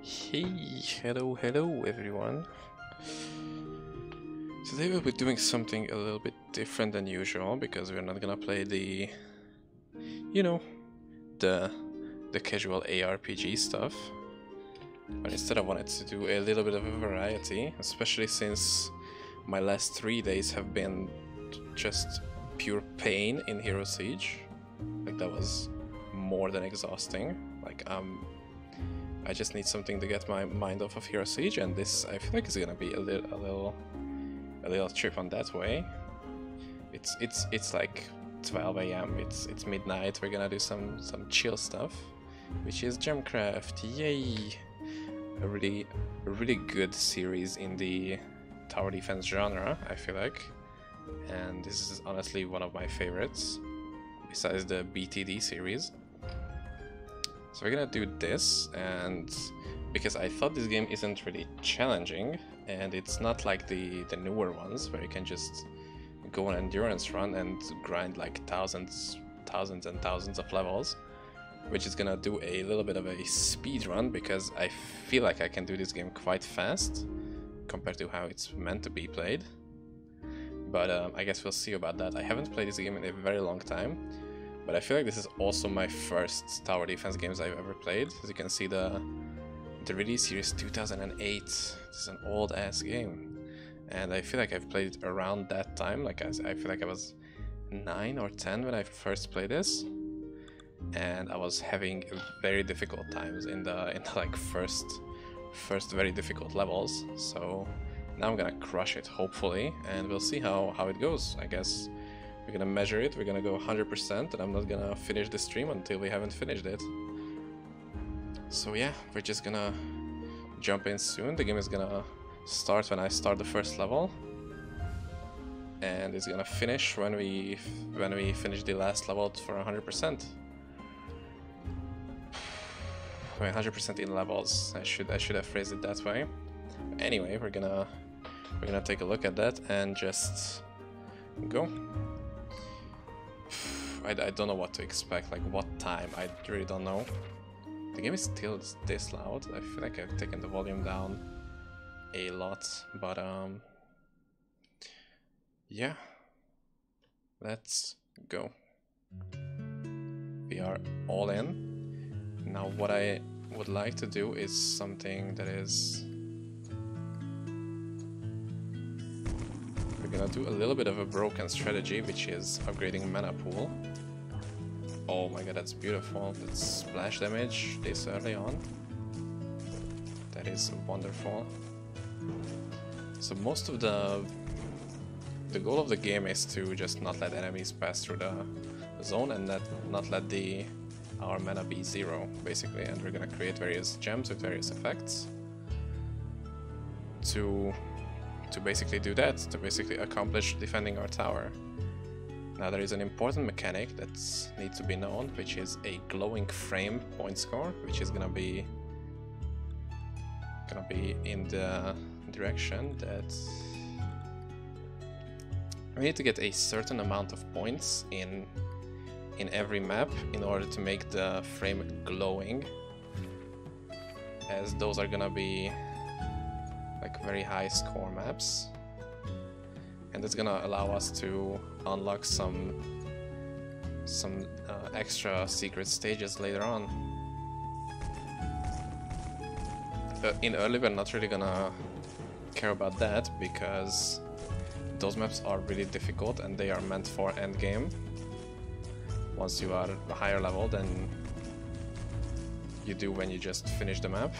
Hey, hello everyone. Today we'll be doing something a little bit different than usual because we're not gonna play the, the casual ARPG stuff. But instead I wanted to do a little bit of a variety, especially since my last 3 days have been just pure pain in Hero Siege. Like, that was more than exhausting. Like, I just need something to get my mind off of Hero Siege, and this I feel like is gonna be a little trip on that way. It's like 12 AM. It's midnight. We're gonna do some chill stuff, which is Gemcraft. Yay! A really good series in the tower defense genre, I feel like, and this is honestly one of my favorites, besides the BTD series. So we're gonna do this, and because I thought this game isn't really challenging, and it's not like the newer ones where you can just go on endurance run and grind like thousands and thousands of levels, which is gonna do a little bit of a speed run, because I feel like I can do this game quite fast compared to how it's meant to be played. But I guess we'll see about that. I haven't played this game in a very long time, but I feel like this is also my first tower defense games I've ever played. As you can see, the release here is 2008. This is an old ass game, and I feel like I've played it around that time. Like, I feel like I was 9 or 10 when I first played this, and I was having very difficult times in the like first very difficult levels. So now I'm gonna crush it, hopefully, and we'll see how it goes. I guess we're gonna measure it. We're gonna go 100%, and I'm not gonna finish the stream until we haven't finished it. So yeah, we're just gonna jump in soon. The game is gonna start when I start the first level, and it's gonna finish when we finish the last level for 100%. 100% in levels. I should have phrased it that way. Anyway, we're gonna take a look at that and just go. I don't know what to expect, like what time, I really don't know. The game is still this loud. I feel like I've taken the volume down a lot, but yeah, let's go. We are all in. Now what I would like to do is something that is... We're gonna do a little bit of a broken strategy, which is upgrading mana pool. Oh my god, that's beautiful. That's splash damage this early on. That is wonderful. So most of the goal of the game is to just not let enemies pass through the zone, and not let our mana be 0, basically. And we're gonna create various gems with various effects to basically do that, to basically accomplish defending our tower. Now there is an important mechanic that needs to be known, which is a glowing frame point score, which is gonna be in the direction that we need to get a certain amount of points in every map in order to make the frame glowing, as those are gonna be like very high score maps, and it's gonna allow us to unlock some extra secret stages later on. In early, we're not really gonna care about that, because those maps are really difficult and they are meant for endgame. Once you are a higher level than you do when you just finish the map.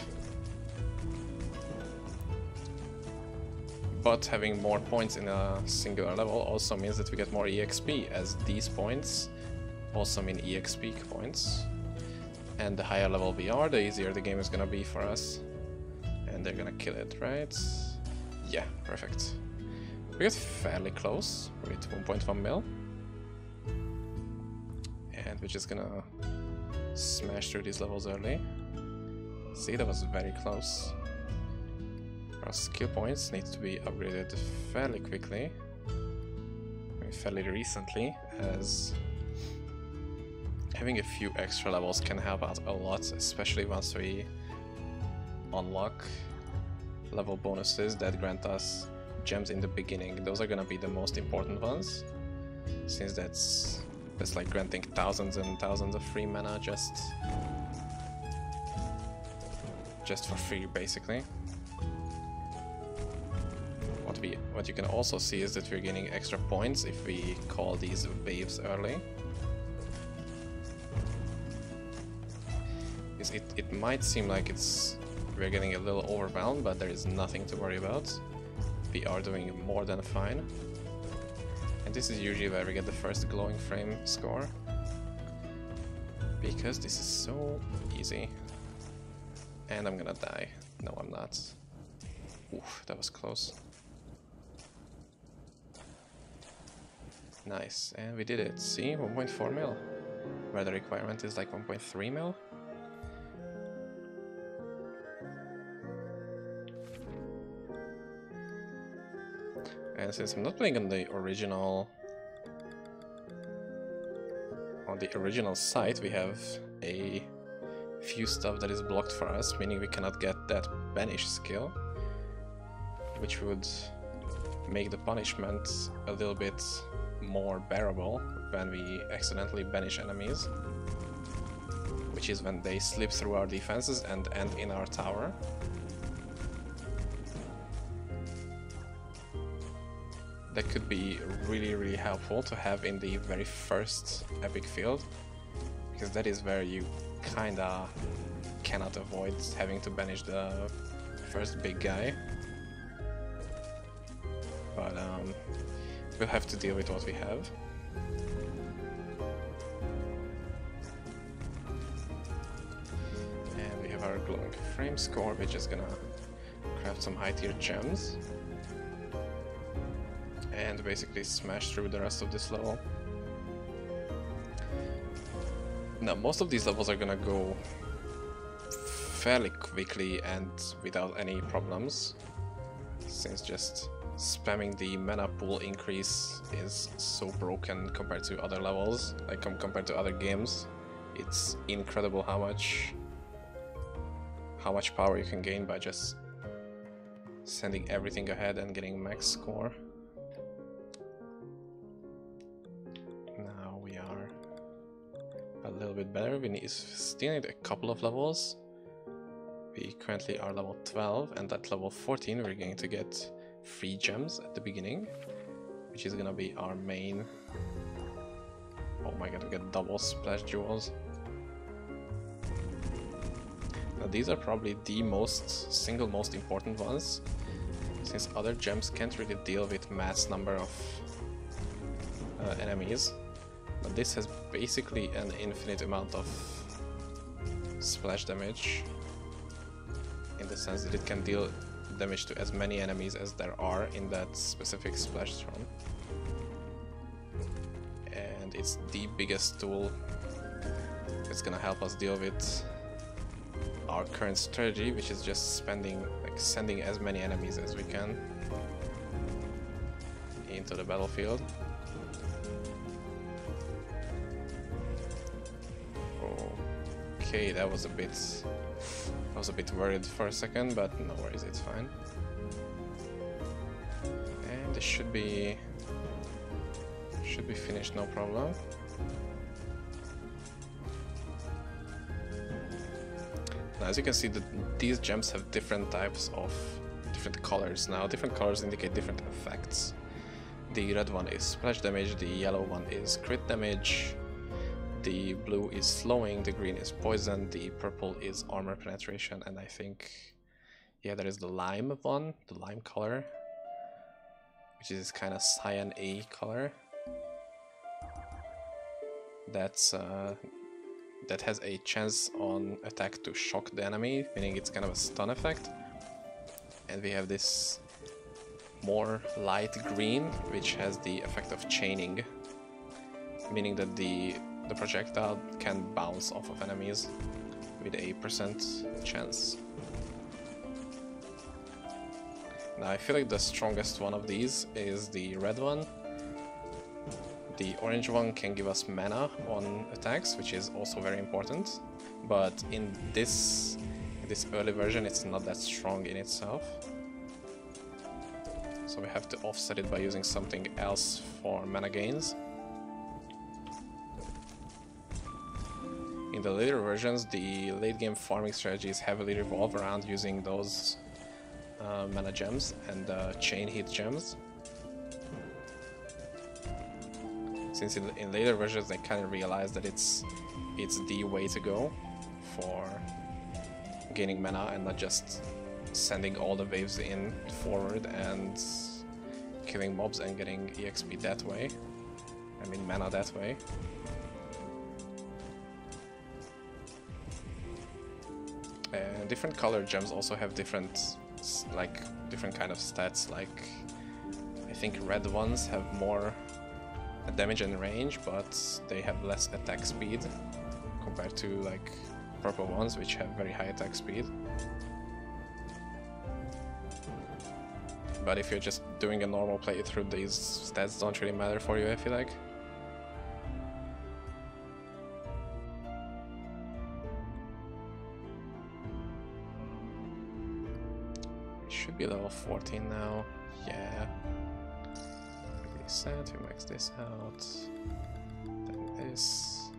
But having more points in a singular level also means that we get more EXP, as these points also mean EXP points. And the higher level we are, the easier the game is gonna be for us. And they're gonna kill it, right? Yeah, perfect. We get fairly close with 1.1 mil. And we're just gonna smash through these levels early. See, that was very close. Our skill points need to be upgraded fairly quickly, fairly recently, as having a few extra levels can help out a lot, especially once we unlock level bonuses that grant us gems in the beginning. Those are gonna be the most important ones, since that's like granting thousands and thousands of free mana just for free, basically. What you can also see is that we're gaining extra points if we call these waves early. It might seem like we're getting a little overwhelmed, but there is nothing to worry about. We are doing more than fine. And this is usually where we get the first glowing frame score, because this is so easy. And I'm gonna die. No, I'm not. Oof, that was close. Nice, and we did it. See, 1.4 mil, where the requirement is like 1.3 mil. And since I'm not playing on the original site, we have a few stuff that is blocked for us, meaning we cannot get that banish skill, which would make the punishment a little bit more bearable when we accidentally banish enemies, which is when they slip through our defenses and end in our tower. That could be really, really helpful to have in the very first epic field, because that is where you kinda cannot avoid having to banish the first big guy. But we'll have to deal with what we have. And we have our glowing frame score, which is gonna craft some high tier gems and basically smash through the rest of this level. Now, most of these levels are gonna go fairly quickly and without any problems, since just spamming the mana pool increase is so broken compared to other levels, like compared to other games. It's incredible how much power you can gain by just sending everything ahead and getting max score. Now we are a little bit better. We still need a couple of levels. We currently are level 12, and at level 14 we're going to get free gems at the beginning, which is gonna be our main. Oh my god, we get double splash jewels. Now these are probably the single most important ones, since other gems can't really deal with mass number of enemies. But this has basically an infinite amount of splash damage, in the sense that it can deal damage to as many enemies as there are in that specific splash zone. And it's the biggest tool that's gonna help us deal with our current strategy, which is just sending as many enemies as we can into the battlefield. Okay, I was a bit worried for a second, but no worries, it's fine. And this should be finished, no problem. Now, as you can see, these gems have different colors. Now, different colors indicate different effects. The red one is splash damage, the yellow one is crit damage, the blue is slowing, the green is poison, the purple is armor penetration, and I think, yeah, there is the lime one, the lime color, which is kind of cyan A color. That has a chance on attack to shock the enemy, meaning it's kind of a stun effect. And we have this more light green, which has the effect of chaining, meaning that the projectile can bounce off of enemies with a % chance. Now I feel like the strongest one of these is the red one. The orange one can give us mana on attacks, which is also very important, but in this in this early version it's not that strong in itself. So we have to offset it by using something else for mana gains. In the later versions, the late game farming strategies heavily revolve around using those mana gems and chain hit gems. Since in later versions they kind of realized that it's the way to go for gaining mana and not just sending all the waves in forward and killing mobs and getting EXP that way. I mean mana that way. And different color gems also have different kind of stats. Like I think red ones have more damage and range, but they have less attack speed compared to like purple ones, which have very high attack speed. But if you're just doing a normal playthrough, these stats don't really matter for you, I feel like. We should be level 14 now, yeah. Reset, we max this out, then this,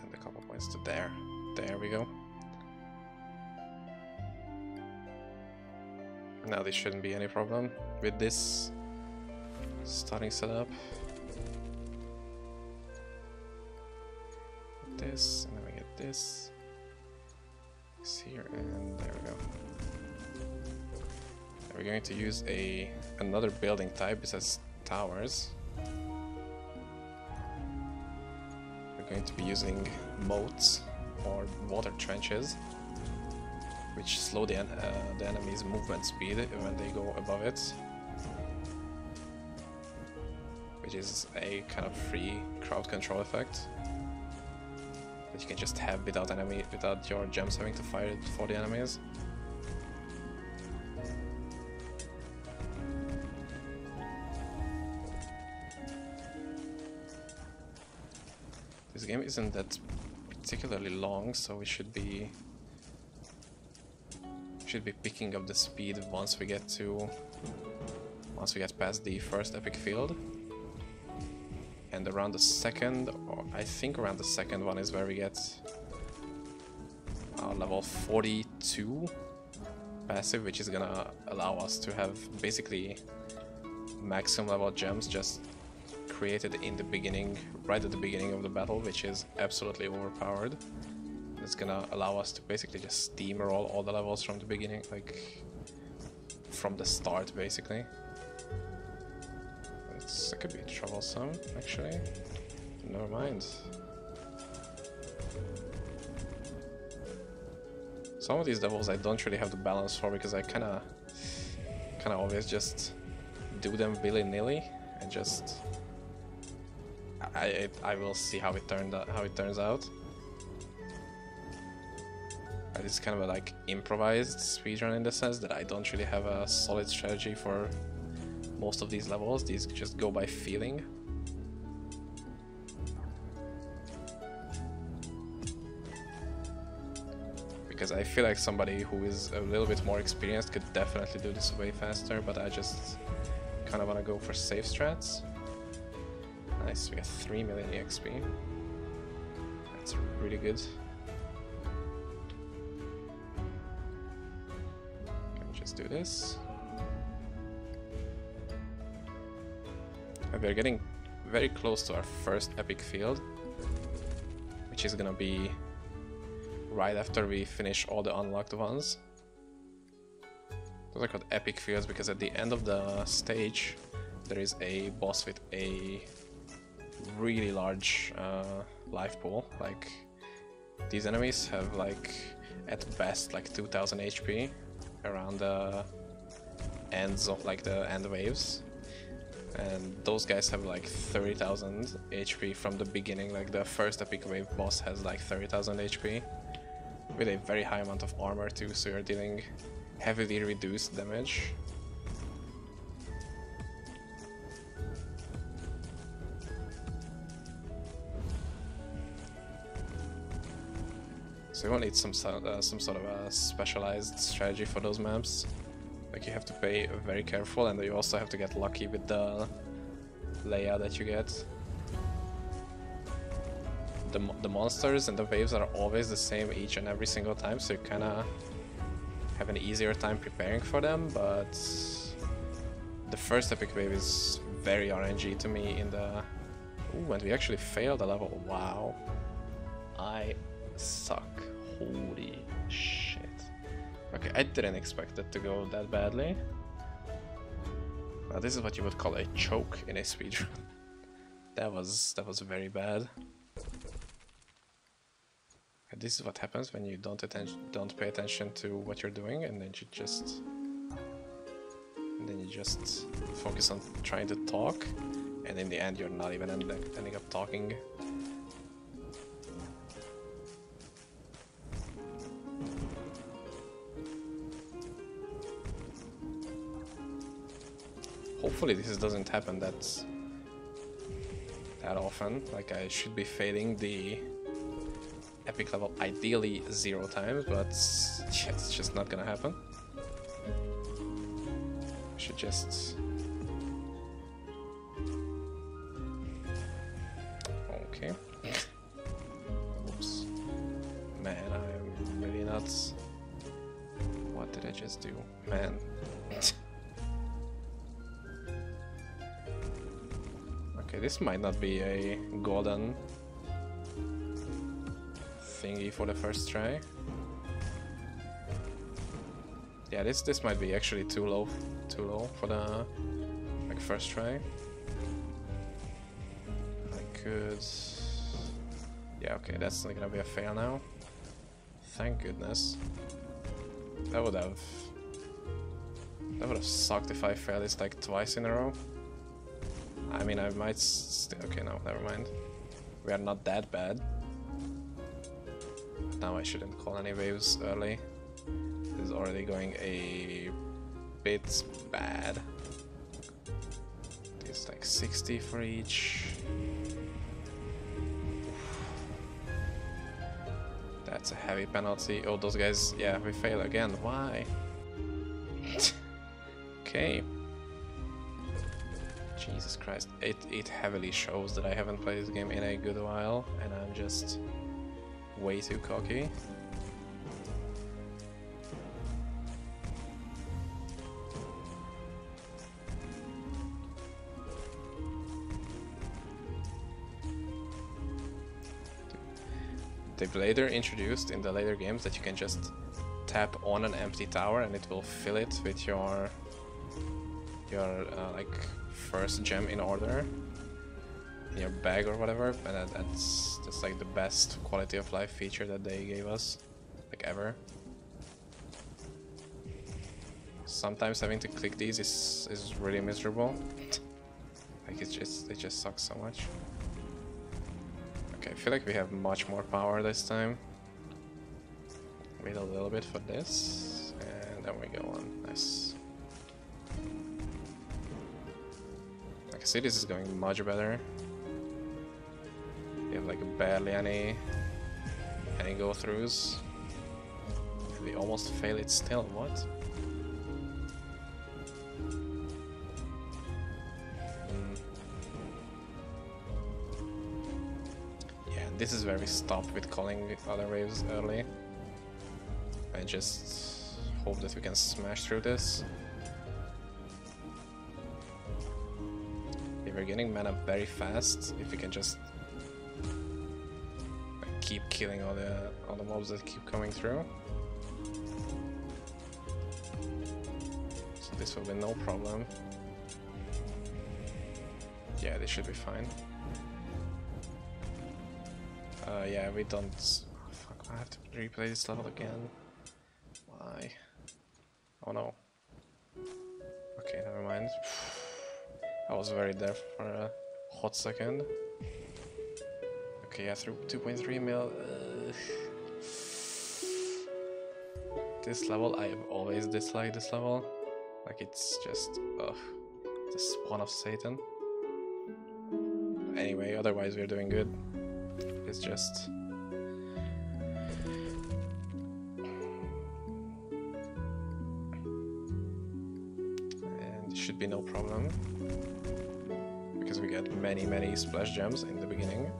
and a couple points to there. There we go. Now this shouldn't be any problem with this starting setup. This, and then we get this here, and there we go. We're going to use another building type besides towers. We're going to be using moats or water trenches, which slow the enemy's movement speed when they go above it, which is a kind of free crowd control effect that you can just have without your gems having to fire it for the enemies. This game isn't that particularly long, so we should be picking up the speed once we get past the first epic field, and around the second, or I think around the second one is where we get our level 42 passive, which is gonna allow us to have basically maximum level gems just created in the beginning, right at the beginning of the battle, which is absolutely overpowered. It's gonna allow us to basically just steamroll all the levels from the beginning, like from the start basically. It could be troublesome actually. Never mind. Some of these levels I don't really have the balance for because I kinda always just do them willy-nilly and just I will see how it turns out. It's kind of a like improvised speedrun in the sense that I don't really have a solid strategy for most of these levels. These just go by feeling. Because I feel like somebody who is a little bit more experienced could definitely do this way faster, but I just kind of want to go for safe strats. Nice, we got 3 million EXP. That's really good. Do this. And we're getting very close to our first epic field, which is gonna be right after we finish all the unlocked ones. Those are called epic fields because at the end of the stage there is a boss with a really large life pool. Like these enemies have like at best like 2000 HP around the ends of like the end waves, and those guys have like 30,000 HP from the beginning. Like the first epic wave boss has like 30,000 HP with a very high amount of armor too, so you're dealing heavily reduced damage. So you will need some sort of a specialized strategy for those maps. Like you have to be very careful, and you also have to get lucky with the layout that you get. The monsters and the waves are always the same each and every single time, so you kinda have an easier time preparing for them, but the first epic wave is very RNG to me in the... Ooh, and we actually failed a level. Wow. I suck. Holy shit. Okay, I didn't expect it to go that badly. Now this is what you would call a choke in a speedrun. That was very bad. And this is what happens when you don't pay attention to what you're doing, and then you just focus on trying to talk, and in the end you're not even ending up talking. Hopefully this doesn't happen that often. Like, I should be failing the epic level ideally 0 times, but yeah, it's just not gonna happen. I should just... Okay. Oops. Man, I'm really nuts. What did I just do? Man. Okay, this might not be a golden thingy for the first try. Yeah, this might be actually too low for the like first try. I could... Yeah, okay, that's not gonna be a fail now. Thank goodness. That would have sucked if I failed this like twice in a row. I mean, I might still... Okay, no, never mind. We are not that bad. Now I shouldn't call any waves early. This is already going a bit bad. It's like 60 for each. That's a heavy penalty. Oh, those guys... Yeah, we fail again. Why? Okay. Jesus Christ, it heavily shows that I haven't played this game in a good while, and I'm just way too cocky. They've later introduced in the later games that you can just tap on an empty tower and it will fill it with your like first gem in order in your bag or whatever, and that's like the best quality of life feature that they gave us, like ever. Sometimes having to click these is really miserable. Like it just sucks so much. Okay, I feel like we have much more power this time. Wait a little bit for this, and then we go on. Nice. Like I see, this is going much better. We have like barely any go-throughs. We almost fail it still. What? This is where we stop with calling other waves early. I just hope that we can smash through this. Okay, we're getting mana very fast. If we can just like, keep killing all the mobs that keep coming through. So this will be no problem. Yeah, this should be fine. Yeah, we don't... Oh, fuck, I have to replay this level again. Why? Oh no. Okay, never mind. I was very there for a hot second. Okay, yeah, through 2.3 mil. This level, I have always disliked this level. Like, it's just... ugh. The spawn of Satan. Anyway, otherwise we're doing good. It's just should be no problem. Because we get many splash gems in the beginning.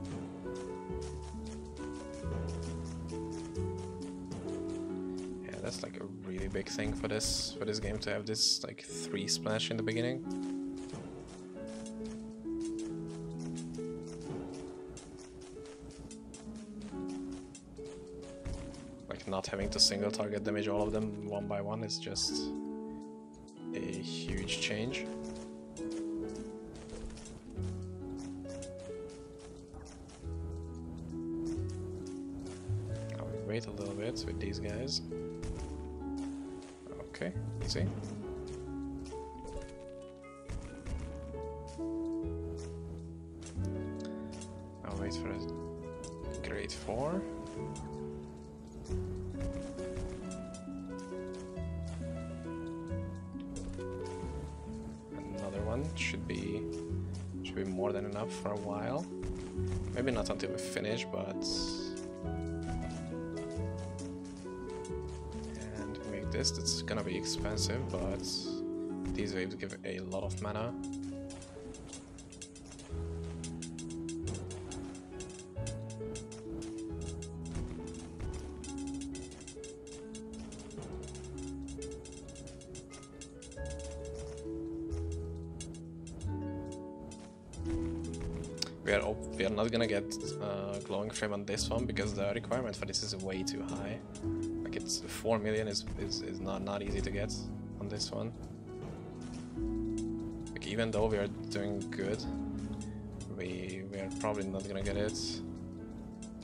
Yeah, that's like a really big thing for this game to have this like 3 splash in the beginning. Like not having to single target damage all of them one by one is just a huge change. Wait a little bit with these guys. Okay, easy. I'll wait for a grade 4. Another one should be more than enough for a while. Maybe not until we finish, but that's gonna be expensive, but these waves give a lot of mana. We are not gonna get glowing frame on this one because the requirement for this is way too high. Like it's 4 million is not easy to get on this one. Like even though we are doing good, we are probably not gonna get it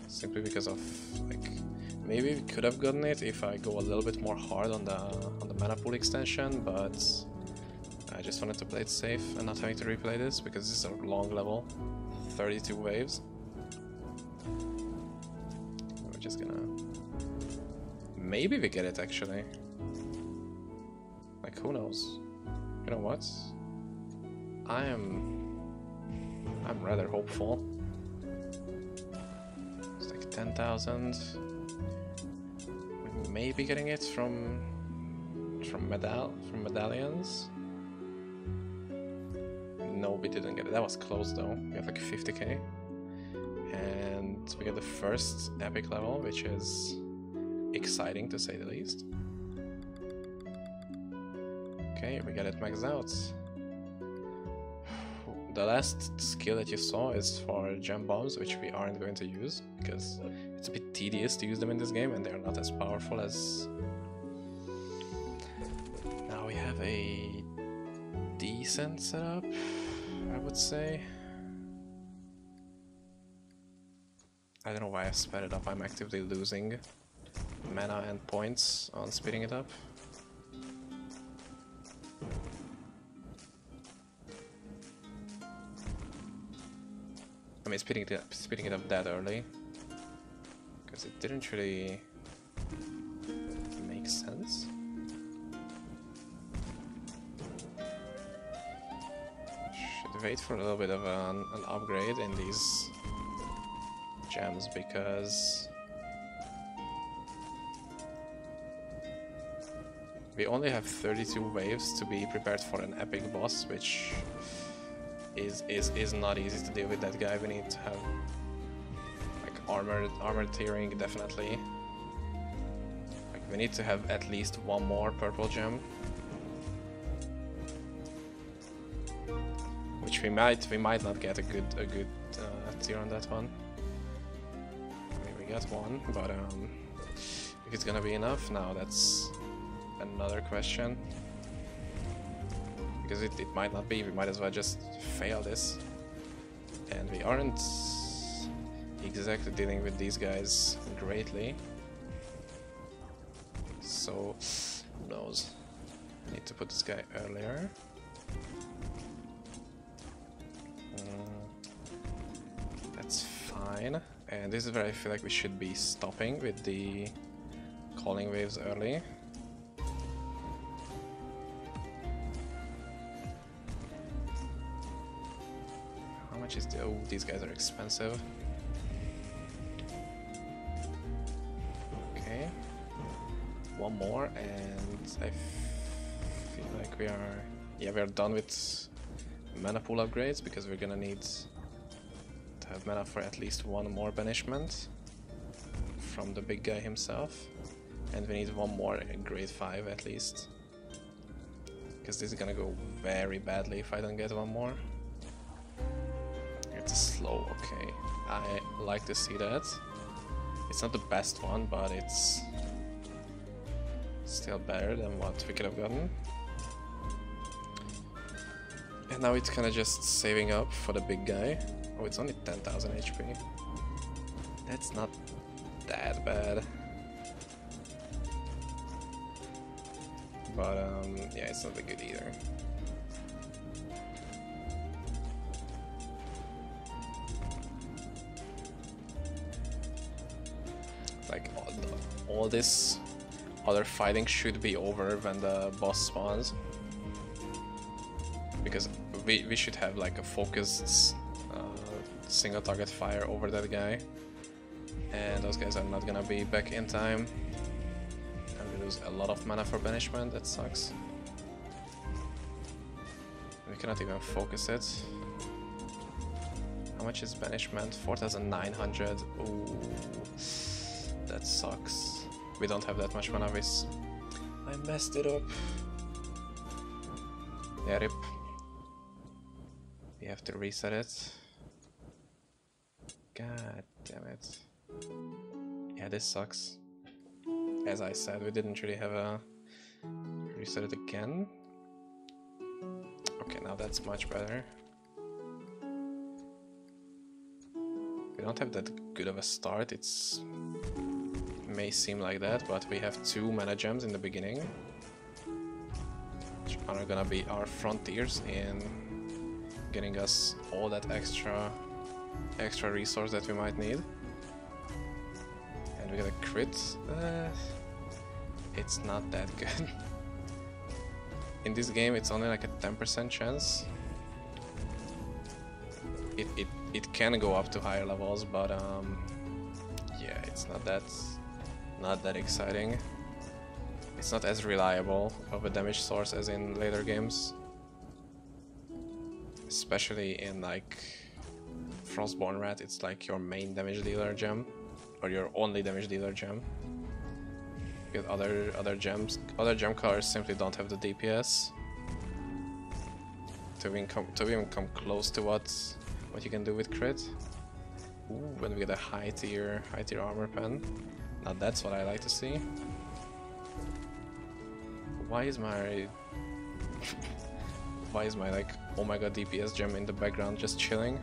simply because of like maybe we could have gotten it if I go a little bit more hard on the mana pool extension, but I just wanted to play it safe and not having to replay this because this is a long level, 32 waves. We're just gonna. Maybe we get it actually. Like who knows? You know what? I'm rather hopeful. It's like 10,000. We may be getting it from medallions. No, we didn't get it. That was close though. We have like 50k. And we get the first epic level, which is exciting to say the least. Okay, we got it maxed out. The last skill that you saw is for gem bombs, which we aren't going to use because it's a bit tedious to use them in this game and they're not as powerful as... Now we have a decent setup, I would say. I don't know why I sped it up. I'm actively losing mana and points on speeding it up. I mean, speeding it up that early because it didn't really make sense. Should wait for a little bit of an upgrade in these gems because we only have 32 waves to be prepared for an epic boss, which is not easy to deal with that guy. We need to have like armor tiering definitely. Like we need to have at least one more purple gem, which we might not get a good tier on that one. I mean, we got one, but if it's gonna be enough now, that's another question. Because it might not be, we might as well just fail this. And we aren't exactly dealing with these guys greatly. So, who knows? I need to put this guy earlier. That's fine. And this is where I feel like we should be stopping with the calling waves early. Oh, these guys are expensive. Okay, one more, and I feel like we are yeah, we're done with mana pool upgrades because we're gonna need to have mana for at least one more banishment from the big guy himself, and we need one more grade 5 at least, because this is gonna go very badly if I don't get one more. It's slow, okay. I like to see that. It's not the best one, but it's still better than what we could have gotten. And now it's kinda just saving up for the big guy. Oh, it's only 10,000 HP. That's not that bad. But yeah, it's not that good either. Like all this other fighting should be over when the boss spawns, because we should have like a focused single target fire over that guy, and those guys are not gonna be back in time, and we lose a lot of mana for banishment. That sucks. We cannot even focus it. How much is banishment? 4,900. Ooh, that sucks. We don't have that much mana. I messed it up. Yeah, rip. We have to reset it. God damn it. Yeah, this sucks. As I said, we didn't really have a reset it again. Okay, now that's much better. We don't have that good of a start. It may seem like that, but we have 2 mana gems in the beginning, which are gonna be our frontiers in getting us all that extra resource that we might need. And we got a crit. It's not that good. In this game it's only like a 10% chance. It can go up to higher levels, but yeah, it's not that exciting. It's not as reliable of a damage source as in later games, especially in like Frostborn Rat. It's like your main damage dealer gem, or your only damage dealer gem. Because other gem colors simply don't have the DPS to even come close to what you can do with crit. Ooh, when we get a high tier armor pen. Now that's what I like to see. Why is my like oh my god DPS gem in the background just chilling?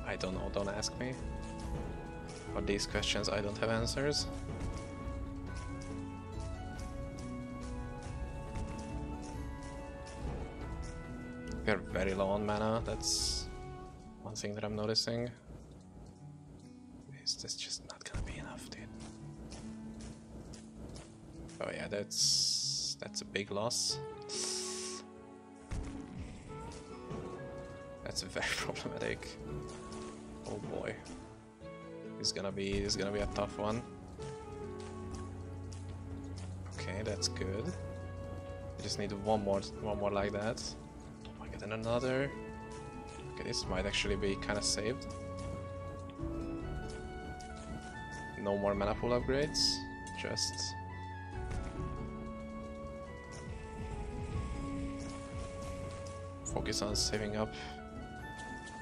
I don't know, don't ask me. For these questions I don't have answers. We're very low on mana, that's one thing that I'm noticing. Is this just not gonna be enough, dude? Oh yeah, that's a big loss. That's very problematic. Oh boy. This is gonna be a tough one. Okay, that's good. We just need one more like that. Oh my god, and another. Okay, this might actually be kinda saved. No more mana pool upgrades, just focus on saving up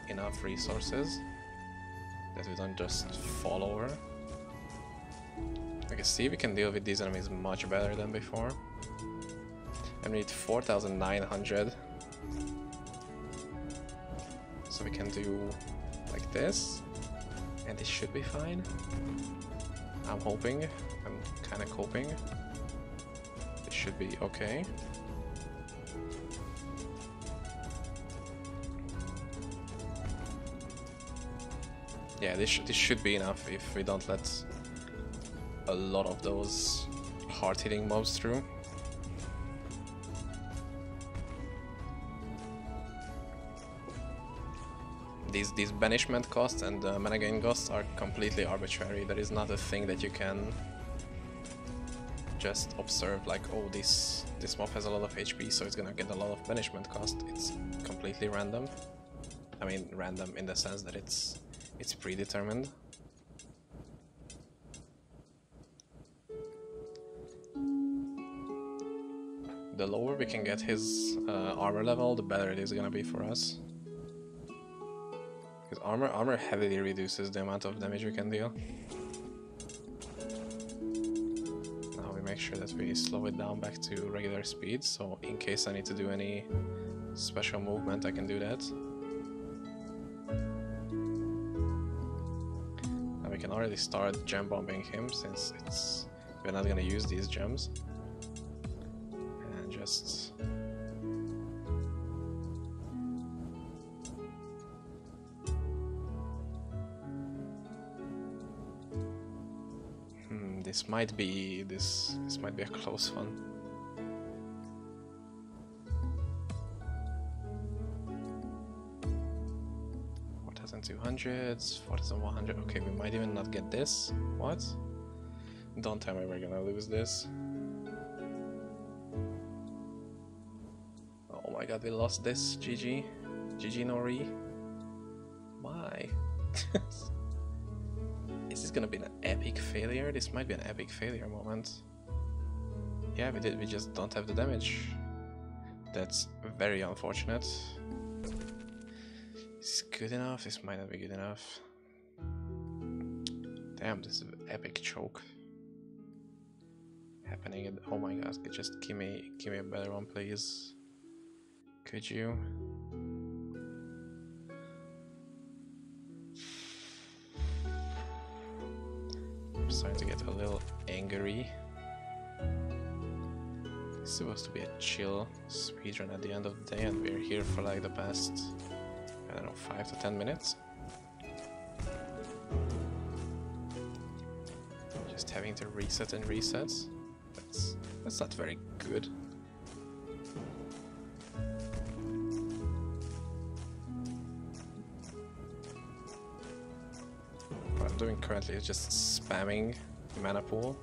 enough resources that we don't just fall over. I can see we can deal with these enemies much better than before. I need 4,900, so we can do like this, and this should be fine. I'm hoping, I'm kinda coping. It should be okay. Yeah, this should be enough if we don't let a lot of those hard-hitting mobs through. These banishment costs and mana gain costs are completely arbitrary. There is not a thing that you can just observe like, oh, this mob has a lot of HP, so it's gonna get a lot of punishment cost. It's completely random. I mean, random in the sense that it's predetermined. The lower we can get his armor level, the better it is gonna be for us. Because armor heavily reduces the amount of damage we can deal. Now we make sure that we slow it down back to regular speed, so in case I need to do any special movement, I can do that. Now we can already start gem bombing him, since we're not gonna use these gems. And just this might be a close one. 4,200, 4,100. Okay, we might even not get this. What? Don't tell me we're gonna lose this. Oh my god, we lost this. GG. GG Nori. Why? Is this gonna be an epic failure? This might be an epic failure moment. Yeah, we just don't have the damage. That's very unfortunate. Is this good enough? This might not be good enough. Damn, this is an epic choke happening. Oh my god, just give me a better one, please. Could you? I'm starting to get a little angry. It's supposed to be a chill speedrun at the end of the day, and we're here for like the past, I don't know, 5 to 10 minutes. Just having to reset and reset. That's not very good. What I'm doing currently is just spamming mana pool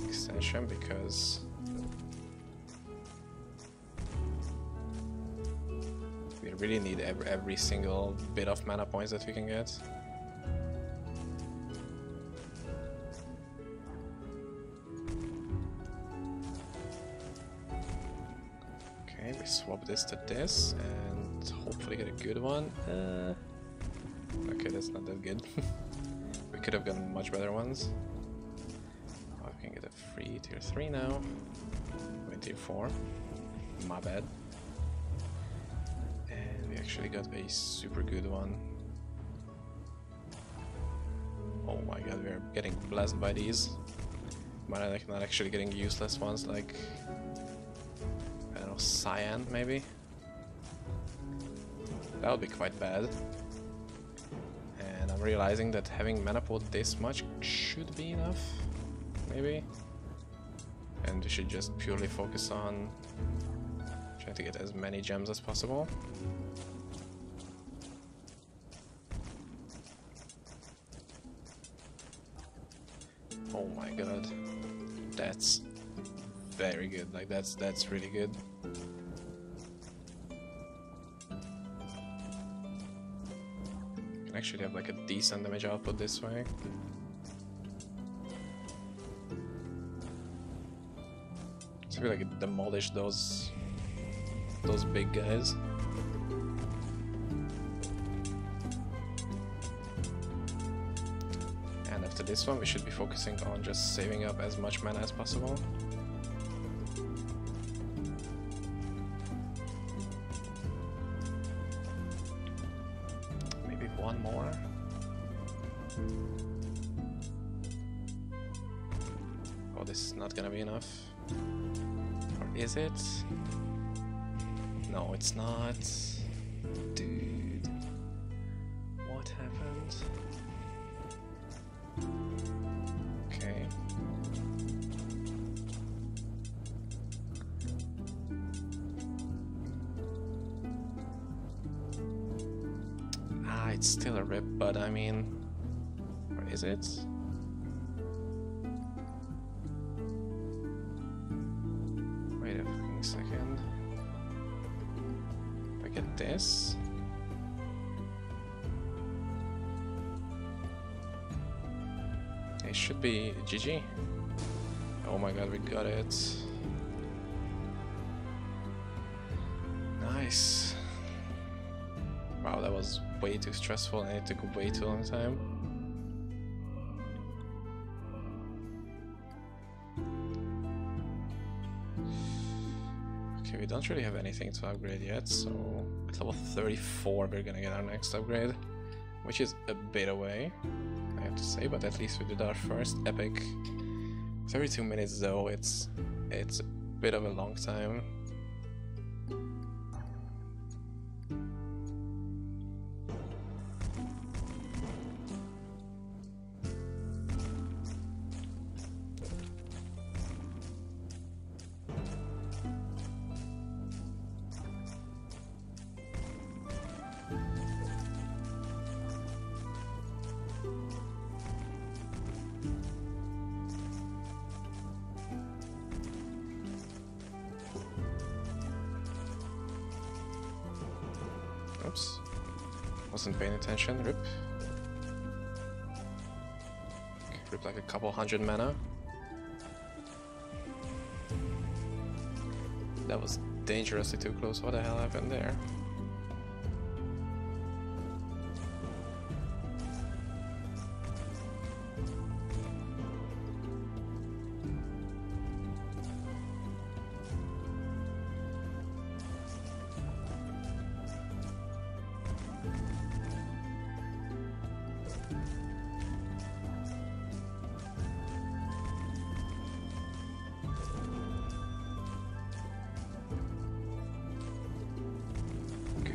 extension, because we really need every single bit of mana points that we can get. Okay, we swap this to this and hopefully get a good one. Okay, that's not that good. We could have gotten much better ones. Oh, we can get a free tier 3 now. Wait, tier 4. My bad. And we actually got a super good one. Oh my god, we're getting blessed by these. But like not actually getting useless ones like, I don't know, cyan maybe? That would be quite bad. And I'm realizing that having mana pool this much should be enough, maybe? And we should just purely focus on trying to get as many gems as possible. Oh my god, that's very good. Like that's really good. Can actually have like a decent damage output this way. So I feel like it demolished those big guys. And after this one, we should be focusing on just saving up as much mana as possible. Maybe one more. Oh, this is not gonna be enough. Or is it? No, it's not. Dude. What happened? Okay. Ah, it's still a rip, but I mean... Or is it? this. It should be GG. Oh my god, we got it. Nice. Wow, that was way too stressful and it took way too long time. Okay, we don't really have anything to upgrade yet, so at level 34 we're gonna get our next upgrade, which is a bit away, I have to say, but at least we did our first epic. 32 minutes though, it's a bit of a long time. Oops, wasn't paying attention, rip. Rip like a couple hundred mana. That was dangerously too close, what the hell happened there?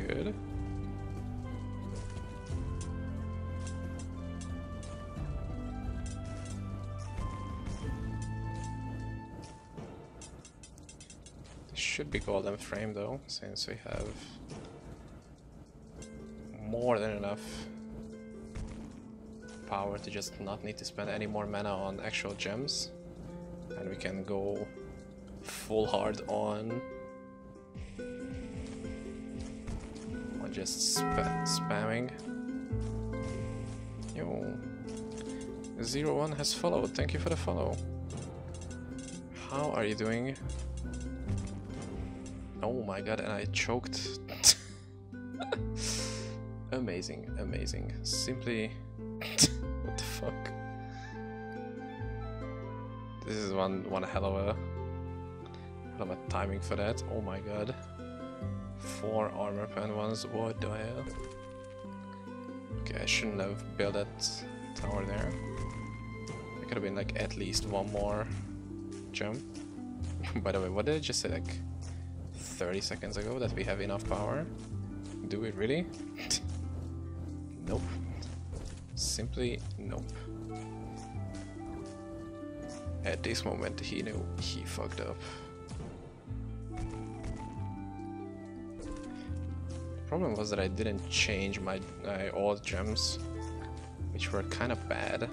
Good. This should be golden frame though, since we have more than enough power to just not need to spend any more mana on actual gems, and we can go full hard on just spamming. Yo, 01 has followed. Thank you for the follow. How are you doing? Oh my god, and I choked. Amazing, amazing. Simply, what the fuck? This is one hell of a timing for that. Oh my god. 4 armor pen ones, what the hell? Okay, I shouldn't have built that tower there. There could have been like at least one more jump. By the way, what did I just say like 30 seconds ago? That we have enough power? Do we really? Nope. Simply nope. At this moment he knew he fucked up. Problem was that I didn't change my old gems, which were kind of bad.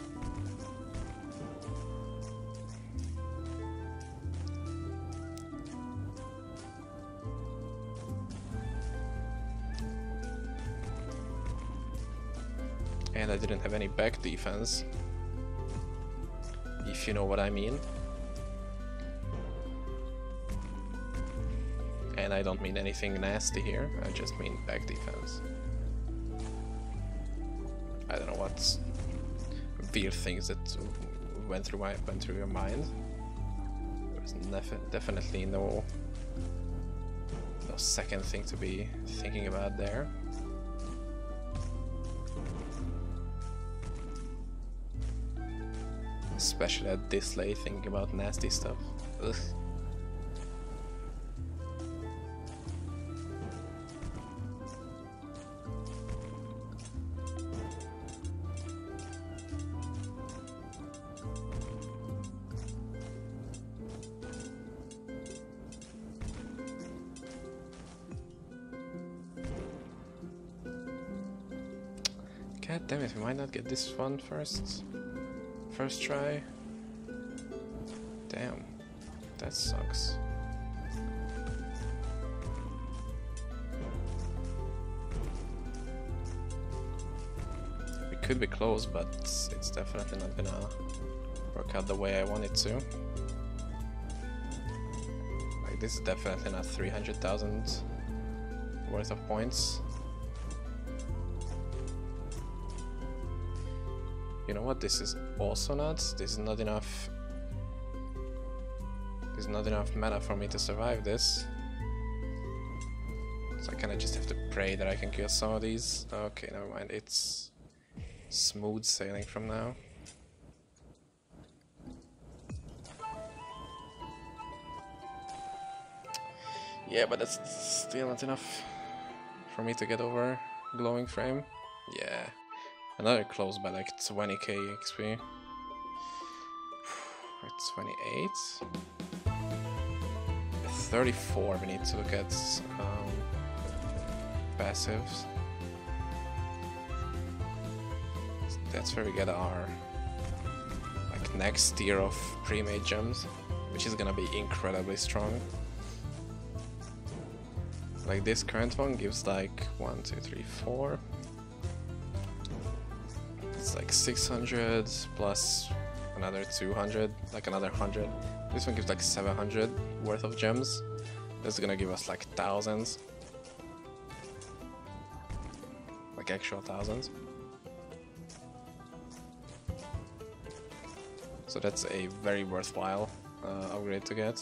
And I didn't have any back defense, if you know what I mean. And I don't mean anything nasty here, I just mean back defense. I don't know what weird things that went through your mind. There's definitely no second thing to be thinking about there. Especially at this late, thinking about nasty stuff. Ugh. God damn it, we might not get this one first try. Damn, that sucks. could be close, but it's definitely not gonna work out the way I want it to. Like, this is definitely not 300,000 worth of points. You know what? This is also not. This is not enough. There's not enough mana for me to survive this. So I kinda just have to pray that I can kill some of these. Okay, never mind. It's smooth sailing from now. Yeah, but that's still not enough for me to get over glowing frame. Yeah. Another close by like 20k XP. 28. 34, we need to look at passives. That's where we get our like next tier of pre-made gems, which is gonna be incredibly strong. Like this current one gives like 1, 2, 3, 4. It's like 600 plus another 200, like another 100. This one gives like 700 worth of gems. That's gonna give us like thousands. Like actual thousands. So that's a very worthwhile upgrade to get.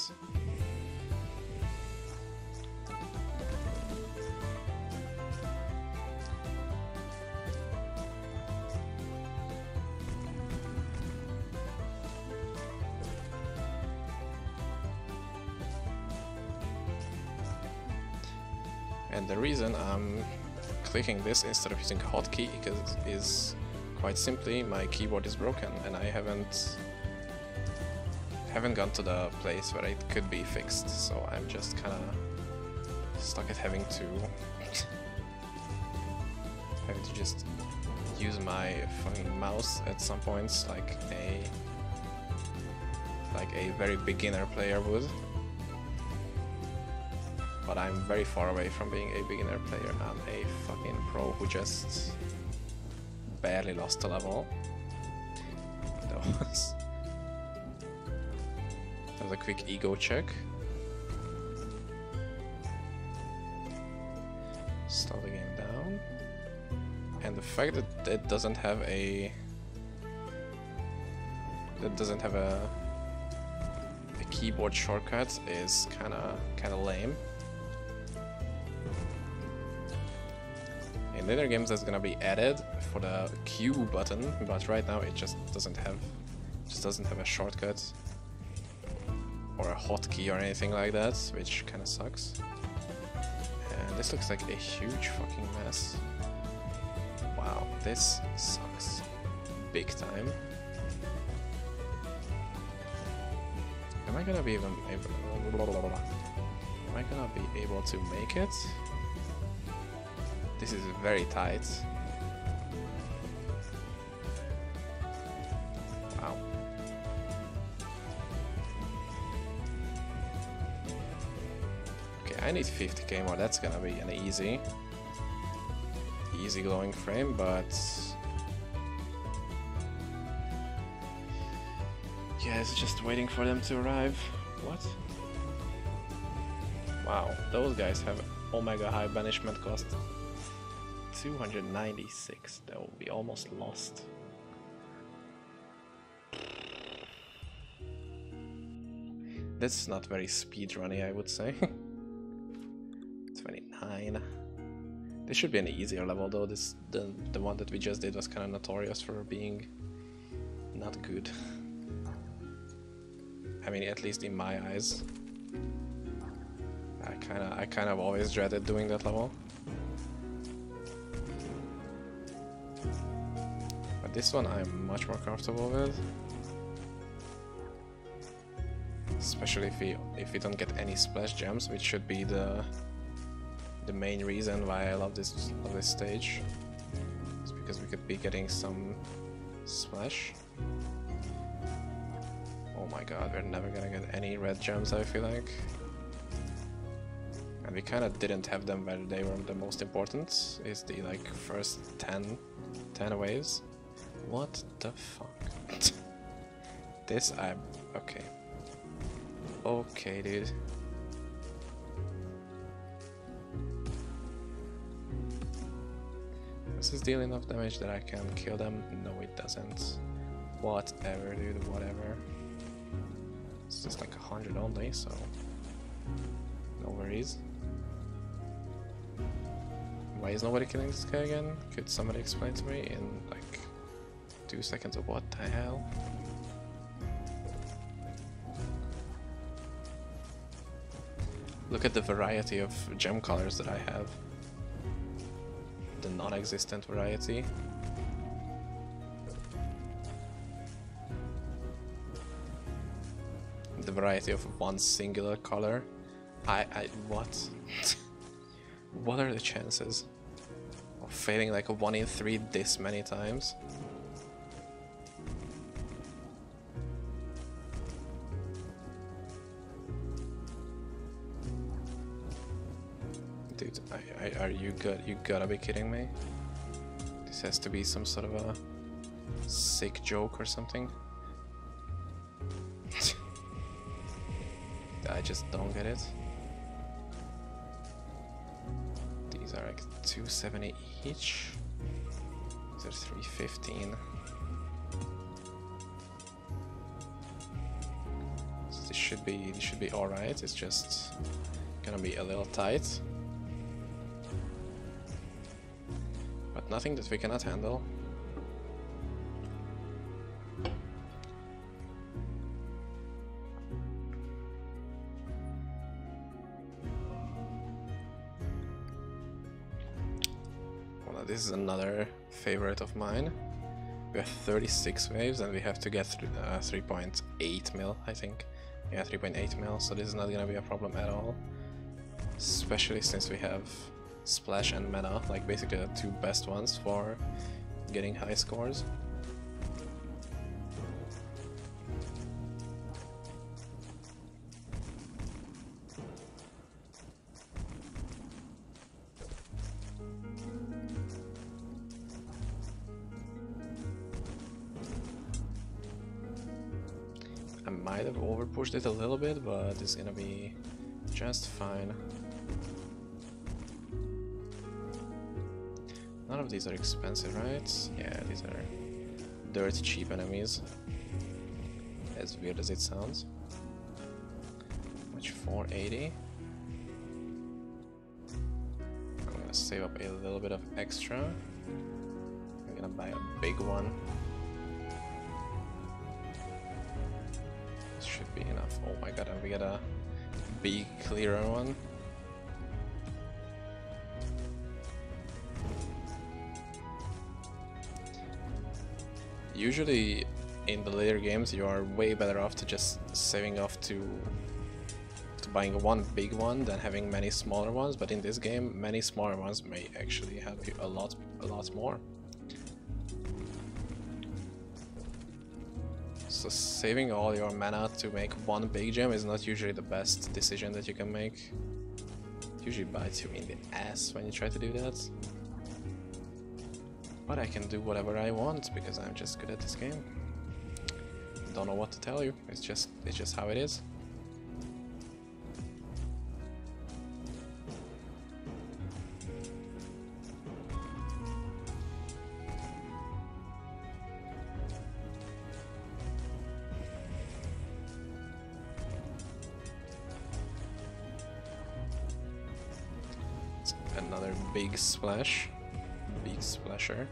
And the reason I'm clicking this instead of using hotkey is quite simply my keyboard is broken and I haven't gone to the place where it could be fixed, so I'm just kinda stuck at having to just use my fucking mouse at some points like a very beginner player would. But I'm very far away from being a beginner player. I'm a fucking pro who just barely lost a level. That was a quick ego check. Slow the game down. And the fact that it doesn't have a keyboard shortcut is kinda lame. In later games that's gonna be added for the Q button, but right now it just doesn't have a shortcut or a hotkey or anything like that, which kinda sucks. And this looks like a huge fucking mess. Wow, this sucks big time. Am I gonna be able to make it? This is very tight. Wow. Okay, I need 50k more. That's gonna be an easy glowing frame, but yeah, it's just waiting for them to arrive. What? Wow, those guys have omega high banishment cost. 296, that will be almost lost. That's not very speedrunny, I would say. 29. This should be an easier level though. The one that we just did was kind of notorious for being not good. I mean, at least in my eyes. I kind of always dreaded doing that level. But this one I'm much more comfortable with. Especially if we don't get any splash gems, which should be the main reason why I love this stage. It's because we could be getting some splash. Oh my god, we're never gonna get any red gems, I feel like. And we kind of didn't have them where they were the most important, is the like first 10 waves. What the fuck? This I'm okay. Okay, dude. Does this deal enough damage that I can kill them? No, it doesn't. Whatever, dude, whatever. It's just like 100 only, so no worries. Why is nobody killing this guy again? Could somebody explain to me in like 2 seconds of what the hell? Look at the variety of gem colors that I have. The non-existent variety. The variety of one singular color. What? What are the chances of failing like a 1 in 3 this many times? Dude, are you good? You gotta be kidding me. This has to be some sort of a sick joke or something. I just don't get it. These are like 270 each. These are 315. So this should be alright. It's just gonna be a little tight. But nothing that we cannot handle. This is another favorite of mine. We have 36 waves and we have to get 3.8 mil, I think. Yeah, 3.8 mil, so this is not gonna be a problem at all. Especially since we have Splash and Mana, like basically the two best ones for getting high scores. I might have overpushed it a little bit, but it's gonna be just fine. None of these are expensive, right? Yeah, these are dirt cheap enemies. As weird as it sounds. Which 480? I'm gonna save up a little bit of extra. I'm gonna buy a big one. Should be enough. Oh my god, and we get a big clearer one. Usually in the later games you are way better off to just saving off to buying one big one than having many smaller ones, but in this game many smaller ones may actually help you a lot more. So saving all your mana to make one big gem is not usually the best decision that you can make. It usually bites you in the ass when you try to do that. But I can do whatever I want because I'm just good at this game. Don't know what to tell you. It's just how it is. Another big splash. Big splasher.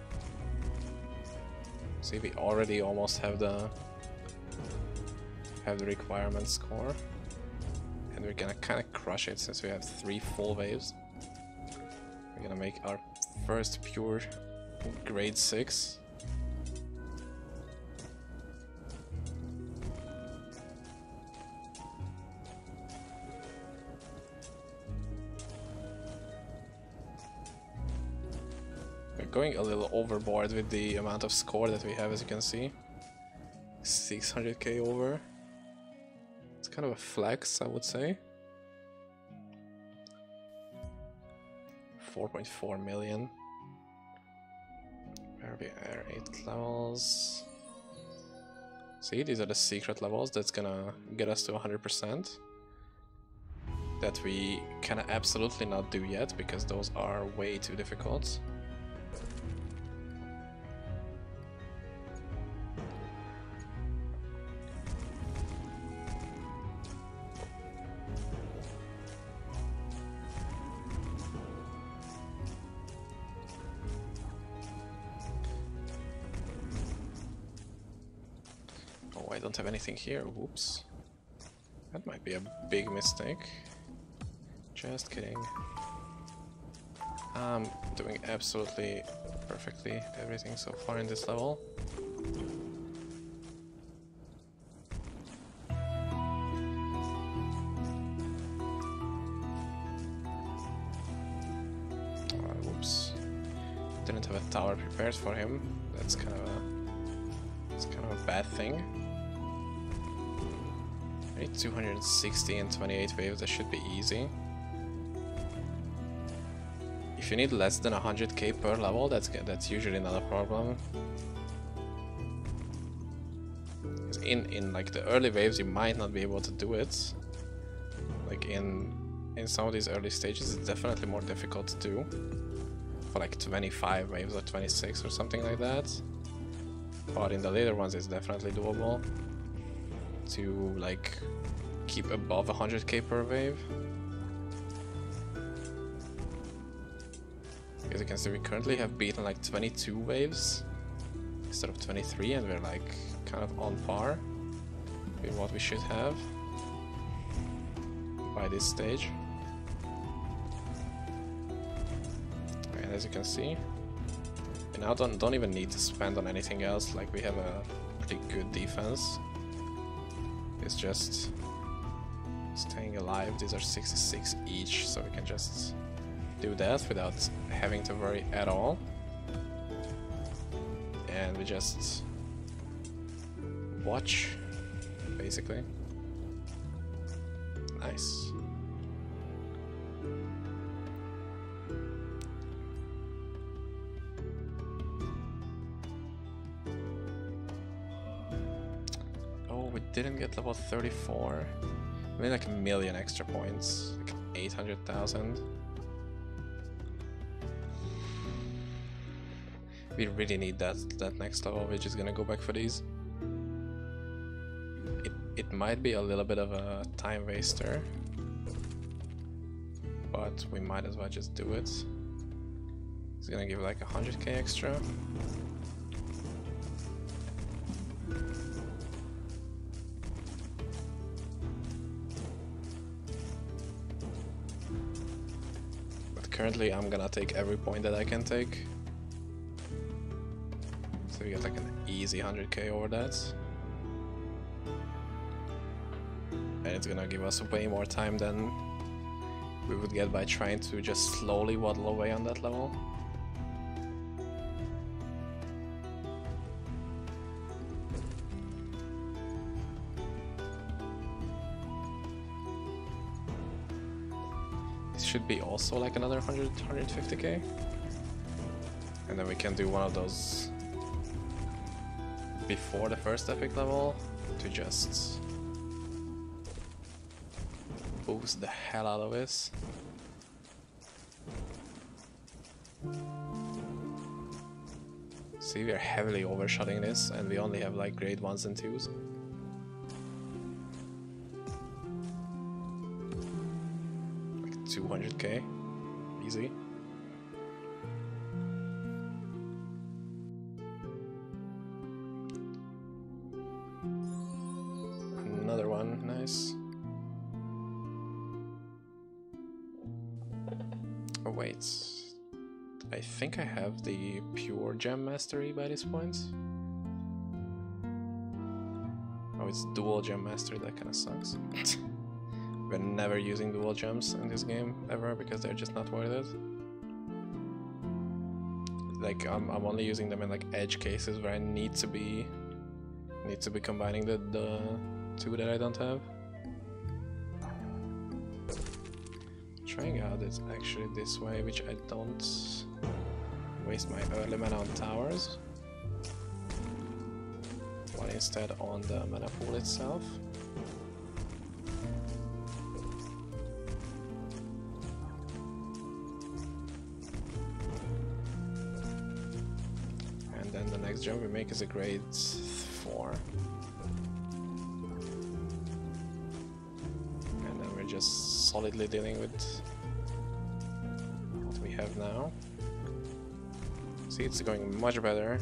See, we already almost have the requirement score, and we're gonna kind of crush it since we have 3 full waves. We're gonna make our first pure grade 6. Going a little overboard with the amount of score that we have, as you can see. 600k over. It's kind of a flex, I would say. 4.4 million. Where we are, 8 levels. See, these are the secret levels that's gonna get us to 100%. That we can absolutely not do yet, because those are way too difficult. Oh, I don't have anything here, whoops. That might be a big mistake. Just kidding. I'm doing absolutely perfectly everything so far in this level. Whoops. Didn't have a tower prepared for him. That's kind of a bad thing. I need 260 and 28 waves, that should be easy. If you need less than 100k per level, that's usually not a problem. In like the early waves, you might not be able to do it. Like in some of these early stages, it's definitely more difficult to do. For like 25 waves or 26 or something like that. But in the later ones, it's definitely doable to like keep above 100k per wave. As you can see, we currently have beaten like 22 waves instead of 23, and we're like kind of on par with what we should have by this stage. And as you can see, we now don't even need to spend on anything else. Like, we have a pretty good defense. It's just staying alive. These are 66 each, so we can just do that without having to worry at all. And we just watch, basically. Nice. Oh, we didn't get level 34. We need like 1,000,000 extra points, like 800,000. We really need that next level. We're just gonna go back for these. It might be a little bit of a time waster, but we might as well just do it. It's gonna give like 100k extra. But currently I'm gonna take every point that I can take. So we get like an easy 100k over that. And it's gonna give us way more time than we would get by trying to just slowly waddle away on that level. This should be also like another 150k. And then we can do one of those before the first epic level to just boost the hell out of this. See, we are heavily overshotting this, and we only have like grade 1s and 2s. Like 200k, easy. Another one, nice. Oh wait, I think I have the pure gem mastery by this point. Oh, it's dual gem mastery, that kinda sucks. We're never using dual gems in this game, ever, because they're just not worth it. Like, I'm only using them in like edge cases where I need to be combining the two that I don't have. Trying out it's actually this way, which I don't waste my early mana on towers, but instead on the mana pool itself. And then the next jump we make is a grade 4. And then we're just solidly dealing with what we have now. See, it's going much better.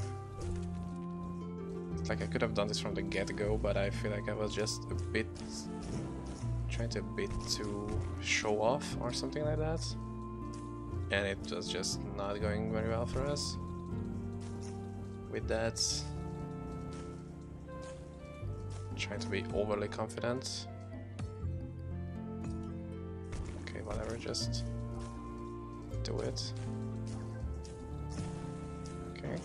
It's like I could have done this from the get-go, but I feel like I was just a bit trying to show off or something like that. And it was just not going very well for us. With that, trying to be overly confident. Okay, whatever, just do it. Okay.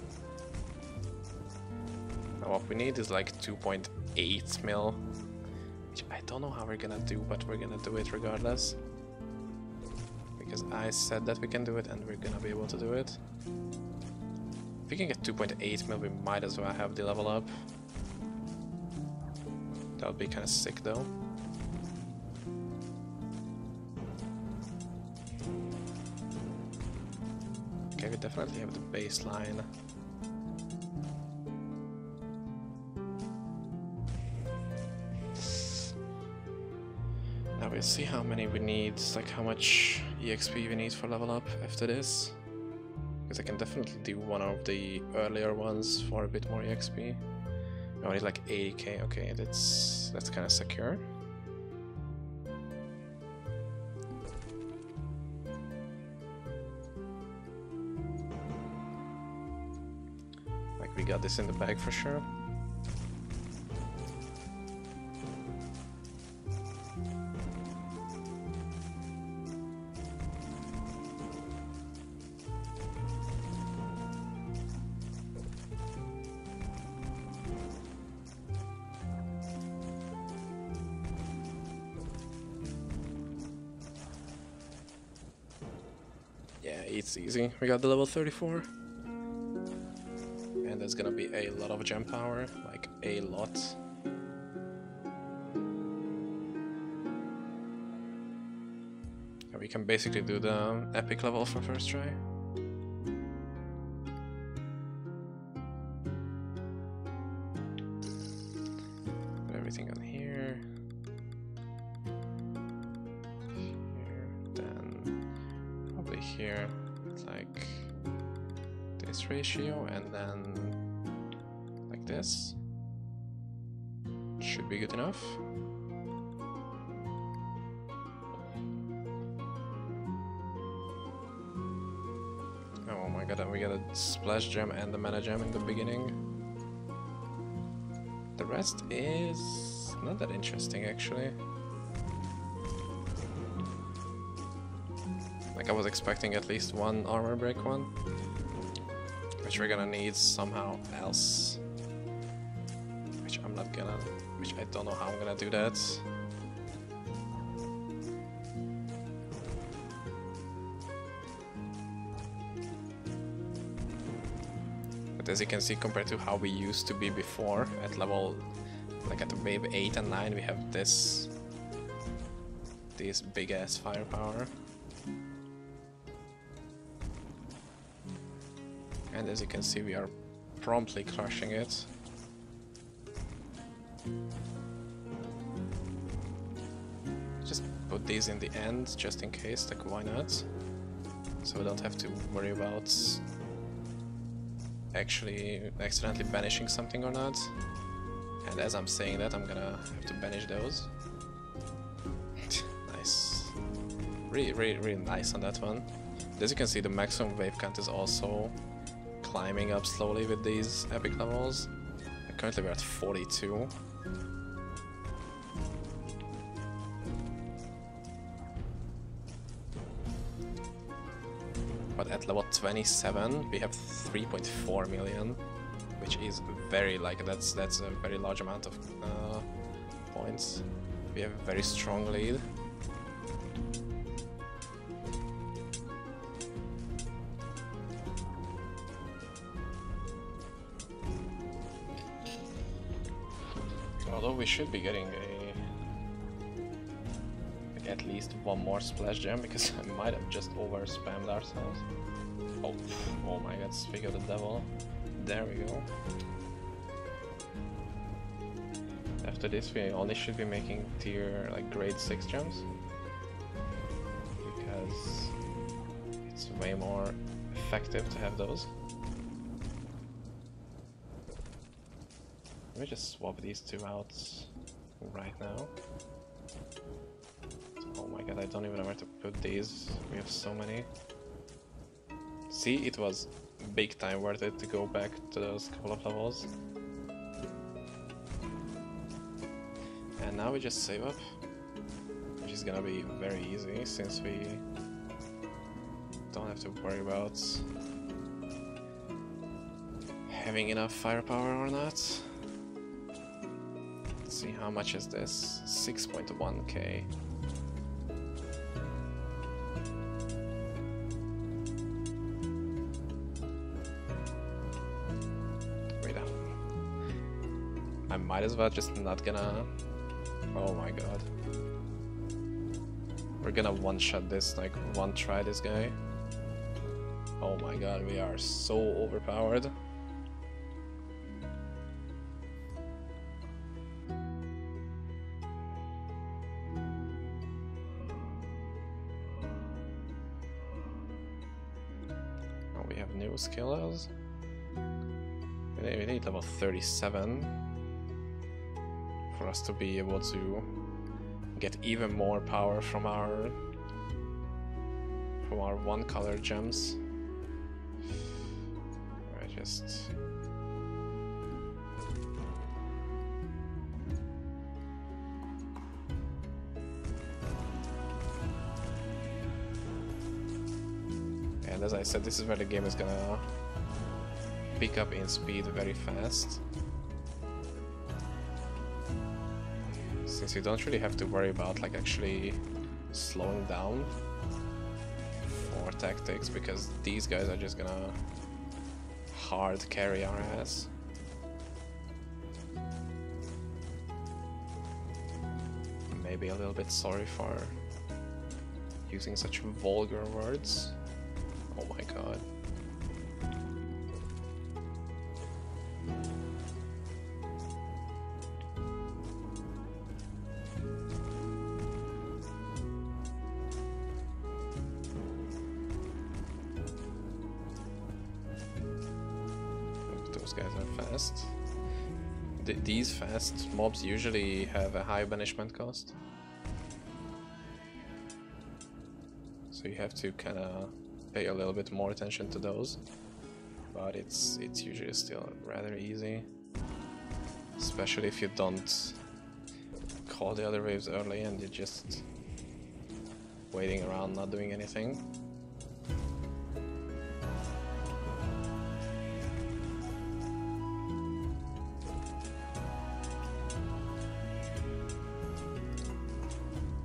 Now what we need is like 2.8 mil, which I don't know how we're gonna do, but we're gonna do it regardless. Because I said that we can do it and we're gonna be able to do it. If we can get 2.8 mil, we might as well have the level up. That would be kind of sick though. Okay, we definitely have the baseline. Now we'll see how many we need, like how much EXP we need for level up after this. Because I can definitely do one of the earlier ones for a bit more EXP. I need like 80k, okay, that's kind of secure. Like we got this in the bag for sure. Yeah, it's easy. We got the level 34. And there's gonna be a lot of gem power, like a lot. And we can basically do the epic level for first try. Put everything on here. Here, like this ratio, and then like this. Should be good enough. Oh my god, and we got a splash gem and the mana gem in the beginning. The rest is not that interesting actually. Like I was expecting at least one armor break one, which we're gonna need somehow else. Which I don't know how I'm gonna do that. But as you can see, compared to how we used to be before, at level, like at the wave 8 and 9, we have this big ass firepower. And as you can see, we are promptly crushing it. Just put these in the end, just in case, like why not? So we don't have to worry about actually accidentally banishing something or not. And as I'm saying that, I'm gonna have to banish those. Nice. Really nice on that one. As you can see, the maximum wave count is also climbing up slowly with these epic levels. Currently we're at 42. But at level 27 we have 3.4 million, which is very, like, that's a very large amount of points. We have a very strong lead. we should be getting a like at least one more splash gem because I might have just over spammed ourselves. Oh, oh my god, speak of the devil. There we go. After this we only should be making tier like grade 6 gems. Because it's way more effective to have those. Let me just swap these two out right now. Oh my god, I don't even know where to put these. We have so many. See, it was big time worth it to go back to those couple of levels. And now we just save up, which is gonna be very easy since we don't have to worry about having enough firepower or not. Let's see, how much is this? 6.1k. Wait up. I might as well just not gonna... Oh my god. We're gonna one-shot this, like one-try this guy. Oh my god, we are so overpowered. Oh, we have new skills. We need level 37 for us to be able to get even more power from our one color gems. I just and as I said, this is where the game is gonna pick up in speed very fast. Since you don't really have to worry about like actually slowing down for tactics, because these guys are just gonna hard carry our ass. Maybe a little bit sorry for using such vulgar words. Oh my god. Those guys are fast. These fast mobs usually have a high banishment cost. So you have to kind of pay a little bit more attention to those. But it's usually still rather easy. Especially if you don't call the other waves early and you're just waiting around not doing anything.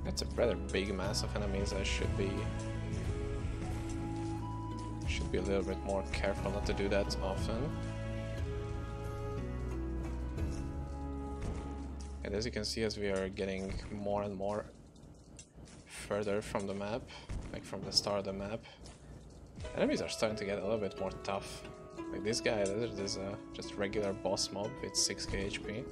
That's a rather big mass of enemies. I should be a little bit more careful not to do that often. And as you can see, as we are getting more and more further from the map, like from the start of the map, enemies are starting to get a little bit more tough. Like this guy, there's a just regular boss mob with 6k HP.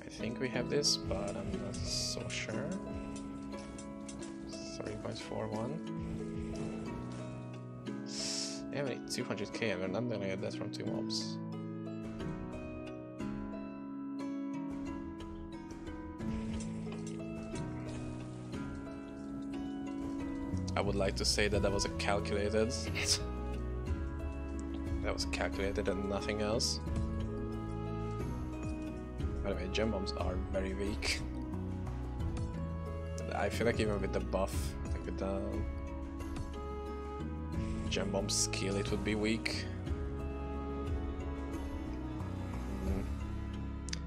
I think we have this, but I'm not so sure. 3.41. Yeah, we need 200k and we're not gonna get that from 2 mobs. I would like to say that that was a calculated. That was calculated and nothing else. By the way, gem bombs are very weak. I feel like even with the buff, like with the gem bomb skill, it would be weak.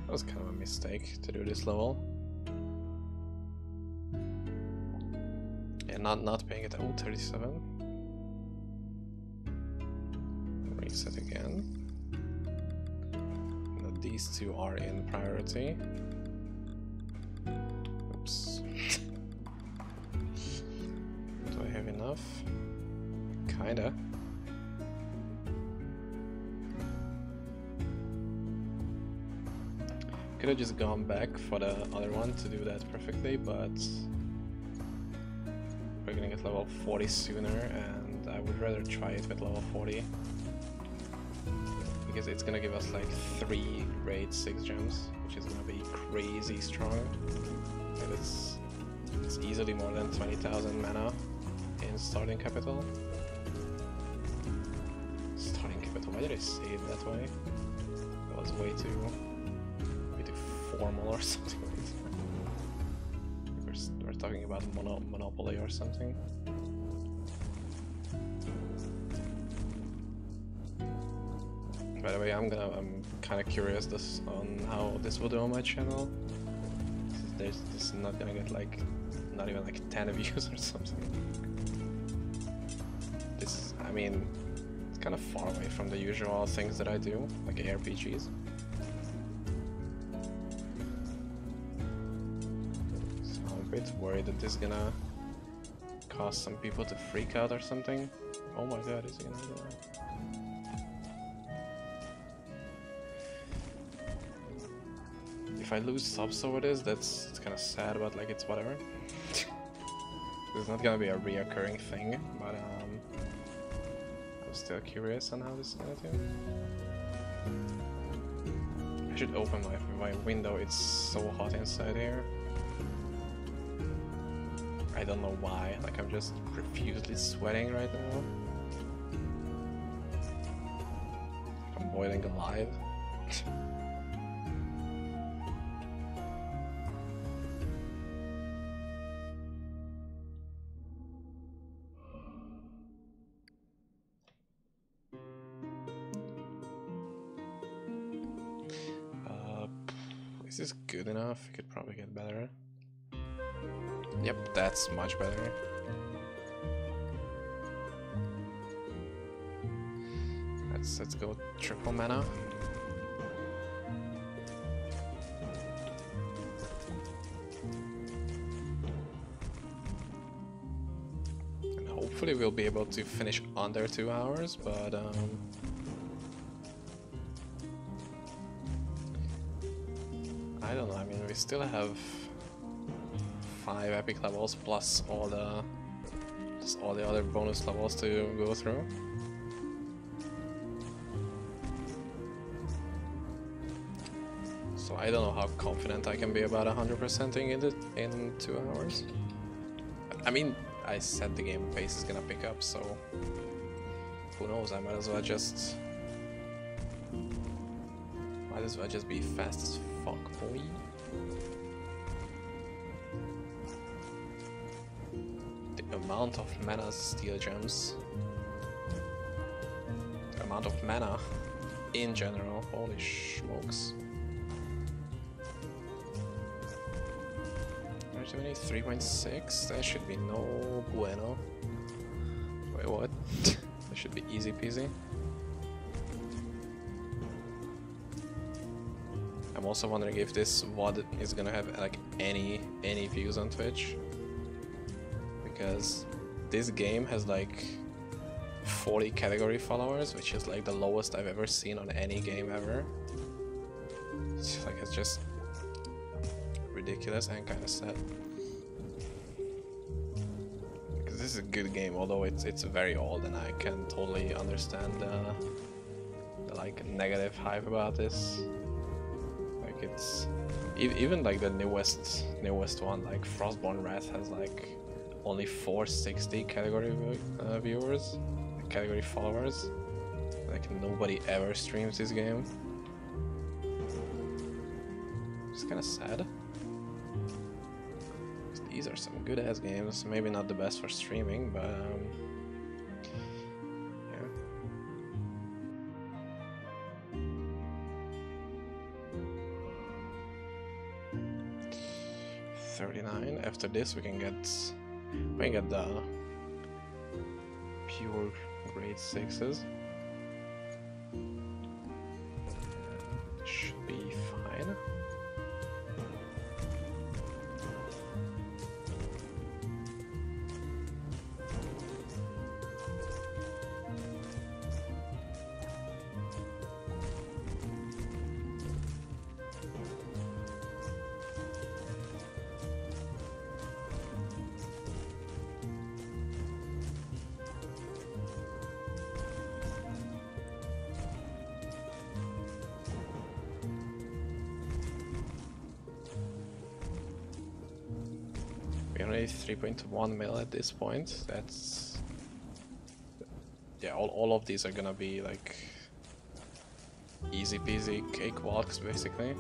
That was kind of a mistake to do this level. And not paying it. Oh, 37. Reset again. these two are in priority. Oops. Do I have enough? Kinda. Could have just gone back for the other one to do that perfectly, but we're gonna get level 40 sooner, and I would rather try it with level 40 because it's gonna give us like 3 raid 6 gems, which is gonna be crazy strong. And it's easily more than 20,000 mana in starting capital. Starting capital, why did I say it that way? That was way too formal or something. We're talking about Monopoly or something. By the way, I'm kind of curious on how this will do on my channel. This is not gonna get like not even like 10 views or something. This is, I mean, it's kind of far away from the usual things that I do, like ARPGs. I'm a bit worried that this is gonna cause some people to freak out or something. Oh my god, is he gonna do that? If I lose subs over this, it's kind of sad, but like it's whatever. It's not gonna be a reoccurring thing, but I'm still curious on how this is gonna do. I should open my window, it's so hot inside here. I don't know why, like I'm just profusely sweating right now. I'm boiling alive. Is this good enough? It could probably get better. Yep, that's much better. Let's go triple mana. And hopefully we'll be able to finish under 2 hours, but I don't know, I mean, we still have 5 epic levels plus all the other bonus levels to go through. So I don't know how confident I can be about 100%ing it in 2 hours. I mean, I said the game pace is gonna pick up, so who knows, I might as well just be fast as fuck, boy. The amount of mana steel gems. The amount of mana in general, holy smokes. 3.6, that should be no bueno. Wait, what? That should be easy peasy. I'm also wondering if this VOD is gonna have like any views on Twitch, because this game has like 40 category followers, which is like the lowest I've ever seen on any game ever. It's just ridiculous and kind of sad. Because this is a good game, although it's very old, and I can totally understand the like negative hype about this. Like it's even like the newest one, like Frostborn Wrath, has like only 460 category viewers, category followers. Like nobody ever streams this game. It's kind of sad. These are some good ass games. Maybe not the best for streaming, but yeah. 39. After this, we can get the pure grade 6s. Should be We're already 3.1 mil at this point. That's... yeah, all of these are gonna be like easy peasy cakewalks basically.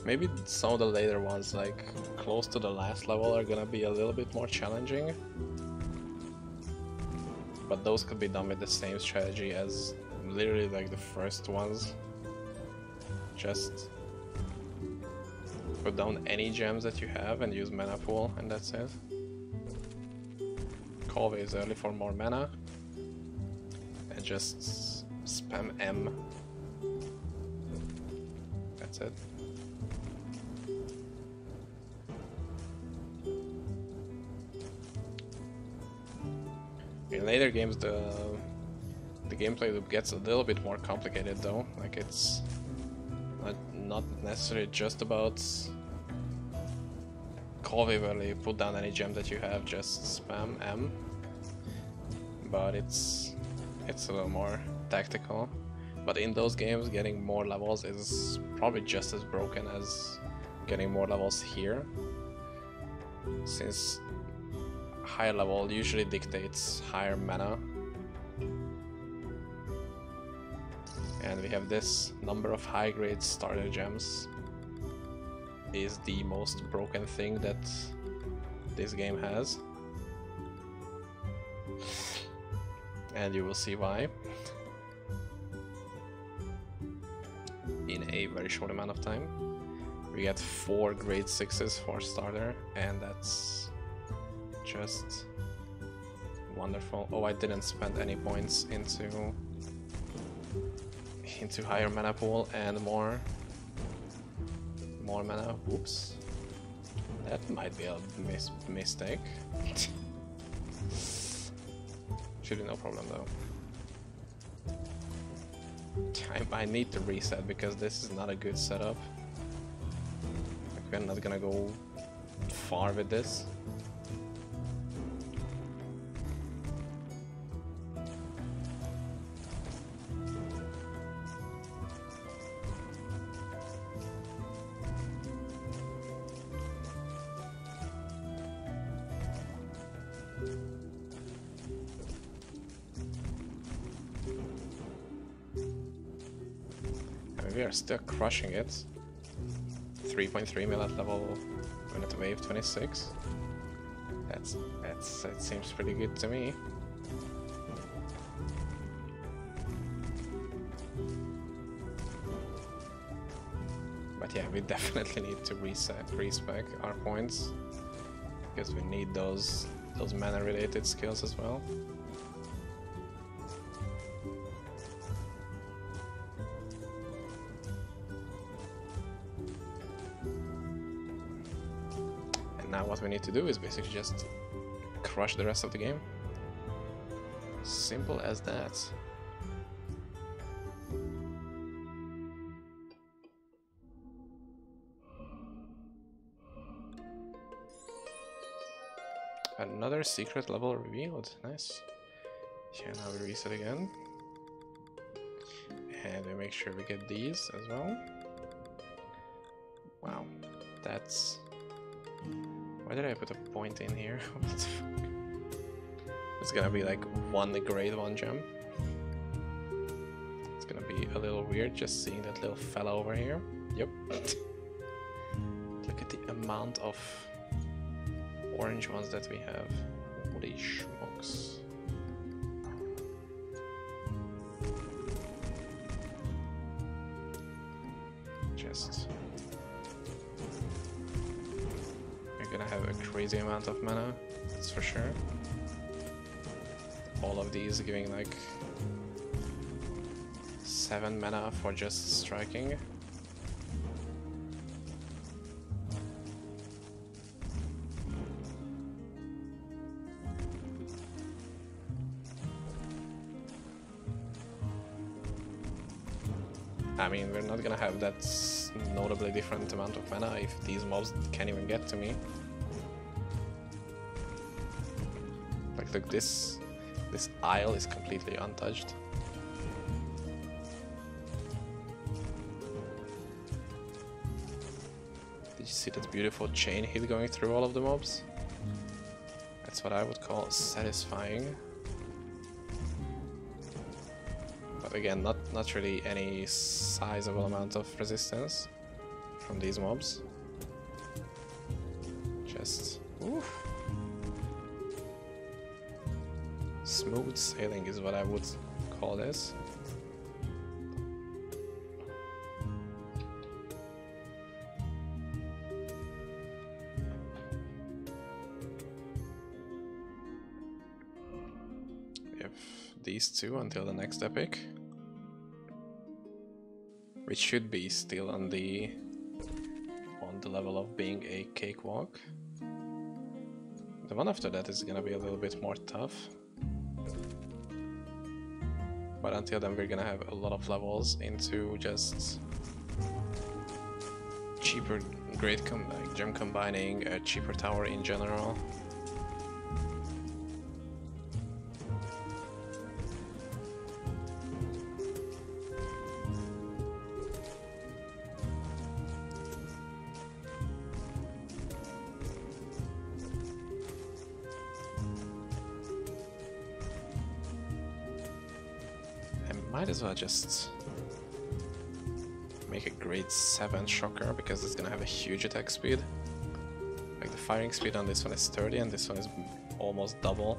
Maybe some of the later ones, like close to the last level, are gonna be a little bit more challenging. But those could be done with the same strategy as literally like the first ones. Just put down any gems that you have and use mana pool, and that's it. Cove is early for more mana. And just spam M. That's it. In later games, the gameplay loop gets a little bit more complicated, though. Like it's not necessarily just about Cove where you put down any gem that you have, just spam M. But it's a little more tactical. But in those games, getting more levels is probably just as broken as getting more levels here, since higher level usually dictates higher mana. And we have this number of high grade starter gems is the most broken thing that this game has. And you will see why in a very short amount of time. We get 4 grade 6s for starter, and that's just wonderful. Oh, I didn't spend any points into higher mana pool and more mana. Oops, that might be a mistake. Should be no problem though. I need to reset because this is not a good setup. Like, we're not gonna go far with this. We are still crushing it. 3.3 mil at level when at wave 26. That seems pretty good to me. But yeah, we definitely need to respec our points because we need those mana related skills as well. Now what we need to do is basically just crush the rest of the game. Simple as that. Another secret level revealed. Nice. Yeah, now we reset again. And we make sure we get these as well. Wow, that's... Why did I put a point in here? What the fuck? It's gonna be like one grade 1 gem. It's gonna be a little weird just seeing that little fella over here. Yep. Look at the amount of orange ones that we have. Holy smokes. Just... gonna have a crazy amount of mana, that's for sure. All of these giving like 7 mana for just striking. I mean, we're not gonna have that notably different amount of mana if these mobs can't even get to me. Like, look, this isle is completely untouched. Did you see that beautiful chain hit going through all of the mobs? That's what I would call satisfying. But again, not really any sizable amount of resistance from these mobs. Just oof. Smooth sailing is what I would call this. We have these two until the next epic, which should be still on the level of being a cakewalk. The one after that is gonna be a little bit more tough. But until then we're gonna have a lot of levels into just cheaper like gem combining, a cheaper tower in general. Might as well just make a grade 7 shocker, because it's gonna have a huge attack speed. Like the firing speed on this one is 30 and this one is almost double.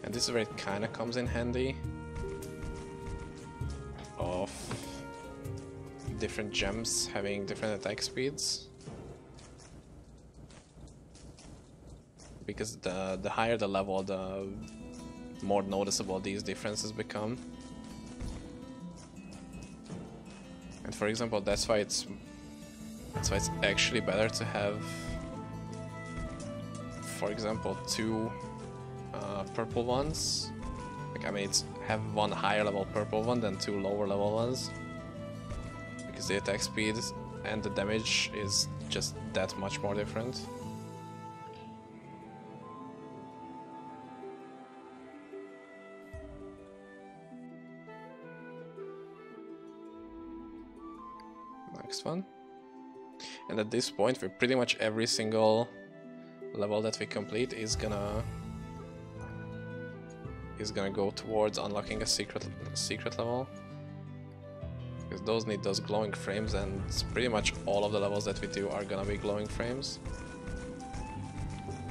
And this is where it kinda comes in handy of different gems having different attack speeds. Because the higher the level, the more noticeable these differences become. And for example, that's why it's actually better to have, for example, two purple ones. Like, I mean, it's have one higher level purple one than two lower level ones, because the attack speed and the damage is just that much more different. Next one. And at this point, for pretty much every single level that we complete is gonna go towards unlocking a secret level, because those need those glowing frames, and pretty much all of the levels that we do are gonna be glowing frames.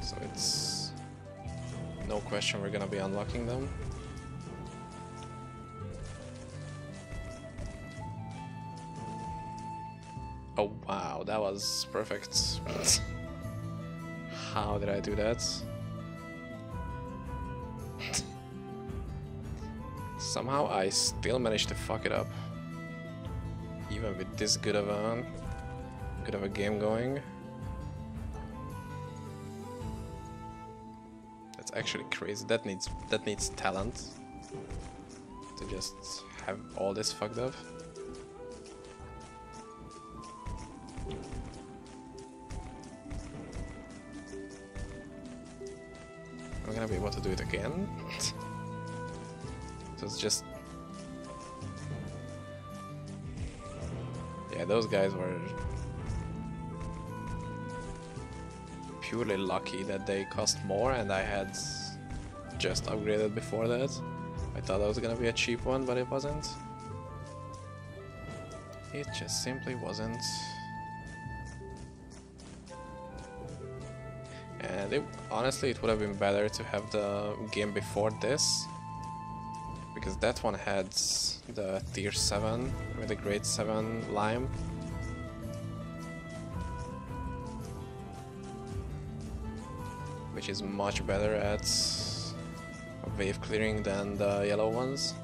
So it's no question we're gonna be unlocking them. Oh wow, that was perfect. How did I do that? Somehow I still managed to fuck it up, even with this good of a game going. That's actually crazy. That needs talent to just have all this fucked up. I'm gonna be able to do it again. So it's just... yeah, those guys were purely lucky that they cost more and I had just upgraded before that. I thought that was gonna be a cheap one, but it wasn't. It just simply wasn't. And honestly, it would have been better to have the game before this, because that one had the tier 7 with the grade 7 lime. Which is much better at wave clearing than the yellow ones.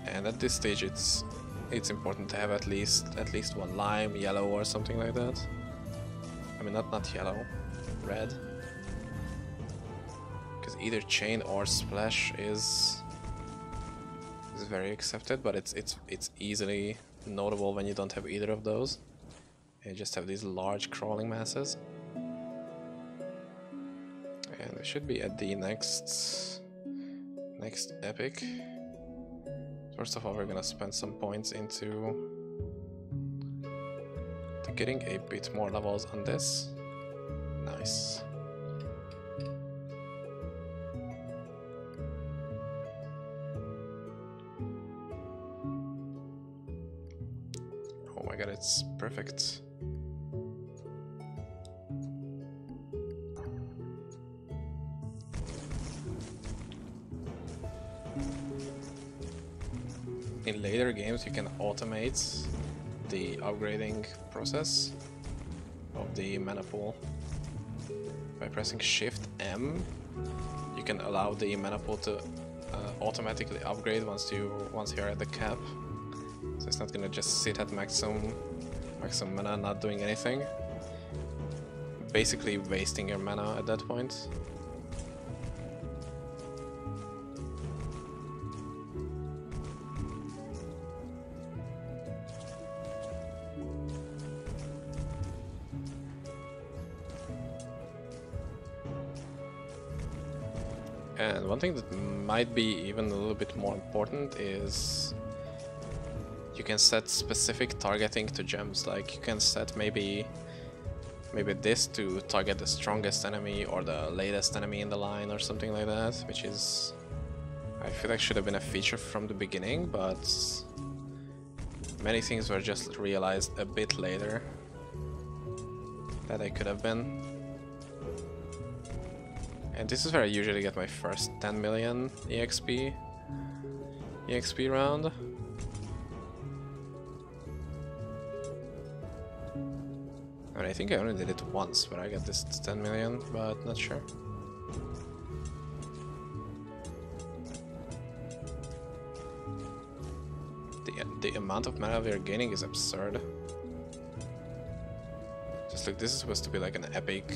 And at this stage it's important to have at least one lime, yellow or something like that. I mean not yellow, red. Because either chain or splash is very accepted, but it's easily notable when you don't have either of those. You just have these large crawling masses. And we should be at the next epic. First of all, we're gonna spend some points into getting a bit more levels on this. Nice. Oh my god, it's perfect. In later games, you can automate the upgrading process of the mana pool. By pressing Shift M, you can allow the mana pool to automatically upgrade once you're at the cap. So it's not gonna just sit at maximum mana, not doing anything. Basically wasting your mana at that point. And one thing that might be even a little bit more important is you can set specific targeting to gems. Like you can set maybe this to target the strongest enemy or the latest enemy in the line or something like that, which is, I feel like should have been a feature from the beginning, but many things were just realized a bit later that they could have been. And this is where I usually get my first 10 million EXP round. I mean, I think I only did it once where I got this 10 million, but not sure. The amount of mana we are gaining is absurd. Just look, this is supposed to be like an epic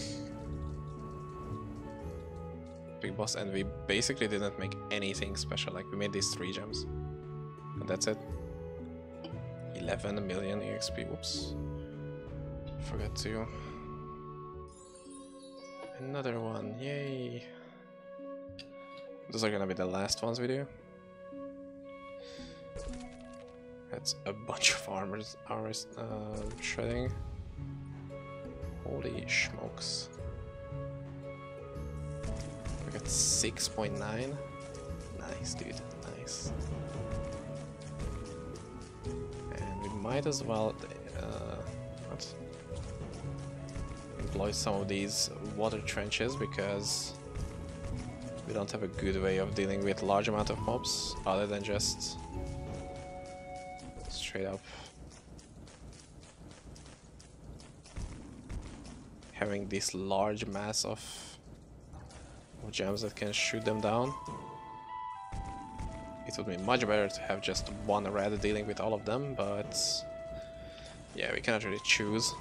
boss, and we basically didn't make anything special. Like we made these 3 gems and that's it. 11 million EXP. Whoops, forgot to. Another one, yay. Those are gonna be the last ones we do. That's a bunch of armor shredding. Holy smokes. We got 6.9. Nice, dude. Nice. And we might as well employ some of these water trenches, because we don't have a good way of dealing with large amount of mobs other than just straight up having this large mass of gems that can shoot them down. It would be much better to have just one red dealing with all of them, but yeah, we cannot really choose.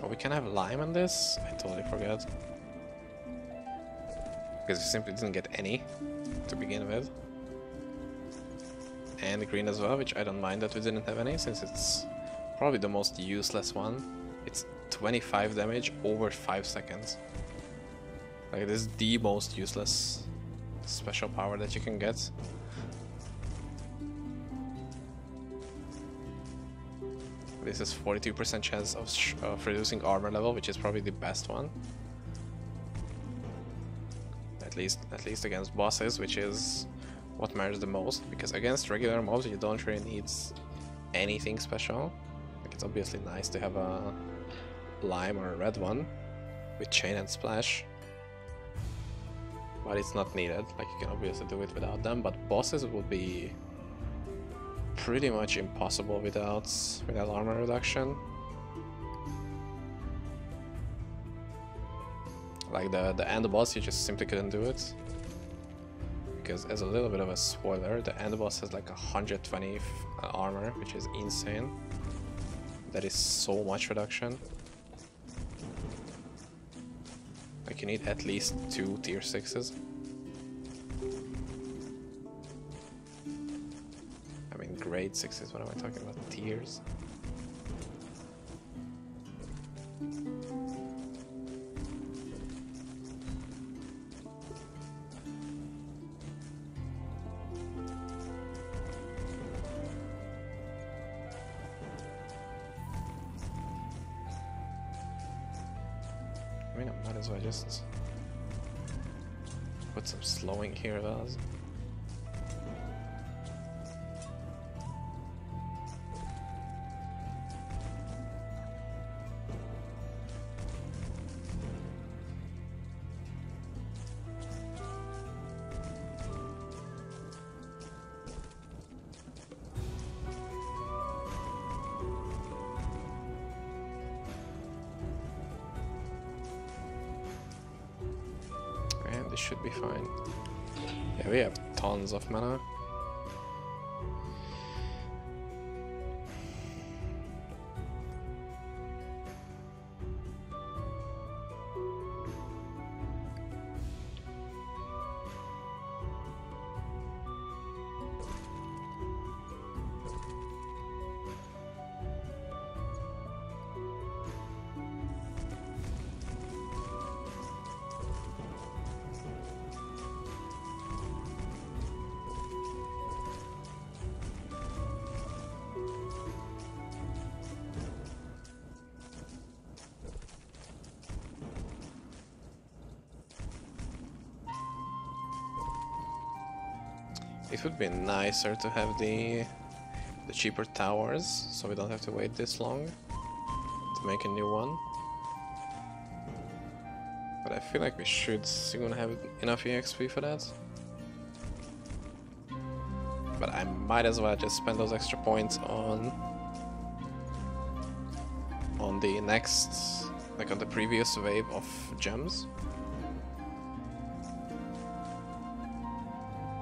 Oh, we can have lime on this? I totally forgot. Because we simply didn't get any to begin with. And green as well, which I don't mind that we didn't have any, since it's probably the most useless one. It's 25 damage over 5 seconds. Like, this is the most useless special power that you can get. This is 42% chance of reducing armor level, which is probably the best one. At least against bosses, which is what matters the most. Because against regular mobs, you don't really need anything special. Like, it's obviously nice to have a lime or a red one with chain and splash, but it's not needed. Like, you can obviously do it without them. But bosses would be pretty much impossible without armor reduction. Like the end boss, you just simply couldn't do it because as a little bit of a spoiler, the end boss has like 120 armor, which is insane. That is so much reduction. Like you need at least 2 tier 6s. I mean grade 6s, what am I talking about? Tiers? I mean, I might as well just put some slowing here, Vaz. This should be fine. Yeah, we have tons of mana. It would be nicer to have the cheaper towers, so we don't have to wait this long to make a new one. But I feel like we should soon have enough EXP for that. But I might as well just spend those extra points on the next, like on the previous wave of gems.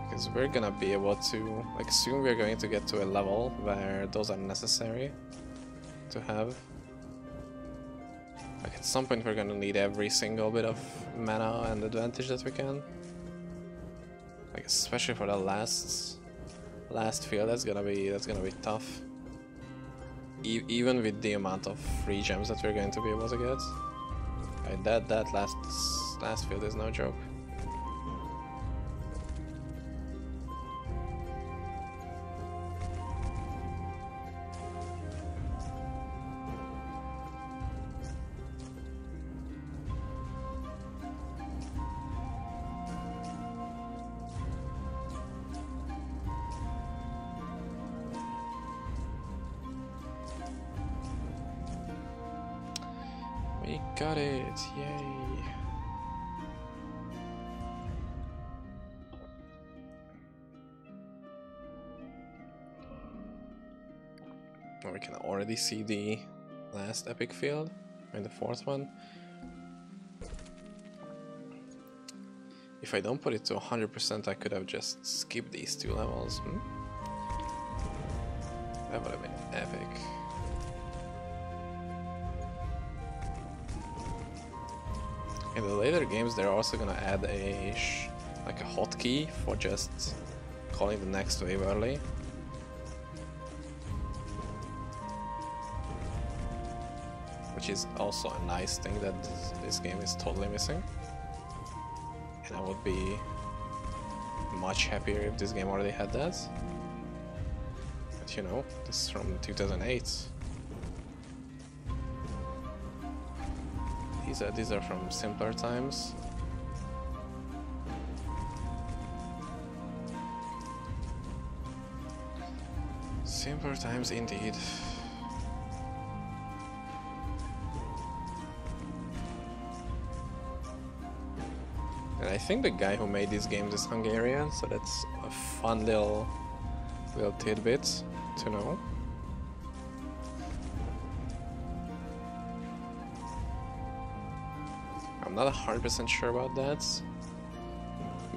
Because we're gonna be able to, like soon we're going to get to a level where those are necessary to have. Like at some point we're gonna need every single bit of mana and advantage that we can. Like especially for the last field, that's gonna be tough. Even with the amount of free gems that we're going to be able to get. Like that last field is no joke. We got it, yay! Well, we can already see the last epic field, and the fourth one. If I don't put it to 100%, I could have just skipped these 2 levels. That would have been epic. In the later games, they're also gonna add like a hotkey for just calling the next wave early. Which is also a nice thing that this game is totally missing. And I would be much happier if this game already had that. But you know, this is from 2008. These are from simpler times. Simpler times indeed. And I think the guy who made these games is Hungarian, so that's a fun little tidbit to know. I'm not 100% sure about that,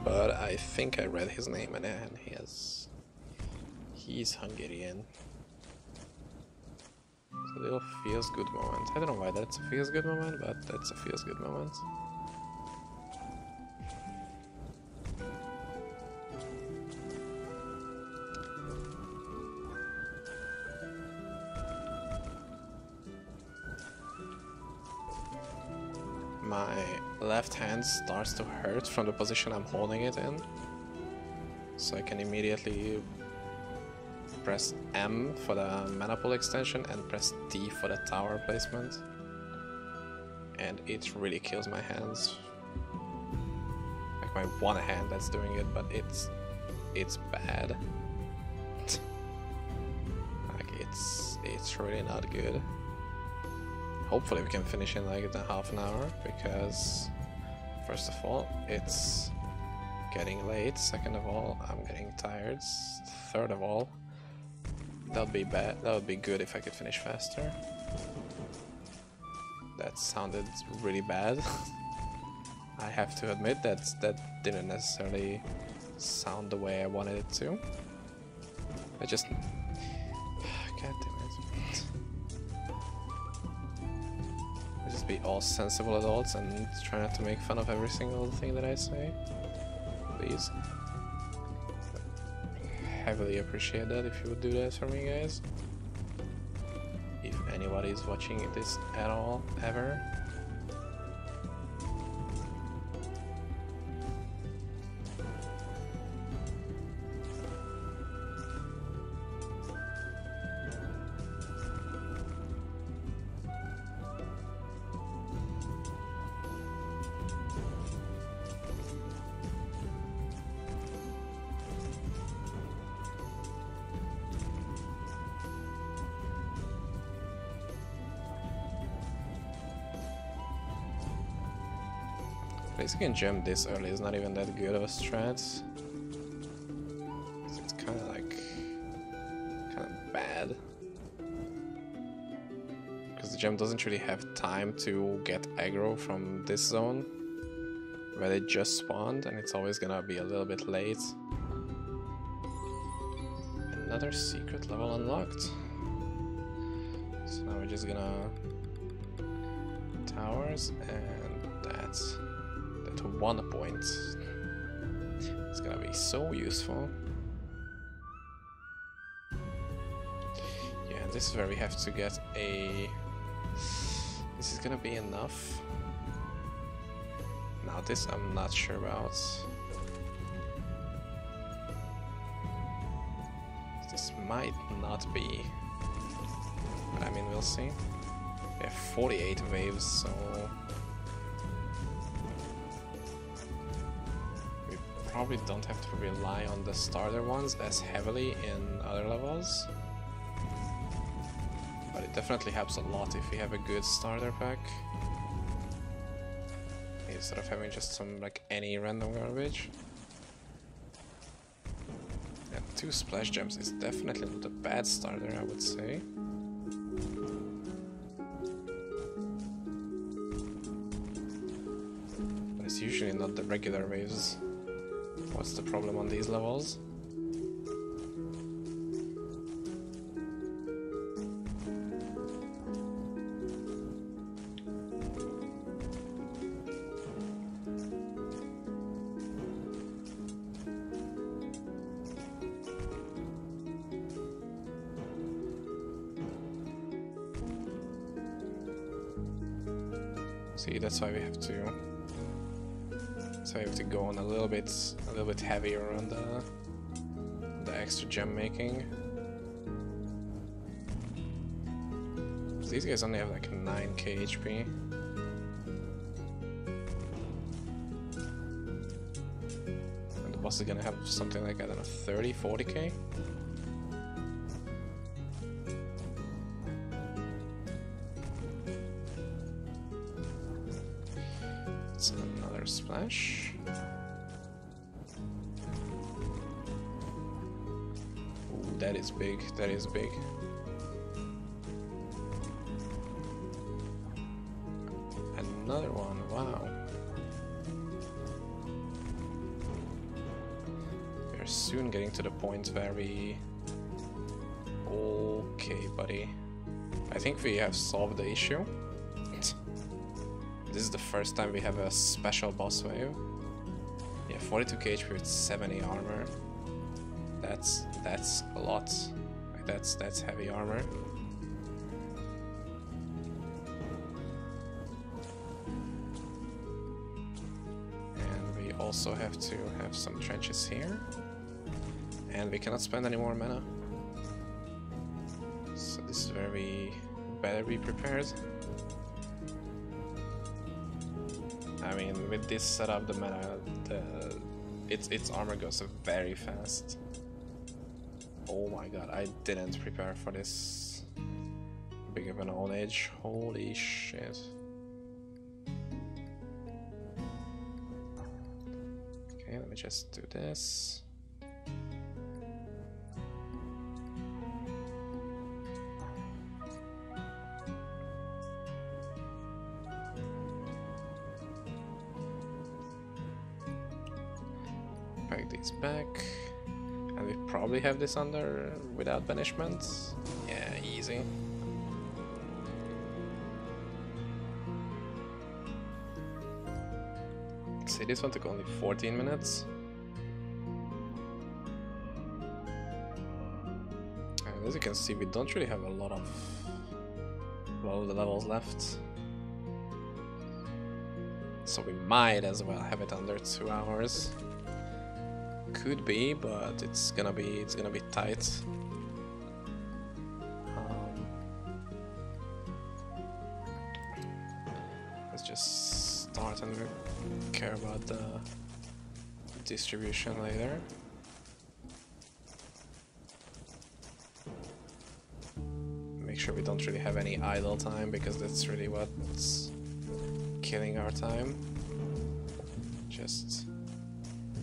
but I think I read his name and he's Hungarian. It's a little feels good moment. I don't know why that's a feels good moment, but that's a feels good moment. My left hand starts to hurt from the position I'm holding it in, so I can immediately press M for the mana pool extension and press D for the tower placement, and it really kills my hands. Like my one hand that's doing it, but it's bad. Like it's really not good. Hopefully we can finish in like half an hour, because first of all it's getting late, second of all I'm getting tired, third of all that would be good if I could finish faster. That sounded really bad. I have to admit that didn't necessarily sound the way I wanted it to. I just... God damn it. Just be all sensible adults and try not to make fun of every single thing that I say. Please. Heavily appreciate that if you would do that for me, guys. If anybody is watching this at all, ever. Placing a gem this early is not even that good of a strat. It's kind of bad, because the gem doesn't really have time to get aggro from this zone where they just spawned, and it's always gonna be a little bit late. Another secret level unlocked. So now we're just gonna towers, and that's to 1 point. It's gonna be so useful. Yeah, this is where we have to get a... This is gonna be enough. Now this I'm not sure about. This might not be, but I mean, we'll see. We have 48 waves, so probably don't have to rely on the starter ones as heavily in other levels, but it definitely helps a lot if you have a good starter pack instead of having just some like any random garbage. And 2 splash gems is definitely not a bad starter, I would say. But it's usually not the regular waves. What's the problem on these levels? See, that's why we have to. So I have to go on a little bit heavier on the extra gem making. These guys only have like 9k HP. And the boss is gonna have something like, I don't know, 30, 40k? It's another splash. Ooh, that is big, that is big. Another one, wow. soon getting to the point where we... Okay, buddy. I think we have solved the issue. This is the first time we have a special boss wave. Yeah, 42k HP with 70 armor. That's a lot. Like, that's heavy armor. And we also have to have some trenches here. And we cannot spend any more mana. So this is where we better be prepared. I mean, with this setup, the mana, its armor goes very fast. Oh my god, I didn't prepare for this big of an old age. Holy shit. Okay, let me just do this. Pack these back. And we probably have this under without banishment. Yeah, easy. See, this one took only 14 minutes. And as you can see, we don't really have a lot of the levels left. So we might as well have it under 2 hours. Could be, but it's gonna be tight. Let's just start and we'll care about the distribution later. Make sure we don't really have any idle time, because that's really what's killing our time. Just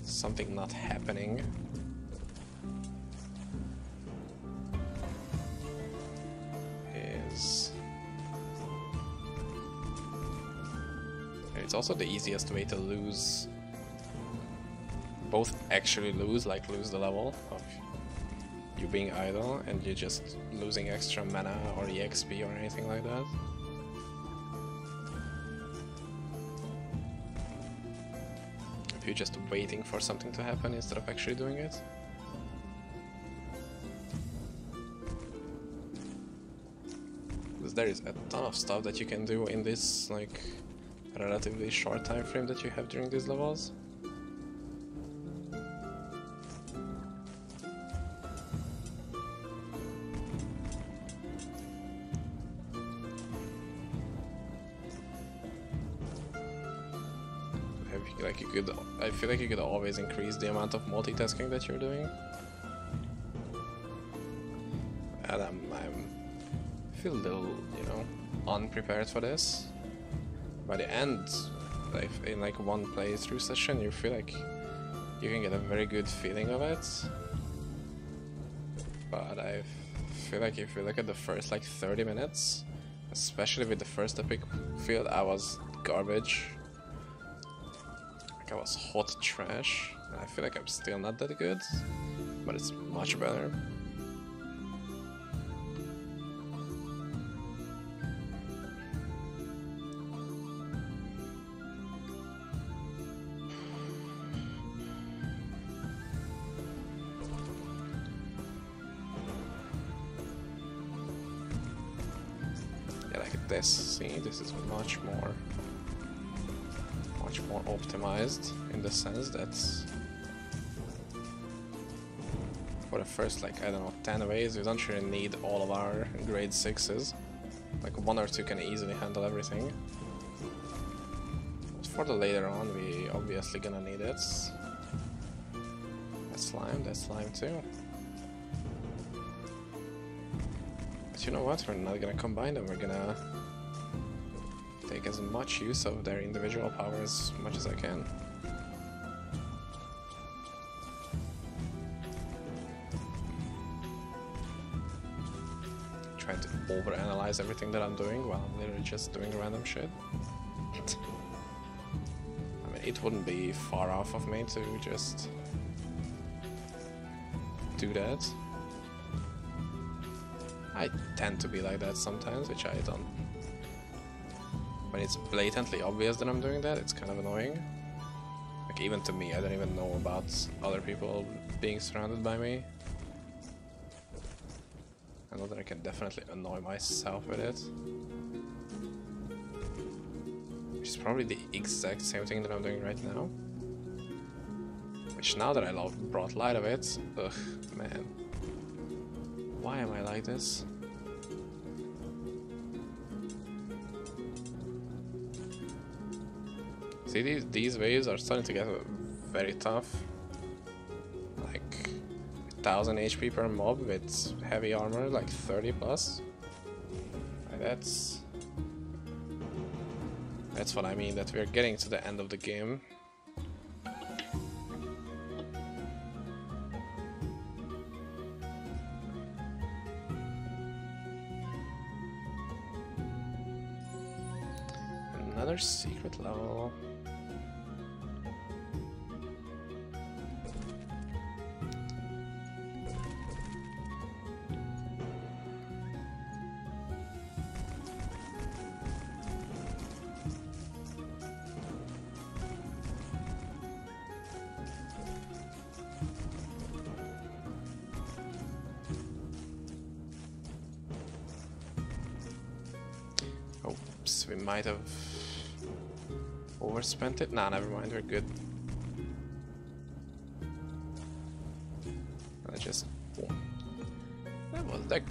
something not happening. It's also the easiest way to lose. Both actually lose, like lose the level of you being idle, and you just losing extra mana or EXP or anything like that. If you're just waiting for something to happen instead of actually doing it. Because there is a ton of stuff that you can do in this like relatively short time frame that you have during these levels. I feel like you could always increase the amount of multitasking that you're doing. And I feel a little, you know, unprepared for this. By the end, like in like one playthrough session, you feel like you can get a very good feeling of it. But I feel like if you look at the first like 30 minutes, especially with the first epic field, I was garbage. Like I was hot trash. And I feel like I'm still not that good, but it's much better. This, see, this is much more optimized in the sense that for the first, like, I don't know, 10 waves, we don't really need all of our grade 6s. Like 1 or 2 can easily handle everything. But for the later on, we obviously gonna need it. That's slime too. But you know what, we're not gonna combine them, we're gonna take as much use of their individual powers as much as I can. Trying to overanalyze everything that I'm doing while I'm literally just doing random shit. I mean, it wouldn't be far off of me to just do that. I tend to be like that sometimes, which I don't. When it's blatantly obvious that I'm doing that, it's kind of annoying. Like, even to me, I don't even know about other people being surrounded by me. I know that I can definitely annoy myself with it. Which is probably the exact same thing that I'm doing right now. Which, now that I brought light of it, ugh, man. Why am I like this? See, these waves are starting to get very tough. Like 1000 HP per mob with heavy armor, like 30 plus. Like that's what I mean, that we're getting to the end of the game. Another secret level. Oops, we might have overspent it. Nah, never mind, we're good. I just... that was that.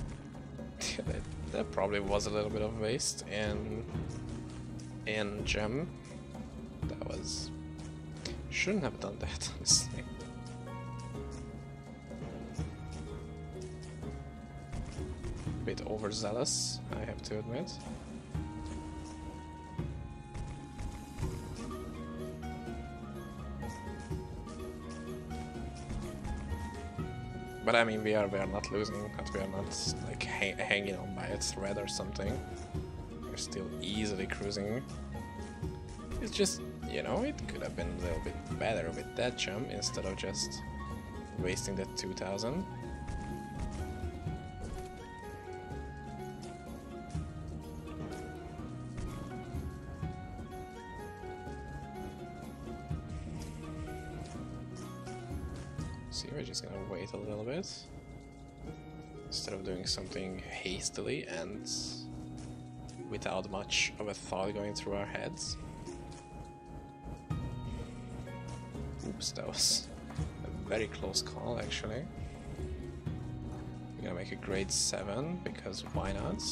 That probably was a little bit of waste in gem. That was... shouldn't have done that, honestly. Bit overzealous, I have to admit. But I mean, we are not losing, but we are not like hanging on by a thread or something. We're still easily cruising. It's just, you know, it could have been a little bit better with that jump instead of just wasting that 2000. See, we're just gonna wait a little bit instead of doing something hastily and without much of a thought going through our heads. Oops, that was a very close call, actually. We're gonna make a grade 7 because why not?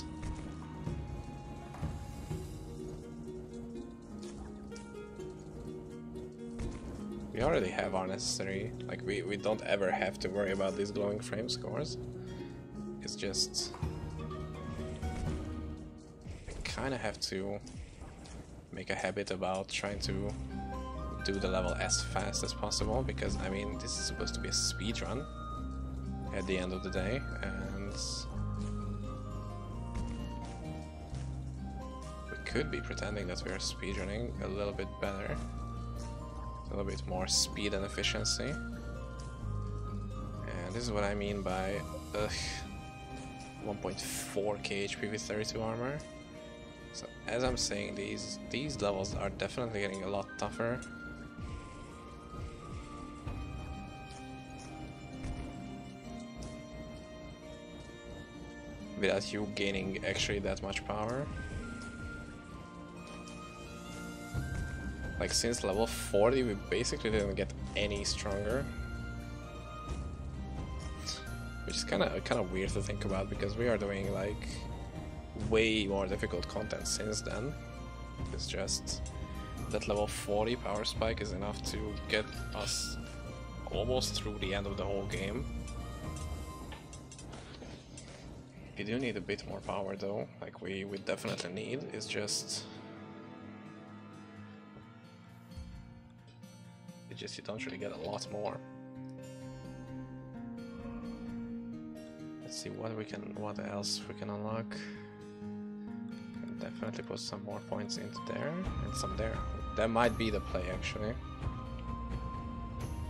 We already have our necessary, like we don't ever have to worry about these glowing frame scores. It's just I kind of have to make a habit about trying to do the level as fast as possible, because I mean this is supposed to be a speed run at the end of the day, and we could be pretending that we are speedrunning a little bit better. A little bit more speed and efficiency. And this is what I mean by 1.4k HP with 32 armor. So as I'm saying, these levels are definitely getting a lot tougher. Without you gaining actually that much power. Like, since level 40 we basically didn't get any stronger. Which is kind of weird to think about, because we are doing like way more difficult content since then. It's just that level 40 power spike is enough to get us almost through the end of the whole game. We do need a bit more power though, like we definitely need. It's just you don't really get a lot more. Let's see what else we can unlock. Can definitely put some more points into there and some there. That might be the play actually.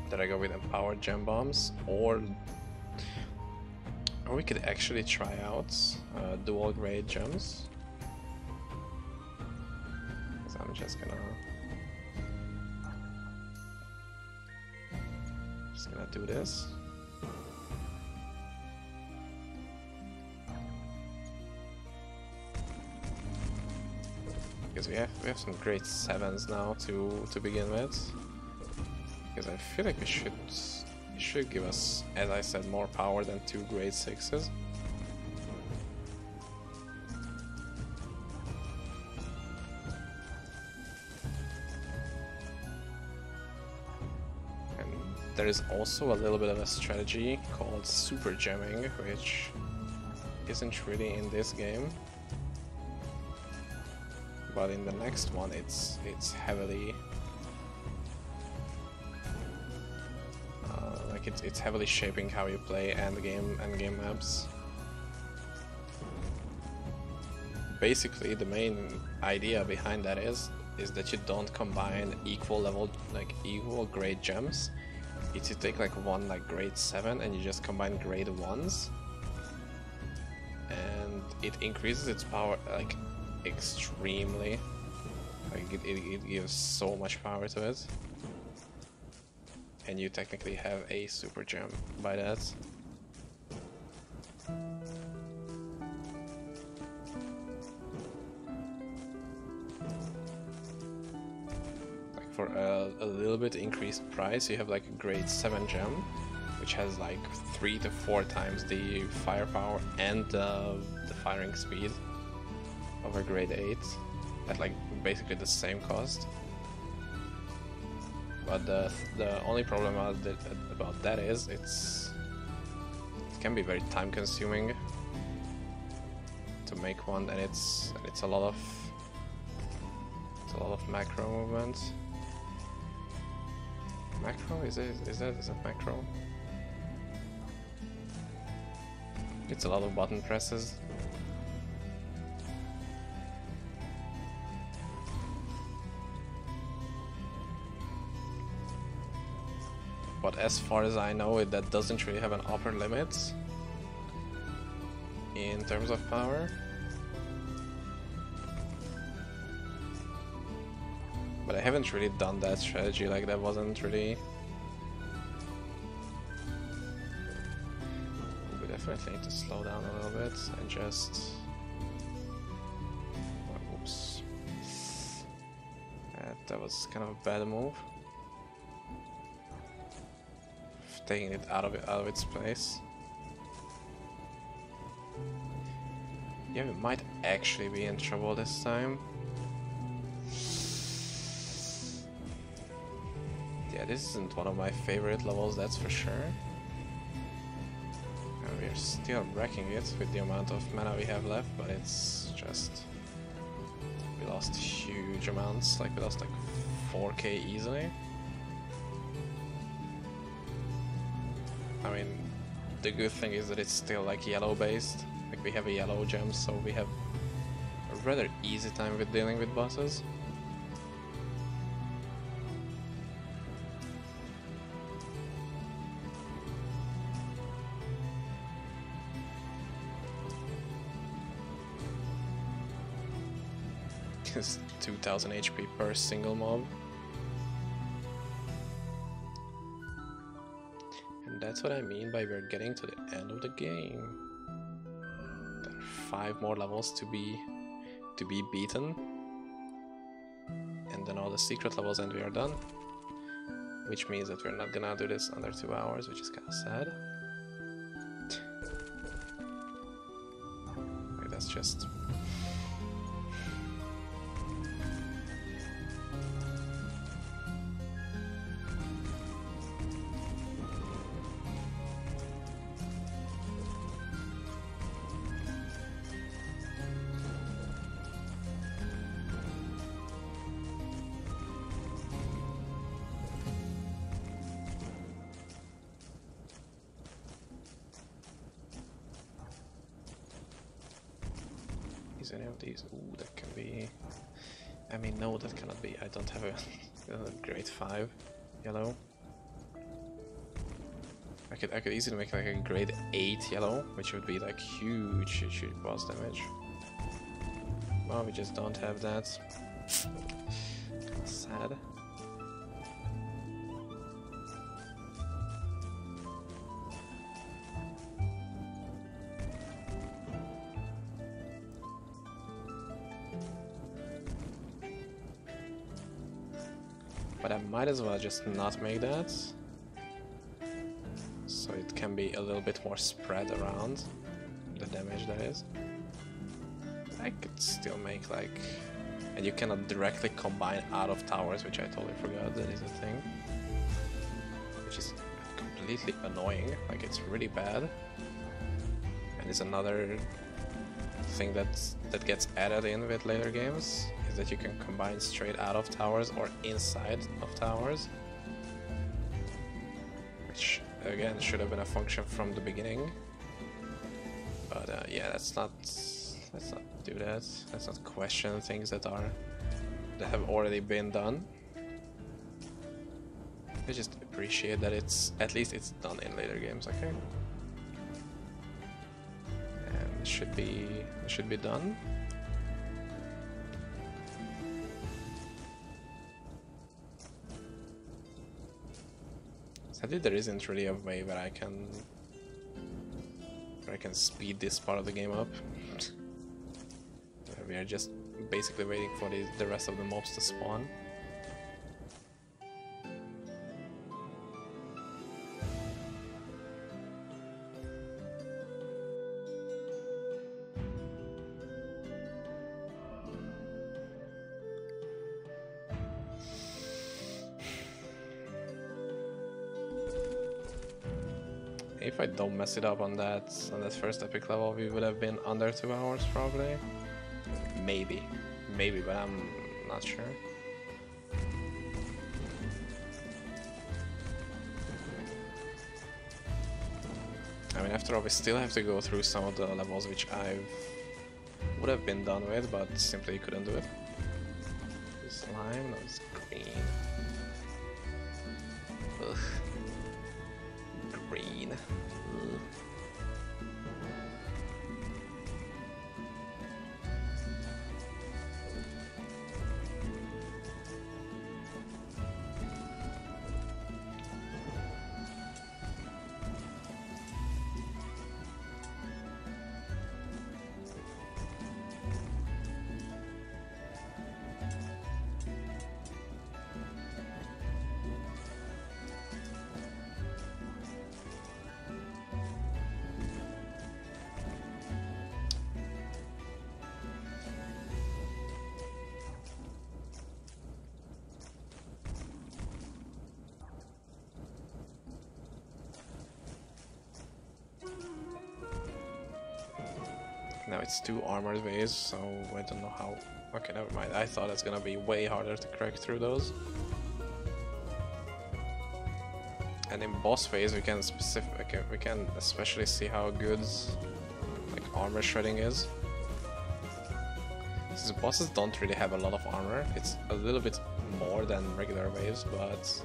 That I go with empowered gem bombs or Or we could actually try out dual grade gems. So I'm just gonna do this. Because we have some grade 7s now to begin with. Because I feel like it should give us, as I said, more power than 2 grade 6s. And there is also a little bit of a strategy called super gemming, which isn't really in this game. But in the next one, it's heavily it's heavily shaping how you play end game maps. Basically, the main idea behind that is that you don't combine equal grade gems. It's you take like one like grade 7 and you just combine grade 1s, and it increases its power like extremely. Like it gives so much power to it, and you technically have a super gem by that. Like for a little bit increased price, you have like a grade 7 gem, which has like 3 to 4 times the firepower and the firing speed of a grade 8 at like basically the same cost. But the only problem about that is it can be very time consuming to make one, and it's a lot of macro movement. Macro? Is that macro? It's a lot of button presses. But as far as I know, that doesn't really have an upper limit in terms of power. But I haven't really done that strategy, like that wasn't really... We definitely need to slow down a little bit and just... Oh, oops. That was kind of a bad move. Taking it out of its place. Yeah, we might actually be in trouble this time. Yeah, this isn't one of my favorite levels, that's for sure. And we're still wrecking it with the amount of mana we have left, but it's just... We lost huge amounts, like we lost like 4k easily. I mean, the good thing is that it's still like yellow based, like we have a yellow gem, so we have a rather easy time with dealing with bosses. It's 2000 HP per single mob. That's what I mean by we're getting to the end of the game. There are 5 more levels to be beaten, and then all the secret levels, and we are done. Which means that we're not gonna do this under 2 hours, which is kind of sad. Okay, that's just... Is any of these? Ooh, that can be... I mean, no, that cannot be. I don't have a grade 5 yellow. I could easily make like a grade 8 yellow, which would be like huge boss damage. Well, we just don't have that. Sad. But I might as well just not make that. So it can be a little bit more spread around the damage that is. I could still make like... And you cannot directly combine out of towers, which I totally forgot that is a thing. Which is completely annoying, like it's really bad. And it's another thing that gets added in with later games, is that you can combine straight out of towers or inside of towers. Which again should have been a function from the beginning. But yeah, let's not do that. Let's not question things that have already been done. I just appreciate that at least it's done in later games, okay? And it should be done. Sadly, there isn't really a way where I can speed this part of the game up. We are just basically waiting for the rest of the mobs to spawn. If I don't mess it up on that first epic level, we would have been under 2 hours probably. Maybe, but I'm not sure. I mean, after all, we still have to go through some of the levels which I would have been done with, but simply couldn't do it. Slime, no, it's green. Ugh. Green. Ugh. Now it's 2 armored ways, so I don't know how... Okay, never mind. I thought it's gonna be way harder to crack through those. And in boss phase, we can especially see how good like armor shredding is. Since bosses don't really have a lot of armor, it's a little bit more than regular waves, but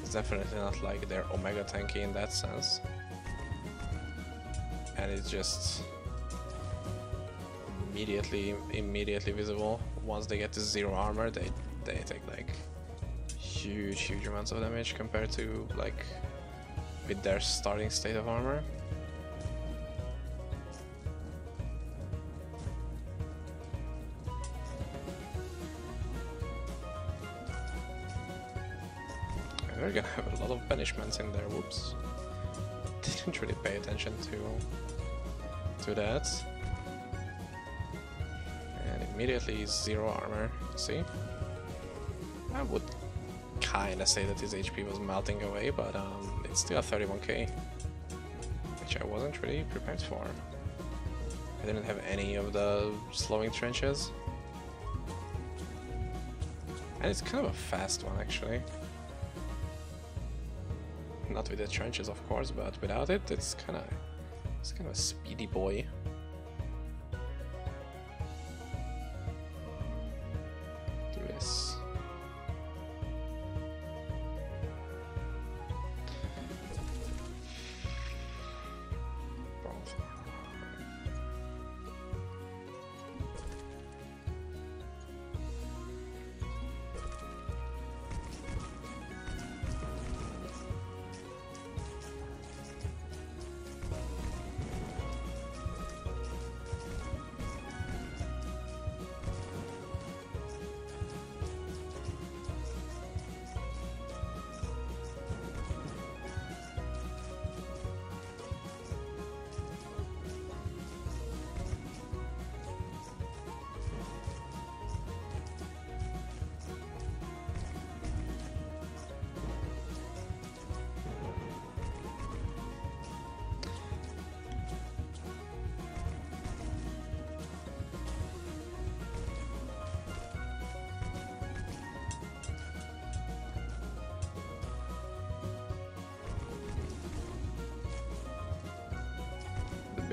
it's definitely not like they're omega tanky in that sense. And it's just immediately visible. Once they get to 0 armor, they take like huge amounts of damage compared to like with their starting state of armor. And we're gonna have a lot of banishments in there. Whoops. Didn't really pay attention to that. Immediately 0 armor, see? I would kinda say that his HP was melting away, but it's still 31k, which I wasn't really prepared for. I didn't have any of the slowing trenches. And it's kind of a fast one actually. Not with the trenches of course, but without it, it's kind of a speedy boy.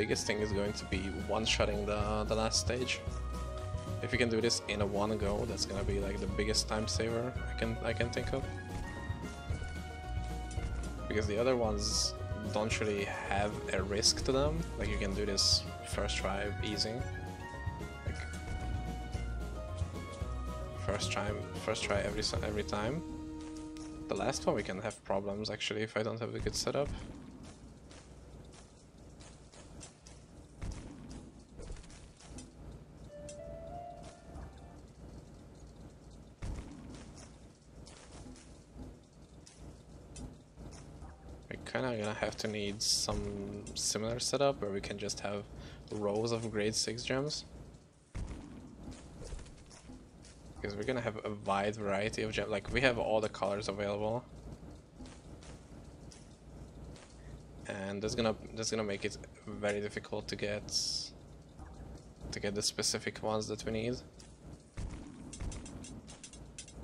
biggest thing is going to be one-shotting the last stage. If you can do this in a one go, that's gonna be like the biggest time saver I can think of. Because the other ones don't really have a risk to them. Like you can do this first try easy. Like first try every time. The last one we can have problems actually if I don't have a good setup. Kinda gonna have to need some similar setup where we can just have rows of grade 6 gems. Because we're gonna have a wide variety of gems, like we have all the colors available. And that's gonna make it very difficult to get the specific ones that we need.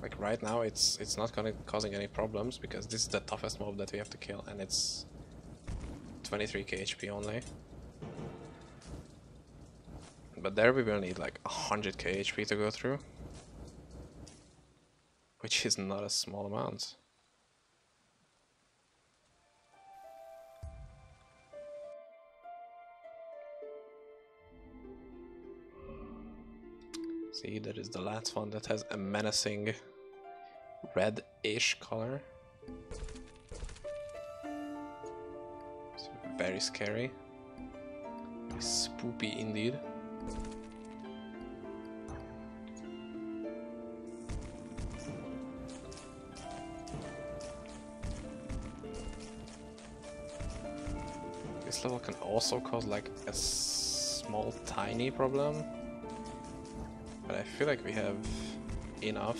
Like right now it's not causing any problems because this is the toughest mob that we have to kill and it's 23k HP only. But there we will need like 100k HP to go through, which is not a small amount. See, that is the last one that has a menacing red-ish color. It's very scary. Spoopy indeed. This level can also cause like a small tiny problem. But I feel like we have enough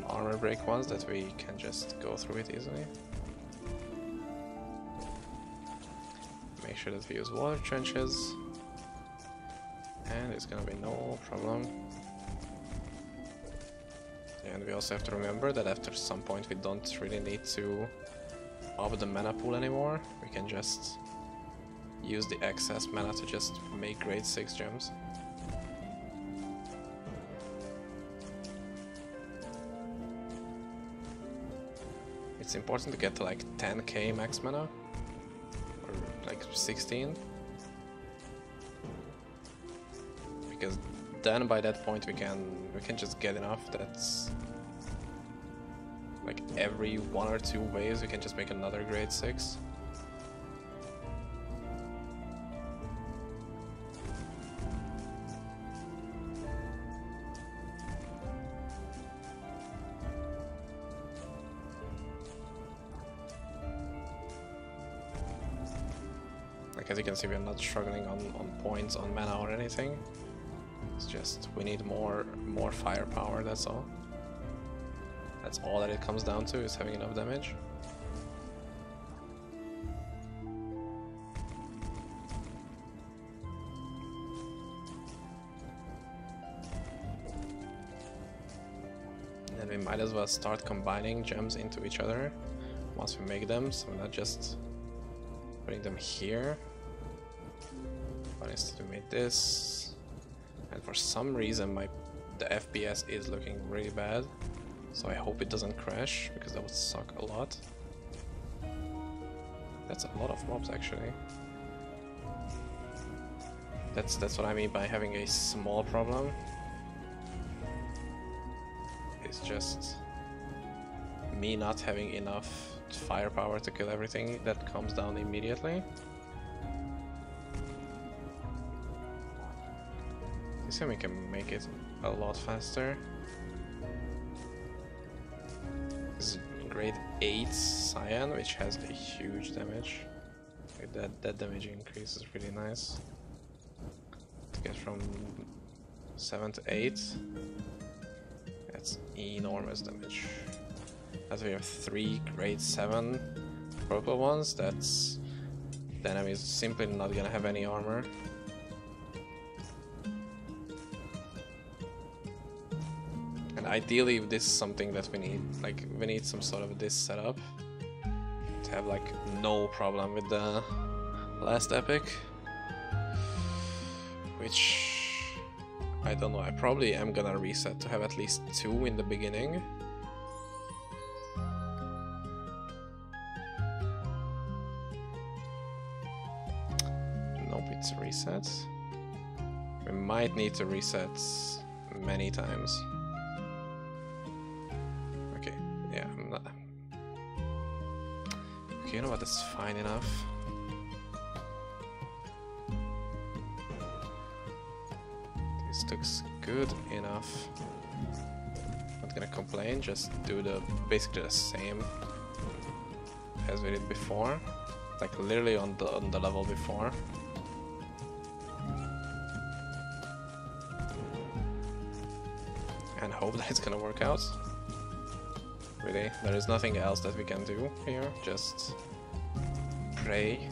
armor break ones that we can just go through it easily. Make sure that we use water trenches, and it's gonna be no problem. And we also have to remember that after some point we don't really need to up the mana pool anymore. We can just use the excess mana to just make grade 6 gems. It's important to get to like 10k max mana, or like 16, because then by that point we can just get enough that's like every 1 or 2 waves we can just make another grade 6. Like as you can see, we're not struggling on points, on mana or anything. It's just we need more firepower, that's all. That's all that it comes down to, is having enough damage. And then we might as well start combining gems into each other once we make them, so we're not just putting them here. But instead we made this, and for some reason the FPS is looking really bad, so I hope it doesn't crash, because that would suck a lot. That's a lot of mobs actually. That's what I mean by having a small problem. It's just me not having enough firepower to kill everything that comes down immediately. This time we can make it a lot faster. This is grade 8 cyan, which has a huge damage. Like that damage increase is really nice. To get from 7 to 8, that's enormous damage. As we have 3 grade 7 purple ones, that's the enemy is simply not gonna have any armor. And ideally this is something that we need, like we need some sort of this setup to have like no problem with the last epic, which I don't know. I probably am gonna reset to have at least 2 in the beginning. Nope, it's reset. We might need to reset many times. Okay, yeah, I'm not. Okay, you know what? That's fine enough. This looks good enough. Not gonna complain. Just do the basically the same as we did before, like literally on the level before. And hope that it's gonna work out. Really, there is nothing else that we can do here. Just pray.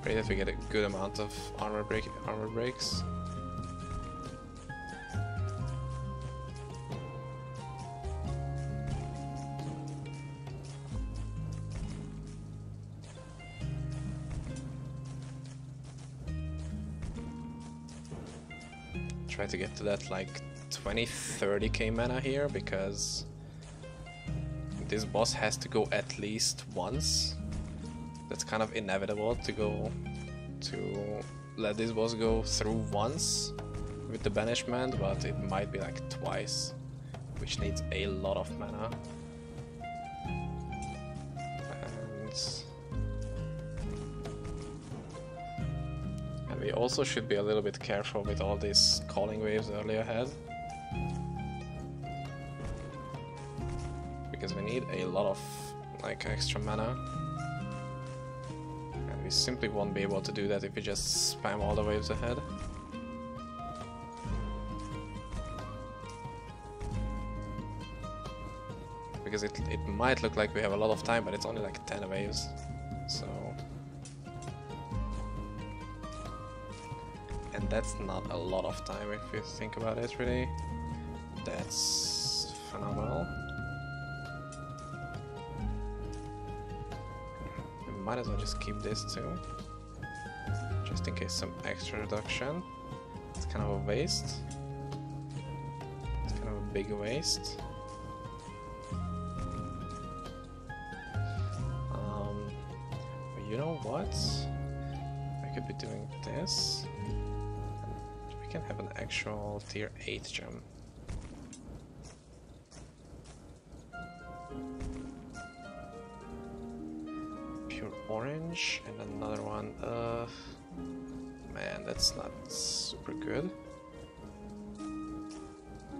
Pray that we get a good amount of armor breaks. Try to get to that like 20-30k mana here, because this boss has to go at least once. That's kind of inevitable to let this boss go through once with the banishment, but it might be like twice, which needs a lot of mana. And we also should be a little bit careful with all these calling waves early ahead, because we need a lot of like extra mana, and we simply won't be able to do that if we just spam all the waves ahead. Because it might look like we have a lot of time, but it's only like 10 waves, so... And that's not a lot of time if you think about it, really. That's phenomenal. We might as well just keep this too, just in case some extra reduction. It's kind of a waste. It's kind of a big waste. But you know what? I could be doing this. We can have an actual tier 8 gem. Pure orange and another one. Man, that's not super good.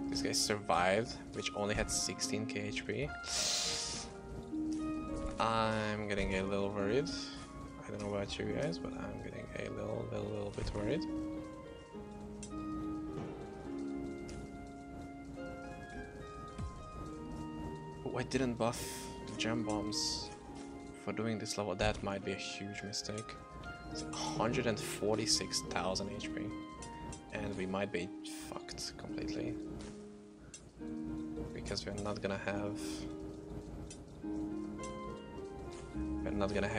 This guy survived, which only had 16k HP. I'm getting a little worried. I don't know about you guys, but I'm getting a little bit worried. I didn't buff the gem bombs for doing this level. That might be a huge mistake. It's 146,000 HP, and we might be fucked completely, because we're not gonna have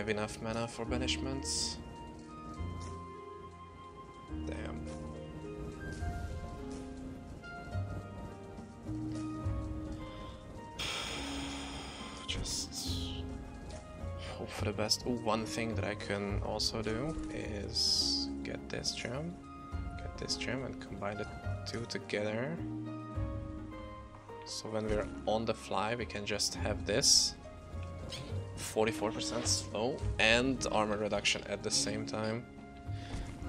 enough mana for banishments. Damn. Just hope for the best. Ooh, one thing that I can also do is get this gem and combine the two together. So when we're on the fly, we can just have this 44% slow and armor reduction at the same time.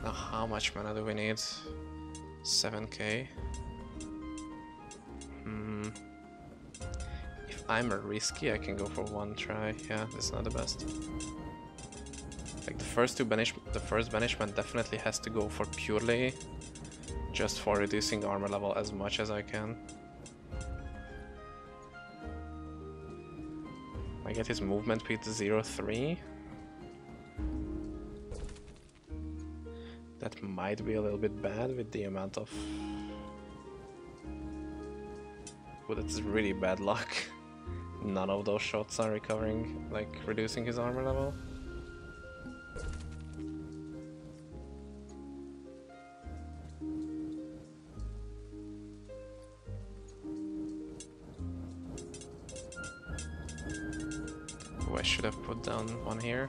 Now how much mana do we need? 7k. If I'm risky, I can go for one try. Yeah, that's not the best. Like the first banishment definitely has to go for purely just for reducing armor level as much as I can. I get his movement speed to 0.3. That might be a little bit bad with the amount of... Well, that's really bad luck. none of those shots are recovering, like reducing his armor level. Oh, I should have put down one here.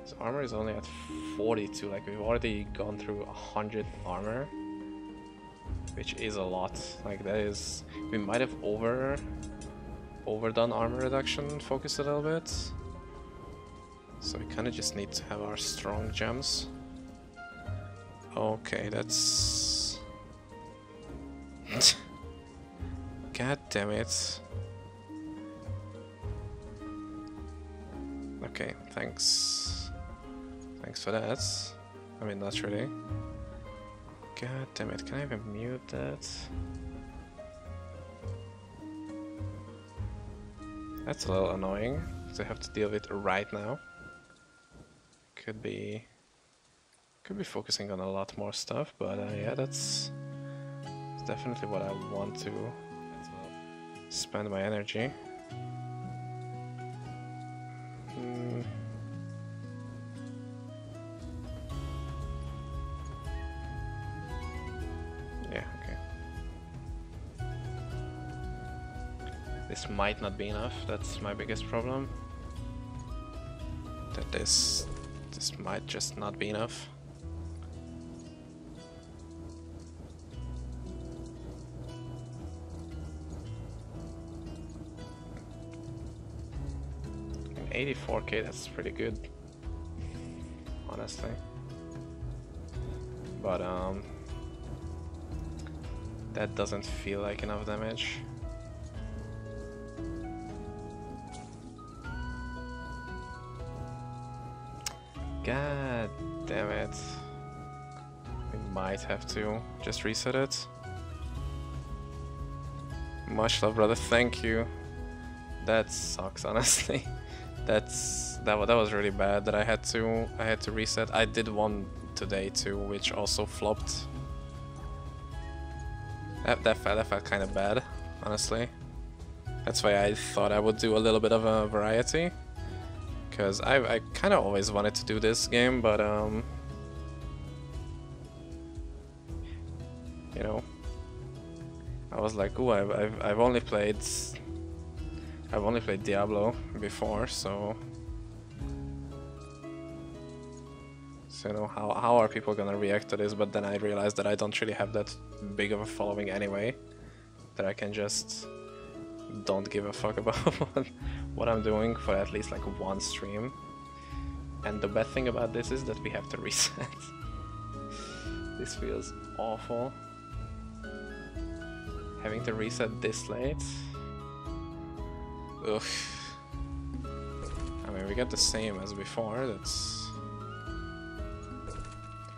His armor is only at 42, like we've already gone through 100 armor, which is a lot. Like that is, we might have overdone armor reduction, focused a little bit. So we kind of just need to have our strong gems. Okay, that's... God damn it. Okay, thanks. Thanks for that. I mean, not really. God damn it, can I even mute that? That's a little annoying to have to deal with right now. Could be focusing on a lot more stuff, but yeah, that's definitely what I want to spend my energy. Yeah, okay. This might not be enough, that's my biggest problem. That this might just not be enough. And 84k, that's pretty good, honestly. But that doesn't feel like enough damage. God damn it. We might have to just reset it. Much love, brother, thank you. That sucks, honestly. That was really bad that I had to reset. I did one today too, which also flopped. That felt kind of bad, honestly. That's why I thought I would do a little bit of a variety. Because I kind of always wanted to do this game, but you know, I was like, ooh, I've only played Diablo before, so you know, how are people gonna react to this? But then I realized that I don't really have that big of a following anyway, that I can just don't give a fuck about what I'm doing for at least like one stream. And the bad thing about this is that we have to reset. This feels awful. Having to reset this late. Ugh. I mean, we got the same as before, that's...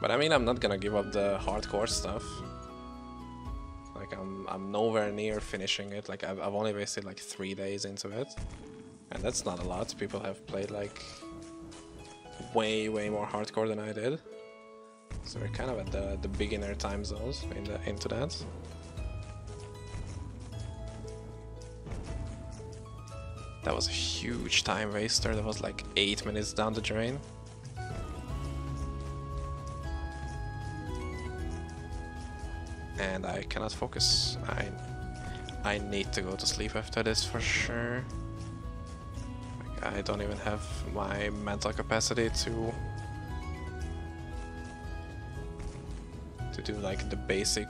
But I mean, I'm not gonna give up the hardcore stuff. Like, I'm nowhere near finishing it. Like, I've only wasted like 3 days into it. And that's not a lot. People have played like way more hardcore than I did. So we're kind of at the beginner time zones into that. That was a huge time waster. That was like 8 minutes down the drain. And I cannot focus. I need to go to sleep after this for sure. Like, I don't even have my mental capacity to do like the basic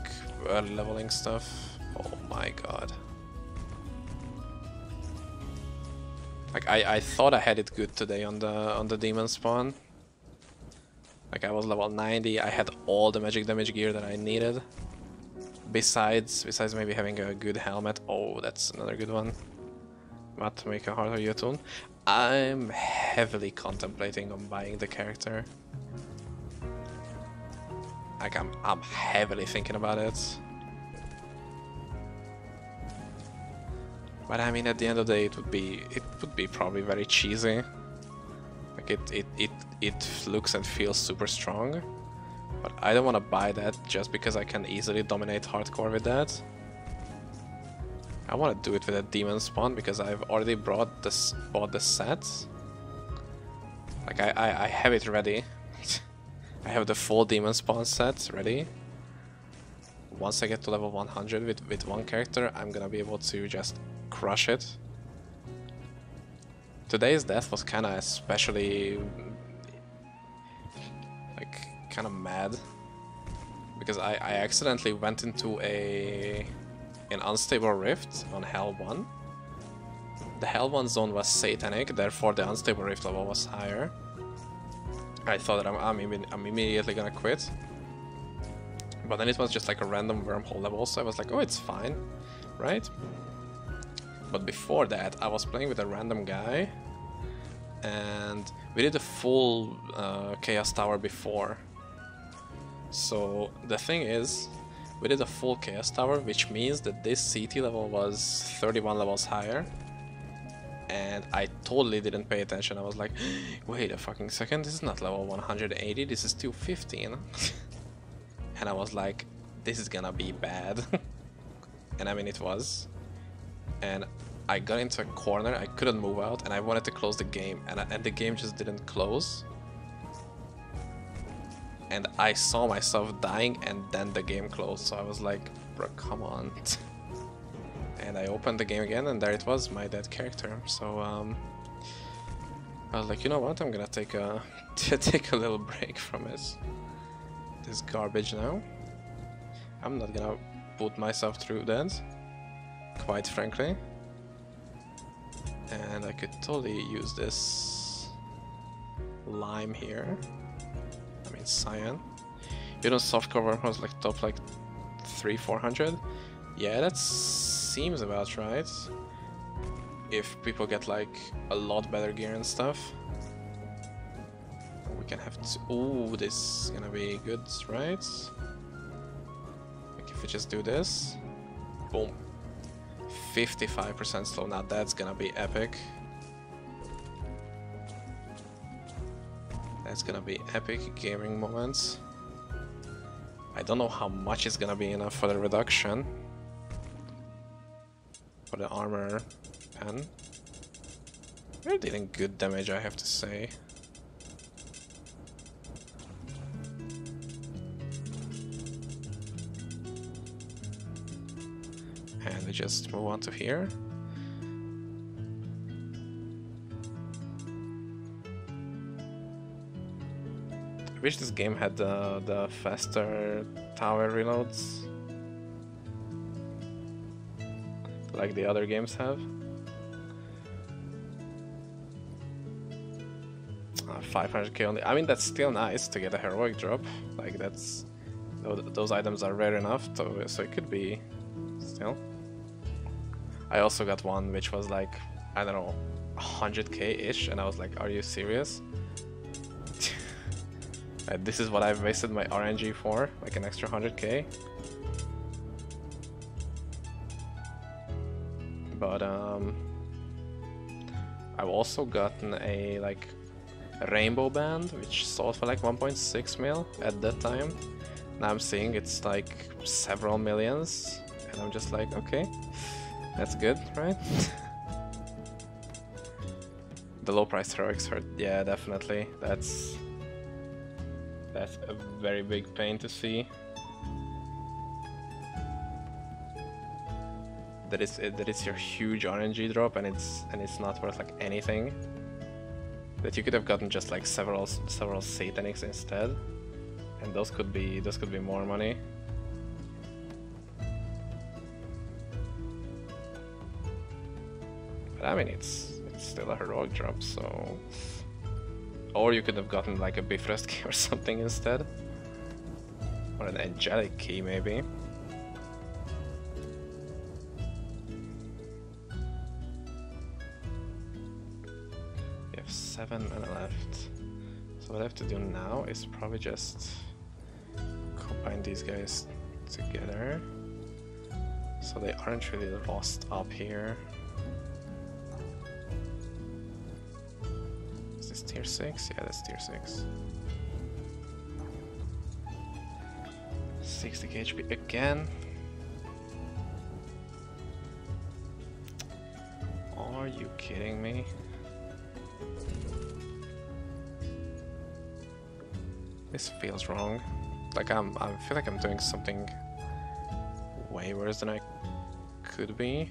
early leveling stuff. Oh my god. Like I thought I had it good today on the demon spawn. Like I was level 90, I had all the magic damage gear that I needed. Besides maybe having a good helmet. Oh, that's another good one. Not to make a harder Yotun. I'm heavily contemplating on buying the character. Like I'm heavily thinking about it. But I mean, at the end of the day, it would be probably very cheesy. Like it looks and feels super strong. But I don't want to buy that just because I can easily dominate hardcore with that. I want to do it with a demon spawn because I've already bought the set. Like I have it ready. I have the full demon spawn set ready. Once I get to level 100 with one character, I'm gonna be able to just crush it. Today's death was kinda especially like kinda mad because I accidentally went into an unstable rift on Hell 1. The Hell 1 zone was satanic, therefore the unstable rift level was higher. I thought that I'm immediately gonna quit. But then it was just like a random wormhole level, so I was like, oh, it's fine, right? But before that, I was playing with a random guy, and we did a full Chaos Tower before. So the thing is, we did a full Chaos Tower, which means that this CT level was 31 levels higher. And I totally didn't pay attention. I was like, wait a fucking second, this is not level 180, this is 215. And I was like, this is gonna be bad. And I mean, it was. And I got into a corner, I couldn't move out, and I wanted to close the game, and the game just didn't close. And I saw myself dying, and then the game closed, so I was like, bro, come on. And I opened the game again, and there it was, my dead character. So I was like, you know what, I'm gonna take a little break from this garbage now. I'm not gonna put myself through that, quite frankly. And I could totally use this lime here. I mean cyan. You know, softcore wormholes like top like 300-400. Yeah, that seems about right. If people get like a lot better gear and stuff. We can have to. Ooh, this is gonna be good, right? Like if we just do this, boom, 55% slow. Now that's gonna be epic. That's gonna be epic gaming moments. I don't know how much is gonna be enough for the reduction. For the armor pen. We're dealing good damage, I have to say. And we just move on to here. I wish this game had the faster tower reloads, like the other games have. 500k only. I mean, that's still nice to get a heroic drop. Like that's those items are rare enough, so it could be still. I also got one which was like, I don't know, 100k-ish, and I was like, are you serious? This is what I've wasted my RNG for, like an extra 100k. But I've also gotten a like rainbow band, which sold for like 1.6 mil at that time. Now I'm seeing it's like several millions, and I'm just like, okay, that's good, right? The low price heroics hurt, yeah, definitely. That's a very big pain to see. That is your huge RNG drop, and it's not worth like anything. That you could have gotten just like several satanics instead, and those could be more money. But I mean, it's still a heroic drop, so. Or you could have gotten like a Bifrost key or something instead, or an angelic key maybe. We have 7 mana left. So what I have to do now is probably just combine these guys together, so they aren't really lost up here. Is this tier 6? Yeah, that's tier 6. 60k HP again. you kidding me? This feels wrong. Like I feel like I'm doing something way worse than I could be.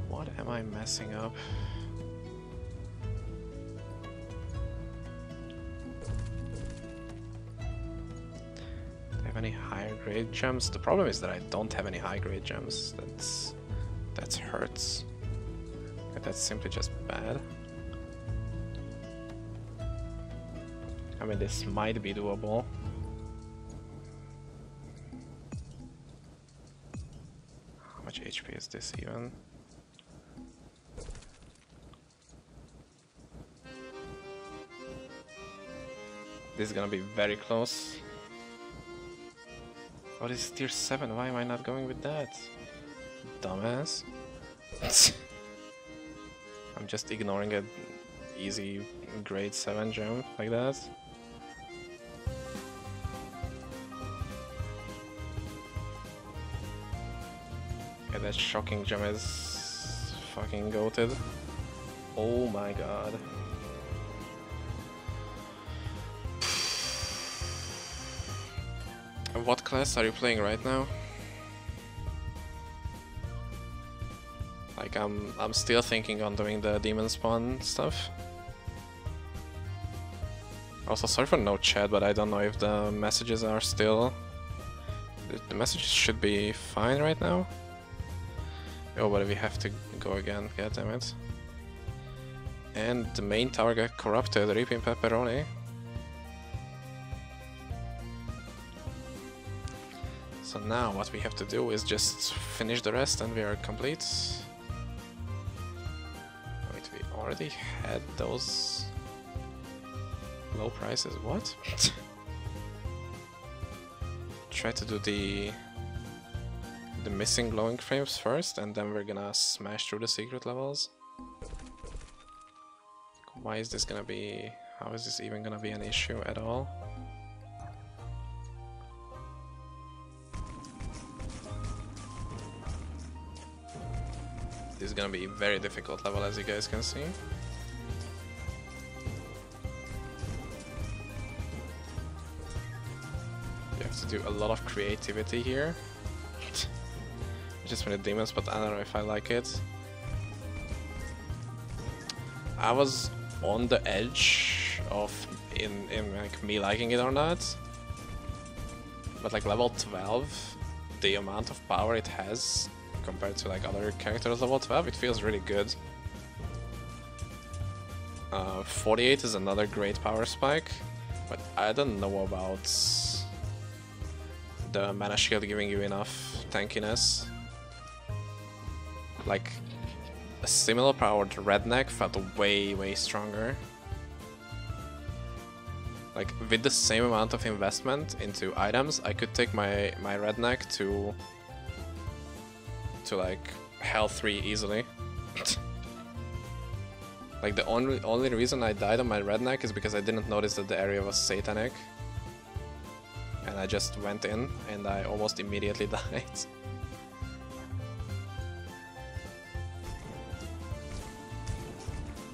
What am I messing up? Do I have any higher grade gems? The problem is that I don't have any high grade gems. That hurts. That's simply just bad. I mean, this might be doable. How much HP is this even? This is gonna be very close. Oh, this is tier 7. Why am I not going with that? Dumbass. I'm just ignoring an easy grade 7 gem like that. Yeah, that shocking gem is fucking goated. Oh my god. What class are you playing right now? Like I'm still thinking on doing the demon spawn stuff. Also, sorry for no chat, but I don't know if the messages are still... The messages should be fine right now. Oh, but we have to go again, goddammit. And the main tower got corrupted, ripping pepperoni. So now what we have to do is just finish the rest and we are complete. Wait, we already had those low prices, what? Try to do the missing glowing frames first and then we're gonna smash through the secret levels. Why is this gonna be... how is this even gonna be an issue at all? This is gonna be a very difficult level, as you guys can see. You have to do a lot of creativity here. Just with the demons, but I don't know if I like it. I was on the edge of in like me liking it or not. But like level 12, the amount of power it has compared to like other characters level 12, it feels really good. 48 is another great power spike, but I don't know about the mana shield giving you enough tankiness. Like a similar powered redneck felt way stronger. Like with the same amount of investment into items, I could take my redneck to like Hell 3 easily. Like the only reason I died on my redneck is because I didn't notice that the area was satanic. And I just went in and I almost immediately died.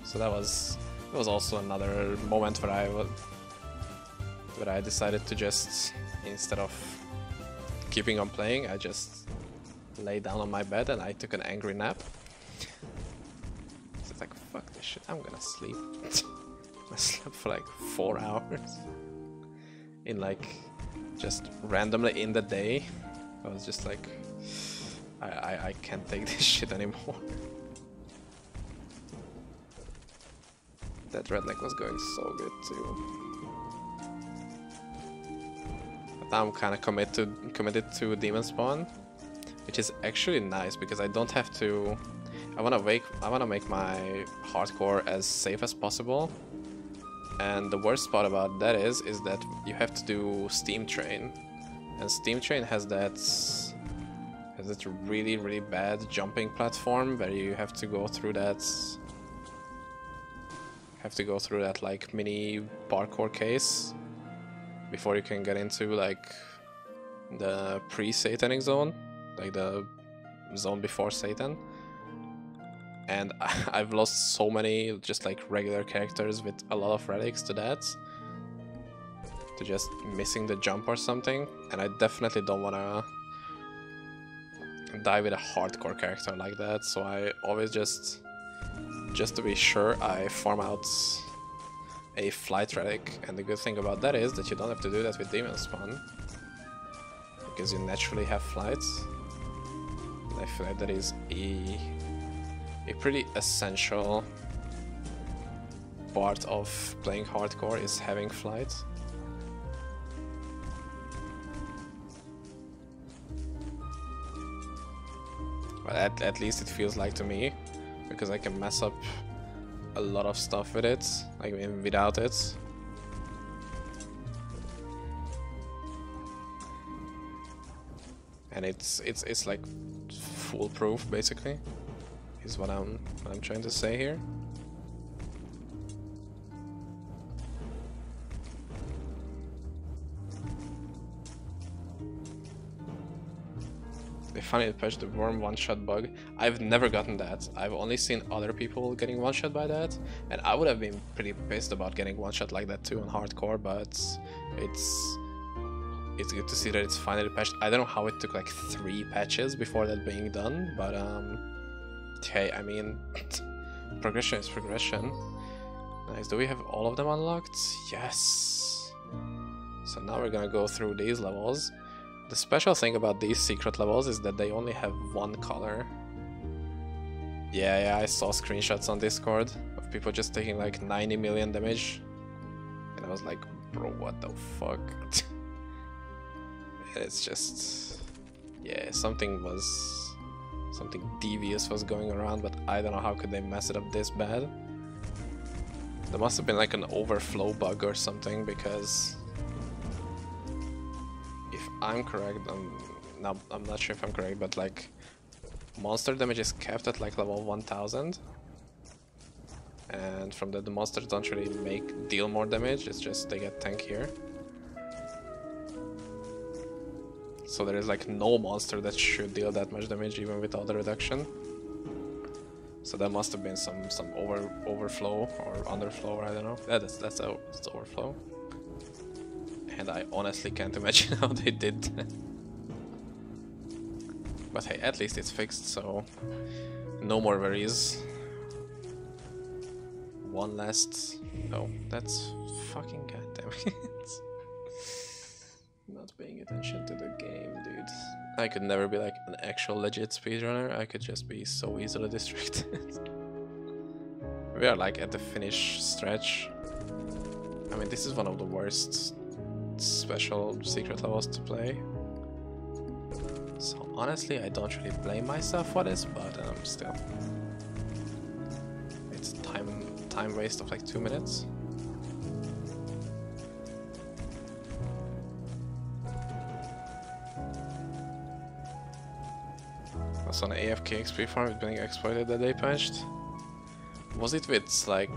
So that was also another moment where I decided to just, instead of keeping on playing, I just lay down on my bed and I took an angry nap. So it's like, fuck this shit, I'm gonna sleep. I slept for like 4 hours. In like, just randomly in the day. I was just like, I can't take this shit anymore. That redneck was going so good too. But now I'm kind of committed to demon spawn, which is actually nice because I don't have to. I wanna make my hardcore as safe as possible. And the worst part about that is that you have to do Steam Train, and Steam Train has that really bad jumping platform where you have to go through that. Like mini parkour case before you can get into like the pre-satanic zone, like the Zone Before Satan. And I've lost so many just like regular characters with a lot of relics to that. To just missing the jump or something. And I definitely don't wanna die with a hardcore character like that. So I always just to be sure, I farm out a flight relic. And the good thing about that is that you don't have to do that with Demon Spawn. Because you naturally have flights. And I feel like that is a pretty essential part of playing hardcore, is having flight. But at least it feels like to me, because I can mess up a lot of stuff with it, like without it. And it's like foolproof basically, is what I'm trying to say here. They finally patched the worm one-shot bug. I've never gotten that. I've only seen other people getting one-shot by that, and I would have been pretty pissed about getting one-shot like that too on hardcore, but it's good to see that it's finally patched. I don't know how it took like 3 patches before that being done, but hey, I mean, progression is progression. Nice. Do we have all of them unlocked? Yes. So now we're gonna go through these levels. The special thing about these secret levels is that they only have one color. Yeah, I saw screenshots on Discord of people just taking like 90 million damage. And I was like, bro, what the fuck? It's just... yeah, something devious was going around, but I don't know how could they mess it up this bad. There must have been like an overflow bug or something, because if I'm correct, I'm not sure if I'm correct, but like monster damage is capped at like level 1000, and from that the monsters don't really deal more damage. It's just they get tankier. So there is like no monster that should deal that much damage even without the reduction. So that must have been some overflow or underflow, or I don't know. Yeah, that's overflow. And I honestly can't imagine how they did that. But hey, at least it's fixed, so no more worries. One last... oh, that's fucking goddamn it. Not paying attention to the game, dude. I could never be like an actual legit speedrunner. I could just be so easily distracted. We are like at the finish stretch. I mean, this is one of the worst special secret levels to play. So honestly, I don't really blame myself for this, but still. It's time waste of like 2 minutes. Was on AFK XP farm being exploited that they patched. Was it with like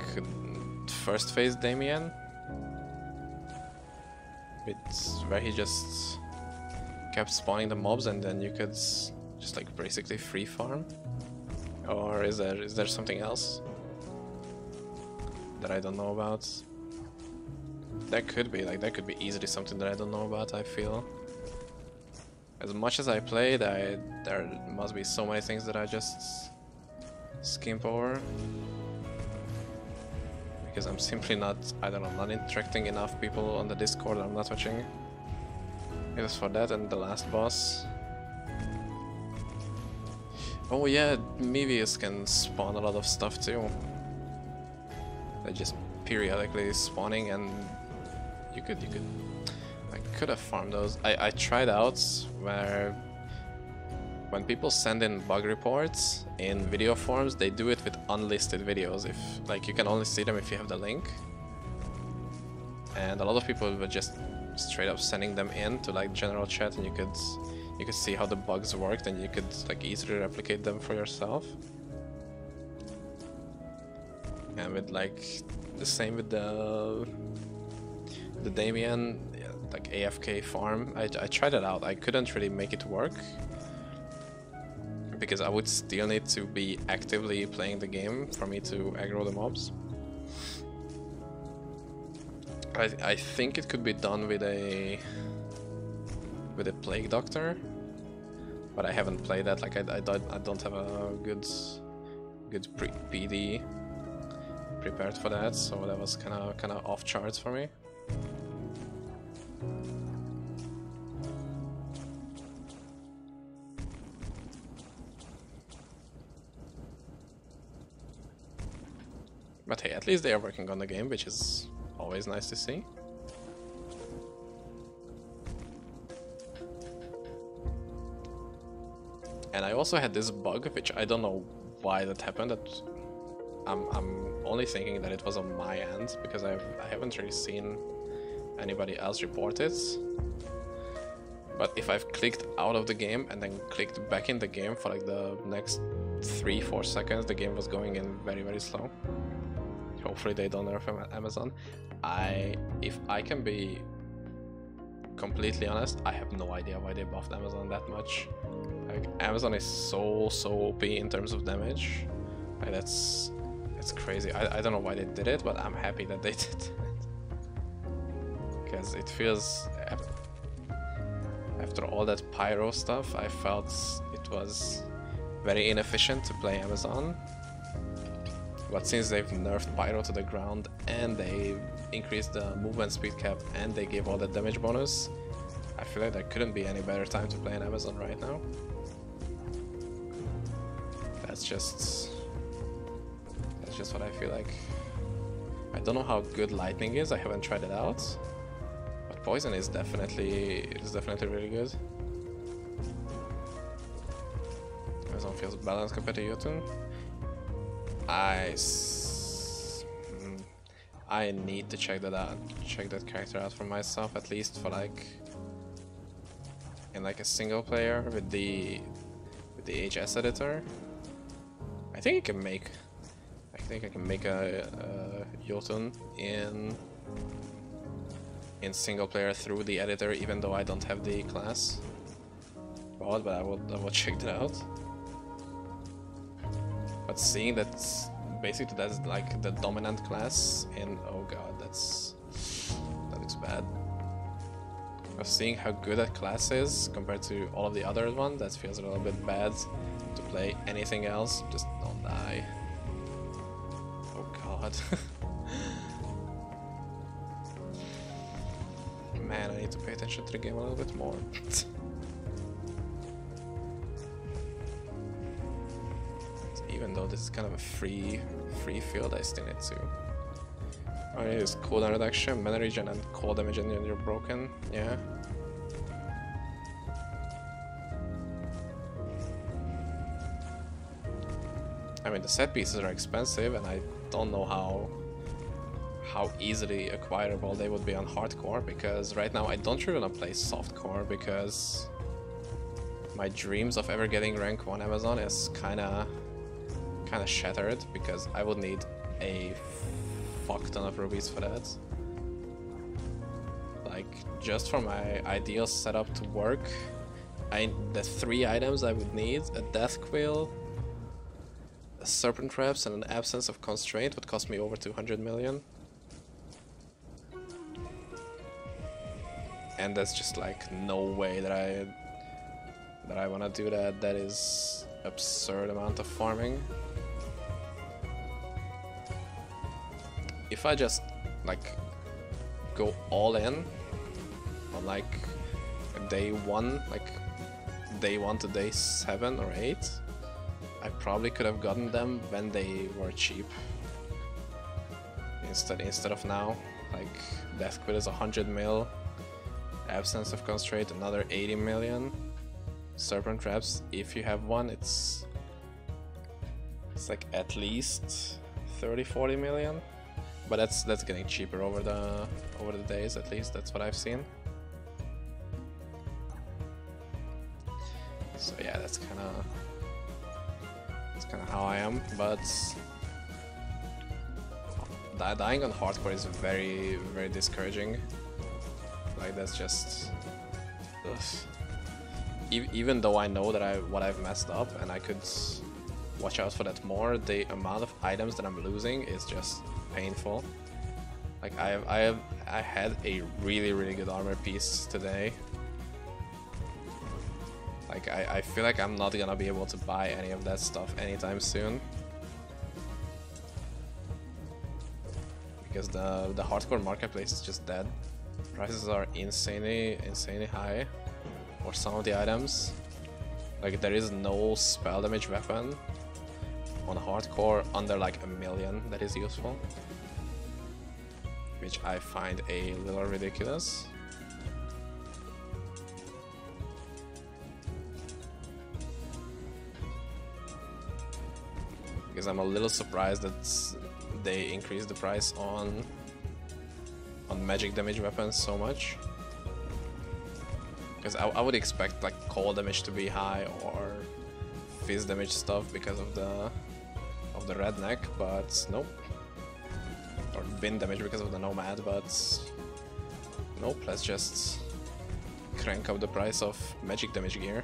first phase Damien? Where he just kept spawning the mobs and then you could just like basically free farm? Or is there something else that I don't know about? That could be easily something that I don't know about, I feel. As much as I played, there must be so many things that I just skimp over. Because I'm simply not, I don't know, not interacting enough people on the Discord. I'm not watching. It was for that and the last boss. Oh yeah, Mevius can spawn a lot of stuff too. They're just periodically spawning, and you could I could have farmed those. I tried out where when people send in bug reports in video forms, they do it with unlisted videos. If like you can only see them if you have the link. And a lot of people were just straight up sending them in to like general chat, and you could see how the bugs worked, and you could like easily replicate them for yourself. And with like the same with the Damien, like AFK farm, I tried it out. I couldn't really make it work because I would still need to be actively playing the game for me to aggro the mobs. I think it could be done with a Plague Doctor, but I haven't played that. Like I don't have a good PD prepared for that, so that was kind of off charts for me. But hey, at least they are working on the game, which is always nice to see. And I also had this bug, which I don't know why that happened. That I'm only thinking that it was on my end, because I haven't really seen anybody else report it. But if I've clicked out of the game and then clicked back in the game for like the next 3-4 seconds, the game was going in very, very slow. Hopefully they don't nerf Amazon. If I can be completely honest, I have no idea why they buffed Amazon that much. Like, Amazon is so OP in terms of damage. Like, it's crazy. I don't know why they did it, but I'm happy that they did it. Because it feels, after all that pyro stuff, I felt it was very inefficient to play Amazon. But since they've nerfed pyro to the ground and they increased the movement speed cap and they gave all the damage bonus, I feel like there couldn't be any better time to play an Amazon right now. That's just what I feel like. I don't know how good lightning is. I haven't tried it out, but poison is definitely really good. Amazon feels balanced compared to Jotun. I need to check that out, check that character out for myself, at least for like in like a single player with the HS editor. I think I can make a Jotun in single player through the editor, even though I don't have the class. But I will check that out. But seeing that basically that's like the dominant class in, oh god, that looks bad. But seeing how good that class is compared to all of the other ones, that feels a little bit bad to play anything else. Just don't die. Oh god. Man, I need to pay attention to the game a little bit more. Even though this is kind of a free field, I still need to. Oh, it is cooldown reduction, mana regen, and cold damage, and you're broken. Yeah. I mean, the set pieces are expensive, and I don't know how easily acquirable they would be on hardcore, because right now I don't really want to play softcore, because my dreams of ever getting rank 1 Amazon is kinda shattered, because I would need a fuck ton of rubies for that. Like, just for my ideal setup to work, the 3 items I would need: a death quill, a serpent traps, and an absence of constraint would cost me over 200 million. And that's just like no way that I want to do that. That is absurd amount of farming. If I just like go all in on like day 1, like day 1 to day 7 or 8, I probably could have gotten them when they were cheap. Instead of now. Like, death quit is 100 mil, absence of constraint another 80 million, serpent traps, if you have one, it's like at least 30-40 million. But that's getting cheaper over the days, at least that's what I've seen. So yeah, that's kind of how I am. But dying on hardcore is very, very discouraging. Like, that's just ugh. even though I know that what I've messed up and I could watch out for that more, the amount of items that I'm losing is just painful. Like I had a really good armor piece today. Like I feel like I'm not gonna be able to buy any of that stuff anytime soon. Because the hardcore marketplace is just dead. Prices are insanely high for some of the items. Like there is no spell damage weapon on hardcore under like 1 million that is useful, which I find a little ridiculous. Because I'm a little surprised that they increased the price on magic damage weapons so much. Because I would expect like cold damage to be high or fizz damage stuff because of the redneck, but nope. Or wind damage because of the nomad, but nope. Let's just crank up the price of magic damage gear.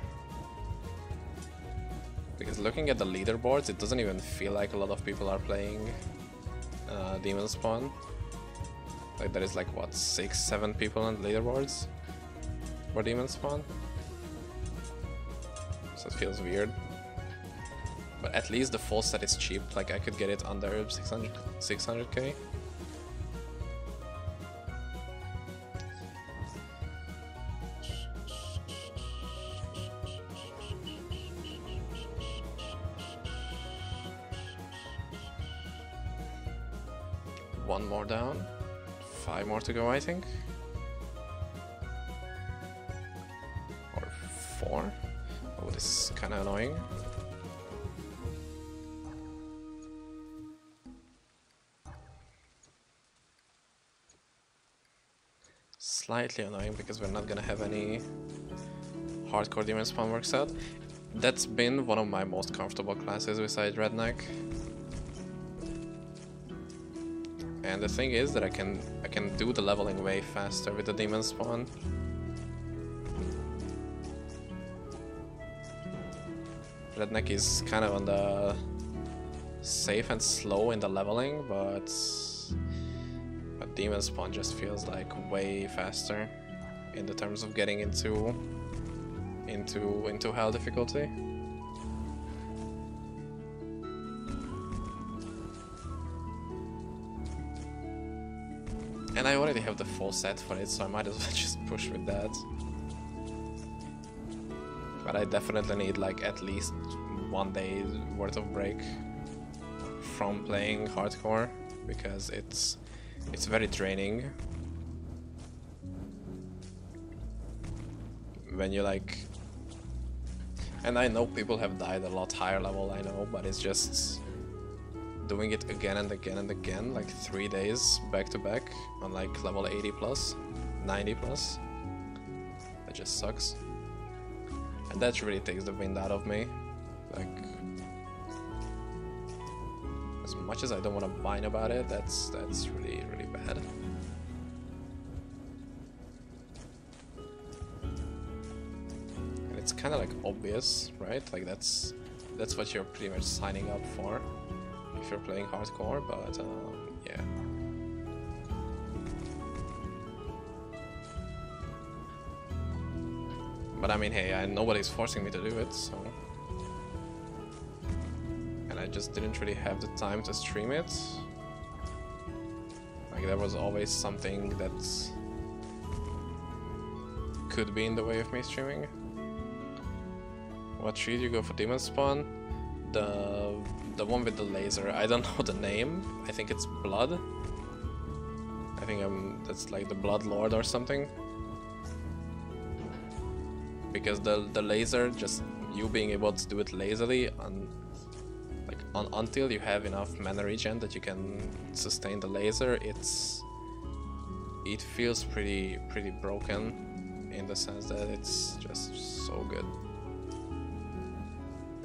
Because looking at the leaderboards, it doesn't even feel like a lot of people are playing Demon Spawn. Like there is like what, 6-7 people on the leaderboards for Demon Spawn. So it feels weird. But at least the full set is cheap, like I could get it under 600k. One more down, 5 more to go, I think. Or 4. Oh, this is kind of annoying. Slightly annoying because we're not gonna have any hardcore Demon Spawn works out. That's been one of my most comfortable classes besides Redneck. And the thing is that I can do the leveling way faster with the Demon Spawn. Redneck is kind of on the safe and slow in the leveling, but Demon Spawn just feels like way faster in the terms of getting into hell difficulty. And I already have the full set for it, so I might as well just push with that. But I definitely need like at least 1 day worth of break from playing hardcore, because it's very draining when you like, and I know people have died a lot higher level, I know, but it's just doing it again and again and again, like 3 days back to back on like level 80 plus, 90 plus. That just sucks. And that really takes the wind out of me. Like, as much as I don't want to whine about it, that's really bad. And it's kind of like obvious, right? Like that's what you're pretty much signing up for if you're playing hardcore, but yeah. But I mean, hey, nobody's forcing me to do it, so... And I just didn't really have the time to stream it. Like, there was always something that could be in the way of me streaming. What tree do you go for Demon Spawn? The one with the laser. I don't know the name. I think it's Blood. I think that's like the Blood Lord or something. Because the laser, just you being able to do it lazily until you have enough mana regen that you can sustain the laser, it feels pretty broken in the sense that it's just so good.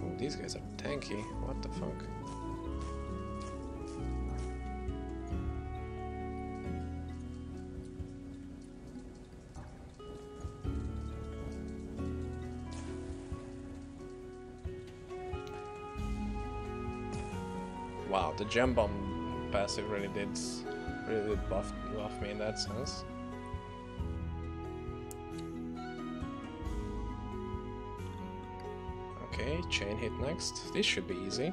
Oh, these guys are tanky. What the fuck? Wow, the gem bomb passive really did buff me in that sense. Okay, chain hit next. This should be easy.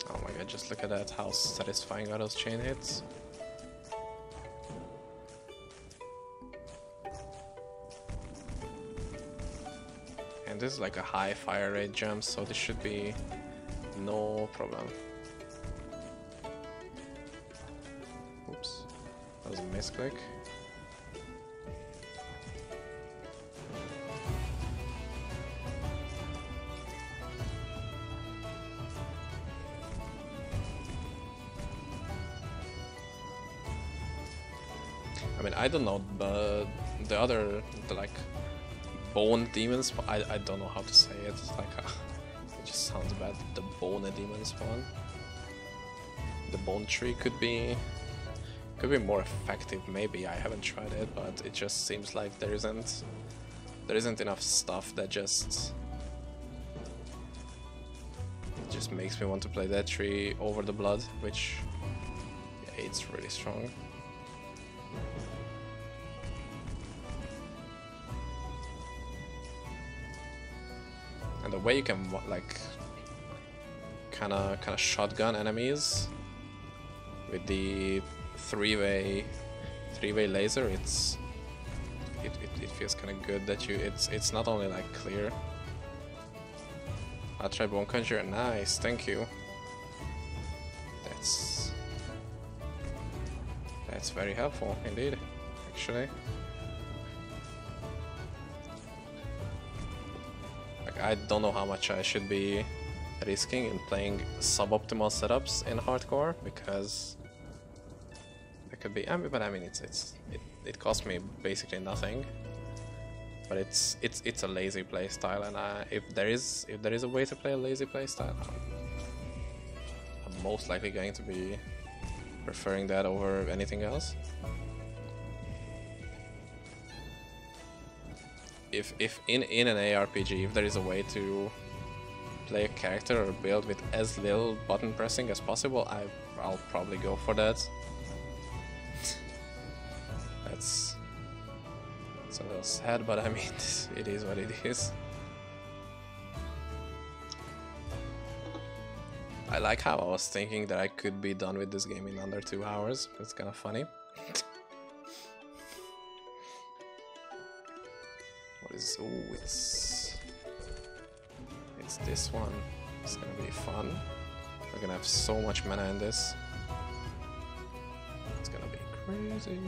Oh my god, just look at that, how satisfying are those chain hits. And this is like a high fire rate gem, so this should be no problem. Oops, that was a misclick. I mean, I don't know the other, like bone demons. I don't know how to say it. It's like it just sounds bad. The bone demon spawn. The bone tree could be more effective. Maybe I haven't tried it, but it just seems like there isn't enough stuff that just makes me want to play that tree over the blood, which yeah, it's really strong. And the way you can like kind of shotgun enemies with the three-way laser, it feels kind of good that it's not only like clear. I'll try Bone Conjure. Nice, thank you. That's very helpful indeed, actually. I don't know how much I should be risking in playing suboptimal setups in hardcore, because it could be. But I mean, it cost me basically nothing. But it's a lazy playstyle, and if there is a way to play a lazy playstyle, I'm most likely going to be preferring that over anything else. If in an ARPG, if there is a way to play a character or build with as little button pressing as possible, I'll probably go for that. That's a little sad, but I mean, it is what it is. I like how I was thinking that I could be done with this game in under 2 hours. It's kind of funny. Ooh, it's this one. It's gonna be fun. We're gonna have so much mana in this. It's gonna be crazy.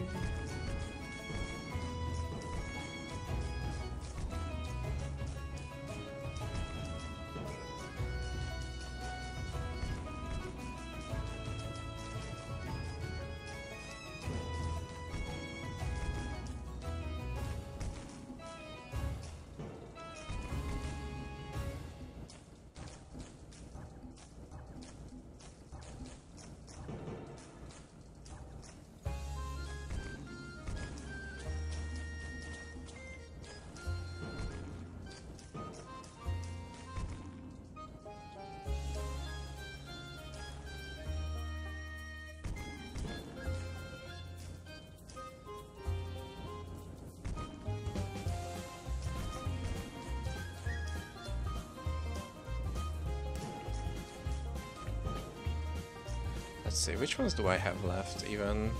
Let's see, which ones do I have left even?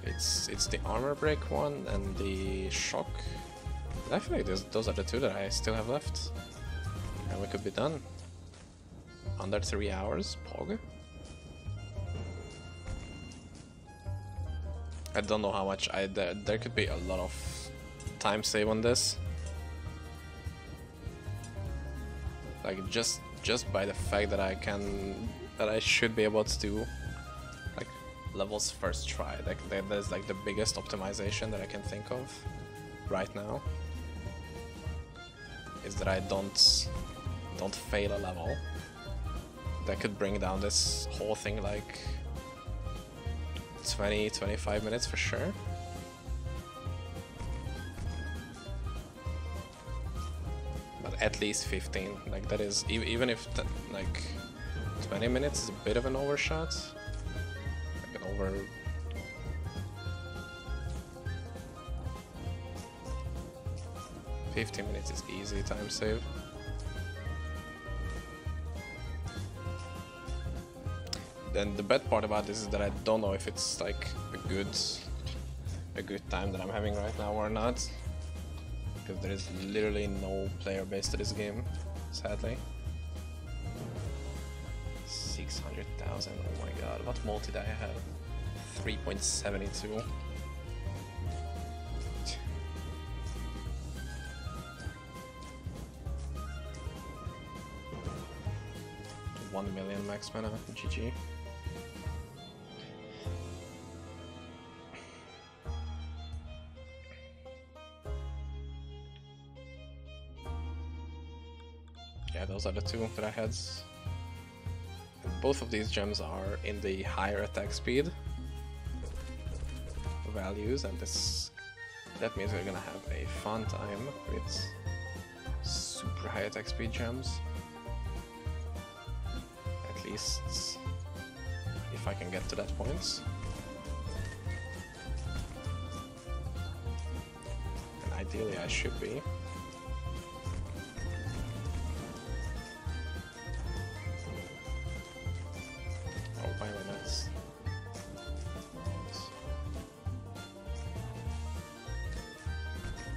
It's the armor break one and the shock. I feel like those are the two that I still have left. And we could be done. Under 3 hours, Pog. I don't know how much there could be a lot of time save on this. Like just by the fact that I should be able to do like levels first try. Like there's like the biggest optimization that I can think of right now. Is that I don't fail a level. That could bring down this whole thing like 20-25 minutes for sure. But at least 15. Like that is even if like 20 minutes is a bit of an overshot. Like an over. 15 minutes is easy time save. Then the bad part about this is that I don't know if it's like a good time that I'm having right now or not, because there is literally no player base to this game, sadly. 600,000. Oh my god, what multi did I have? 3.72. 1 million max mana, GG. Yeah, those are the two that I had. And both of these gems are in the higher attack speed values, and that means we're gonna have a fun time with super high attack speed gems. At least if I can get to that point. And ideally I should be. Oh, violence.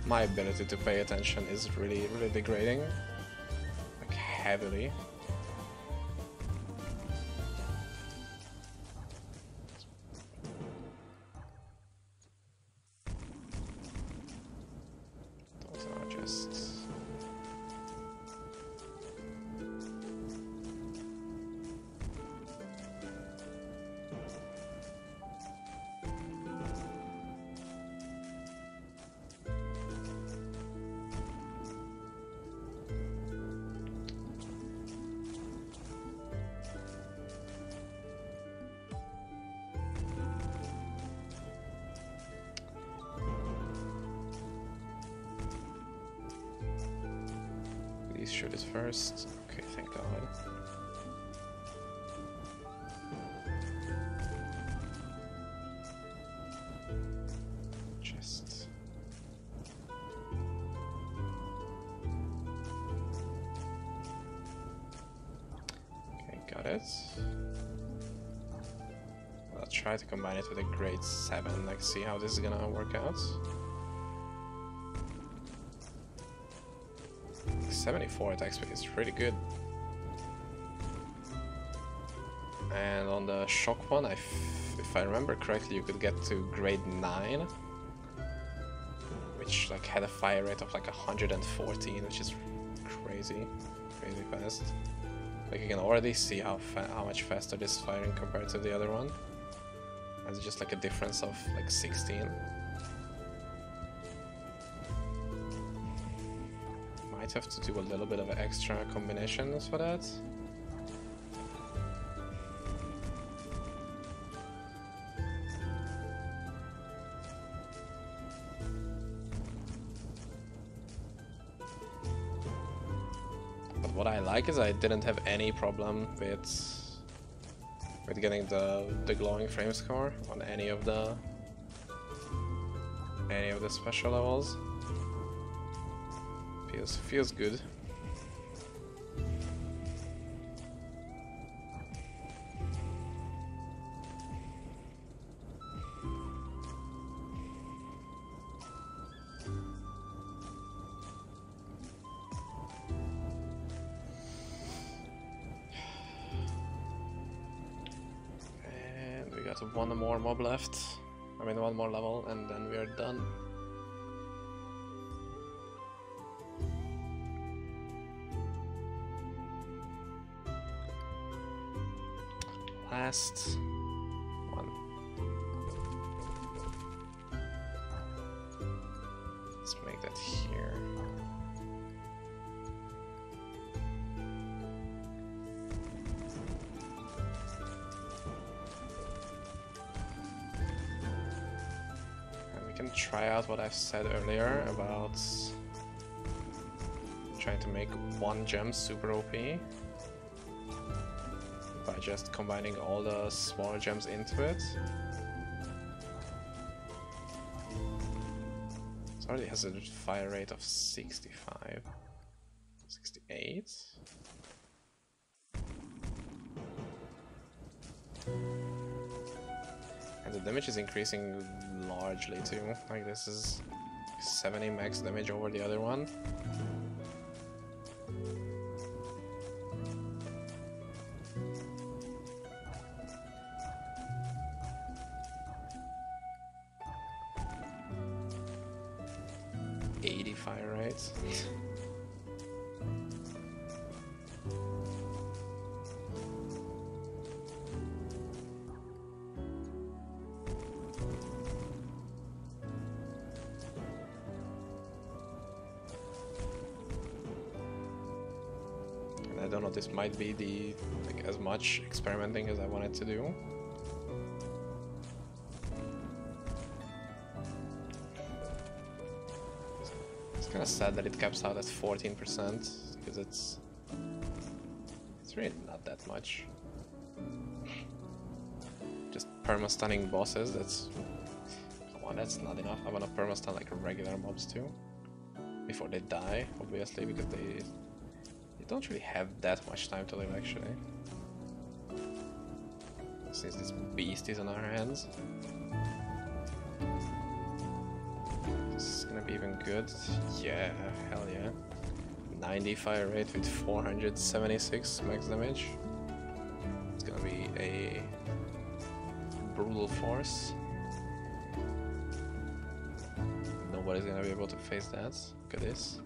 My ability to pay attention is really degrading. Like heavily. Shoot it first. Okay, thank God. Just. Okay, got it. I'll try to combine it with a grade 7, like see how this is gonna work out. 74 attack speed is pretty good. And on the shock one, if I remember correctly, you could get to grade 9, which like had a fire rate of like 114, which is crazy fast. Like you can already see how much faster this is firing compared to the other one. It's just like a difference of like 16. Have to do a little bit of extra combinations for that. But what I like is I didn't have any problem with getting the glowing frame score on any of the special levels. Feels good. And we got one more mob left. I mean, one more level, and then we are done. Last one. Let's make that here. can try out what I've said earlier about trying to make one gem super OP by just combining all the smaller gems into it. It already has a fire rate of 65, 68. And the damage is increasing largely too. Like this is 70 max damage over the other one. Fire rate. And I don't know, this might be the like as much experimenting as I wanted to do. Kind of sad that it caps out at 14% because it's really not that much. Just perma-stunning bosses, come on, that's not enough. I want to perma-stun like regular mobs too before they die, obviously, because they don't really have that much time to live actually. Since this beast is on our hands. It's gonna be even good. Yeah, hell yeah. 90 fire rate with 476 max damage. It's gonna be a brutal force. Nobody's gonna be able to face that. Look at this.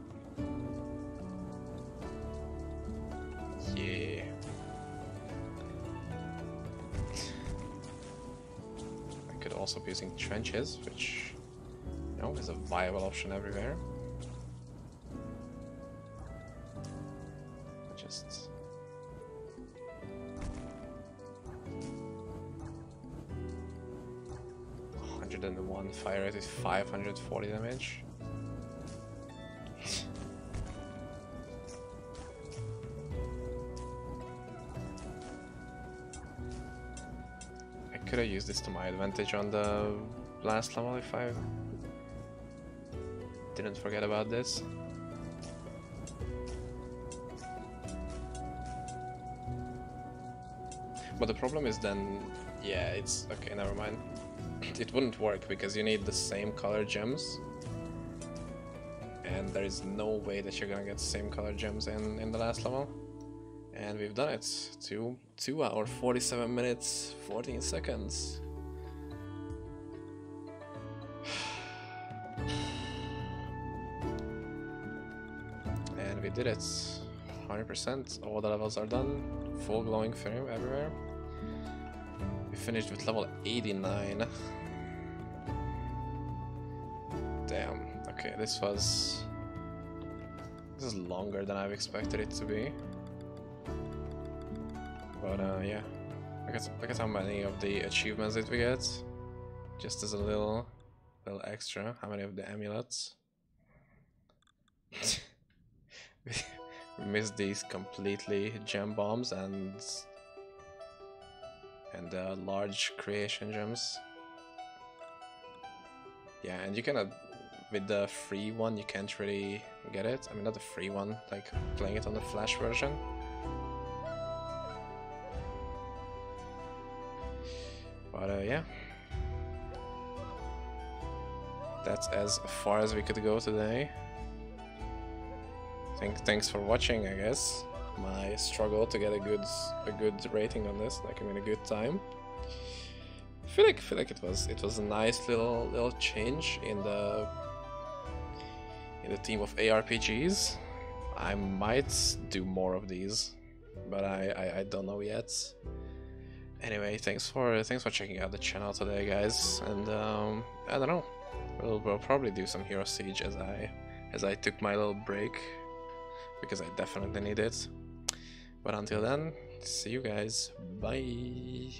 Yeah. I could also be using trenches, which is a viable option everywhere. Just 101 fire rate with 540 damage. I could have used this to my advantage on the last level if I didn't forget about this. But the problem is then, yeah, it's okay, never mind. It wouldn't work because you need the same color gems, and there is no way that you're gonna get the same color gems in the last level. And we've done it. 2 hours, 47 minutes, 14 seconds. We did it. 100%. All the levels are done. Full glowing frame everywhere. We finished with level 89. Damn. Okay, this is longer than I've expected it to be. But yeah. Look at how many of the achievements that we get. Just as a little extra. How many of the amulets? We missed these completely, gem bombs and large creation gems. Yeah, and you cannot, with the free one you can't really get it. I mean, not the free one, like playing it on the Flash version. But yeah, that's as far as we could go today. Thanks for watching, I guess. My struggle to get a good rating on this, like I mean a good time. I feel like it was a nice little change in the theme of ARPGs. I might do more of these, but I don't know yet. Anyway, thanks for checking out the channel today, guys, and I don't know. We'll probably do some Hero Siege as I took my little break, because I definitely need it. But until then, see you guys. Bye.